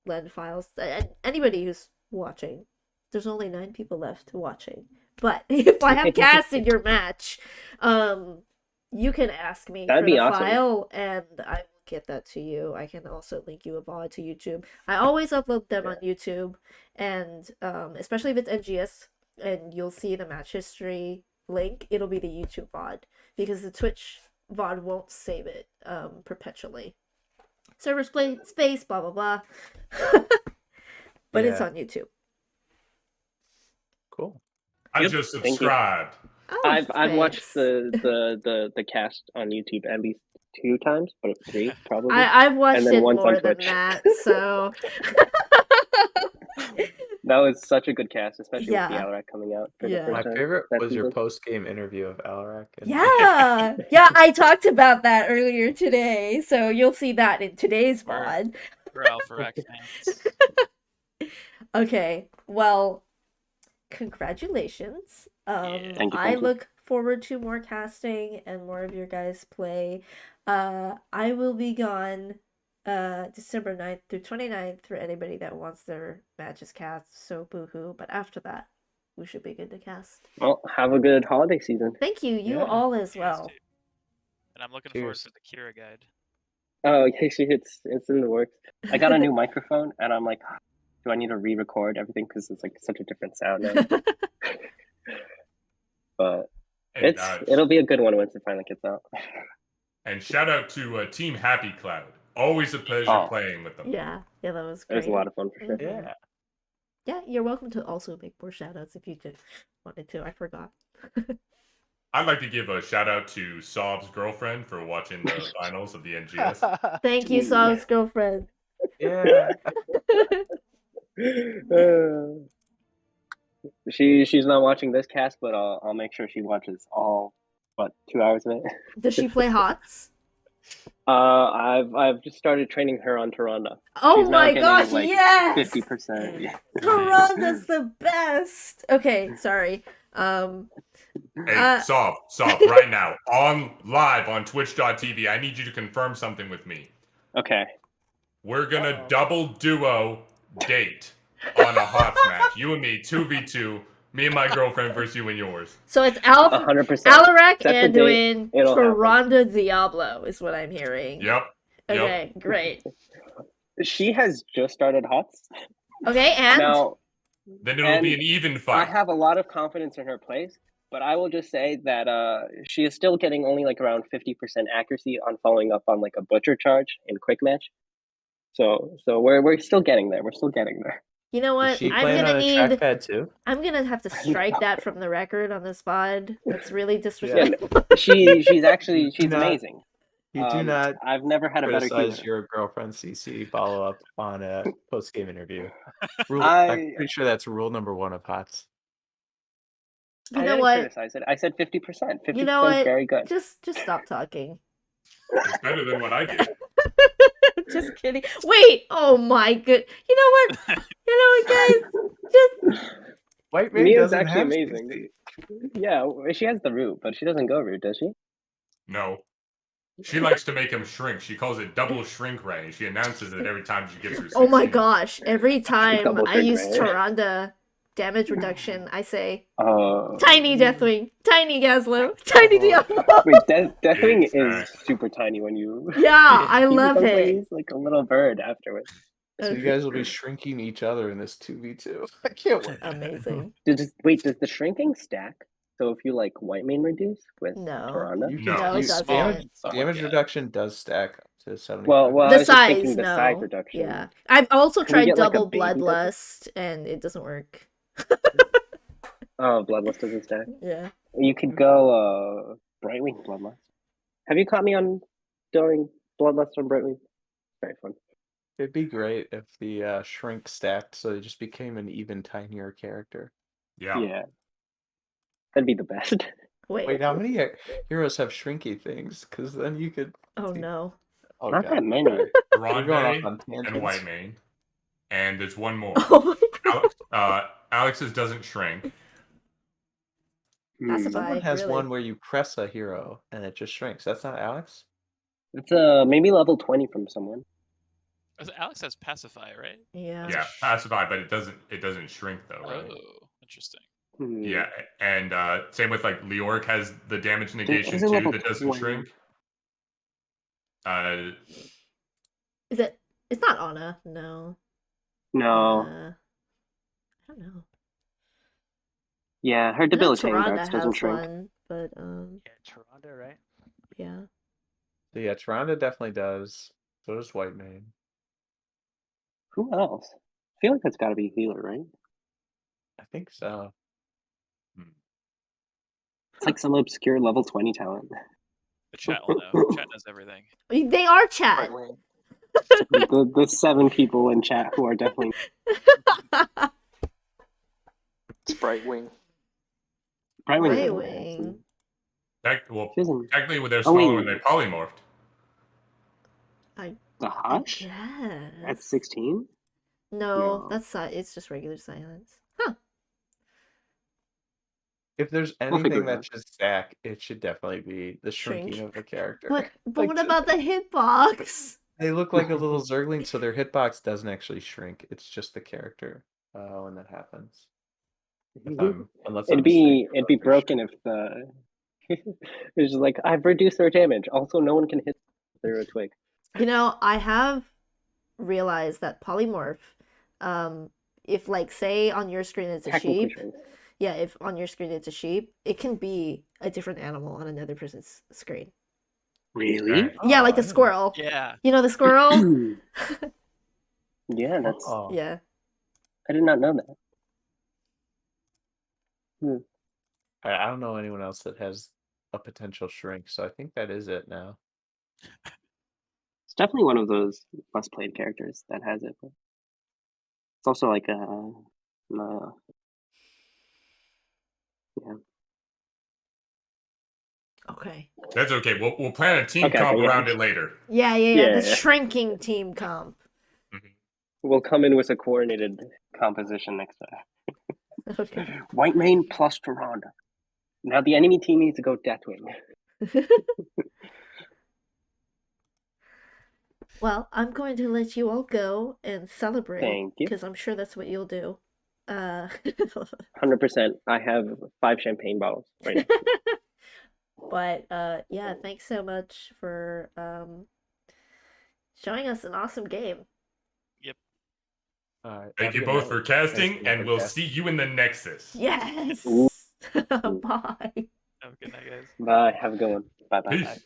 lend files. And anybody who's watching, there's only 9 people left watching. But if I have cast in your match, you can ask me That'd for be the awesome. file, and I will get that to you. I can also link you a VOD to YouTube. I always upload them on YouTube, and especially if it's NGS, and you'll see the match history link. It'll be the YouTube VOD because the Twitch VOD won't save it perpetually. Server space, blah blah blah. But it's Yeah. on YouTube. Cool. I Yep, just thank you. subscribed. Oh, I've watched thanks. the cast on YouTube at least 2 times, but 3 probably. I've watched and then it once on more than Twitch. that, so That was such a good cast, especially with the Yeah. Alarak coming out for Yeah. the My first time. favorite that was your season. post-game interview of Alarak. And yeah, yeah. I talked about that earlier today, so you'll see that in today's VOD. We're Alpha fans. Okay, well, congratulations. Yeah. Thank you, I thank you. look forward to more casting and more of your guys' play. I will be gone December 9th through 29th for anybody that wants their matches cast, so boo-hoo. But after that, we should be good to cast. Well, have a good holiday season. Thank you, you Yeah. all as Cheers, well. dude. And I'm looking forward Cheers. to the Kira guide. Oh, okay, it's in the works. I got a new microphone, and I'm like, do I need to re-record everything because it's like such a different sound now? But And, it'll be a good one once it finally gets out. and shout out to Team Happy Cloud. Always a pleasure playing with them. Yeah, that was It was great. a lot of fun for sure. Yeah. Yeah, you're welcome to also make more shoutouts if you just wanted to. I forgot. I'd like to give a shout out to Saab's girlfriend for watching the finals of the NGS. Thank you, Song's girlfriend. Yeah. She's not watching this cast, but I'll make sure she watches all 2 hours of it. Does she play HOTS? I've just started training her on Taranda. Oh She's now my getting, gosh, like, yes! 50%. Yeah. Taranda's the best. Okay, sorry. Hey, Saab, right now, on live on twitch.tv, I need you to confirm something with me. Okay. We're gonna double duo date on a HOTS match. You and me, 2v2. Me and my girlfriend versus you and yours. So it's 100%. Alarak Set the and date, doing it'll happen. Taranda Diablo is what I'm hearing. Yep. Okay, great. She has just started HOTS. Okay, and Now, Then it'll be an even I fight. have a lot of confidence in her plays, but I will just say that she is still getting only like around 50% accuracy on following up on like a butcher charge in quick match. So we're still getting there. We're still getting there. you know Is what? she I'm playing gonna on a need. trackpad too? I'm gonna have to strike that from the record on this VOD. That's really Yeah, disrespectful. she's You do not- amazing. You do not I've never had a better criticize healer. your girlfriend CC follow up on a post game interview. I'm I pretty sure that's rule number 1 of HOTS. You I know didn't what? criticize it. I said 50%. 50% You know what? is very good. Just stop talking. It's better than what I did. Just kidding. Wait. Oh my good. You know what? You know what, guys? Just White man Mia's doesn't actually have amazing. CC. Yeah, she has the root, but she doesn't go root, does she? No. She likes to make him shrink. She calls it double shrink ray. She announces it every time she gets her 16. oh my gosh. Every time Double I shrink use ray. Taranda damage reduction, I say Oh. tiny Deathwing, tiny Gazlo, tiny Diablo. Wait, Deathwing is Exactly. super tiny when you. Yeah, I he love becomes like it. he's like a little bird afterwards. So you guys will be shrinking each other in this 2v2. I can't wait. Amazing. Does the shrinking stack? So if you like white main reduce with No. Taranda? You No. No, it you- doesn't. damage Yeah. reduction does stack to 75. Well, I The was just size, thinking the no. size reduction. Yeah. I've also Can we tried get, like, a double baby Deathwing? bloodlust and it doesn't work. Oh, Bloodlust doesn't stack. Yeah. You could go Brightwing Bloodlust. Have you caught me on doing Bloodlust on Brightwing? Very fun. It'd be great if the shrink stacked so it just became an even tinier character. Yeah. Yeah. That'd be the best. Wait, how many heroes have shrinky things? Because then you could. Oh see- no. Oh Not that god. many. Sorry. We're going off Grande on and tangents. Whitemane. And there's one more. Oh my god. Alex's doesn't shrink. Hmm. Someone has really. one where you press a hero and it just shrinks. That's not Alex? It's maybe level 20 from someone. Alex has Pacify, right? Yeah. Yeah, Pacify, but it doesn't shrink though, right? Oh, interesting. Hmm. Yeah, and same with like Leoric has the damage There negation is a too level that doesn't 20. shrink. Is it? It's not Anna. No. No. I don't know. Yeah, her I know debilitating Tyrande darts doesn't has shrink. one, but Yeah, Tyrande, right? yeah. So yeah, Tyrande definitely does. So does Whitemane. Who else? I feel like that's got to be healer, right? I think so. It's like some obscure level 20 talent. The chat will know. Chat knows everything. They are chat. Brightwing. the 7 people in chat who are definitely It's Brightwing. Brightwing. Brightwing. Well, She doesn't- technically, they're Oh, smaller wait. when they polymorphed. The Hush Yes. at 16? No, No. that's it's just regular silence. Huh. If there's We'll figure anything it that out. should stack, it should definitely be the shrinking Shrink. of a character. But Like, what just- about the hitbox? They look like a little Zergling, so their hitbox doesn't actually shrink. It's just the character when that happens. Unless I'm It'd be mistaken about their broken if the it's just like I've reduced their damage. Also, no one can hit through a twig. You know, I have realized that polymorph, if like say on your screen it's a Technically sheep, shrinks. yeah, if on your screen it's a sheep, it can be a different animal on another person's screen. Really? Dang. Yeah, like I the didn't- squirrel. Yeah. You know the squirrel? Yeah, that's. Oh. Yeah. I did not know that. I don't know anyone else that has a potential shrink, so I think that is it now. It's definitely one of those less played characters that has it. But it's also like yeah. Okay. That's okay. We'll plan a team Okay, comp yeah. around it later. Yeah. Yeah. The shrinking team comp. We'll come in with a coordinated composition next time. Okay. Whitemane plus Tyrande. Now the enemy team needs to go Deathwing. Well, I'm going to let you all go and celebrate Thank you. because I'm sure that's what you'll do. 100%. I have 5 champagne bottles right now. But yeah, thanks so much for showing us an awesome game. All right, Thank have a you good both night. for Thanks casting, for the and we'll podcast. see you in the Nexus. Yes. Ooh. Bye. Have a good night, guys. Bye. Have a good one. Bye bye. Peace. Bye.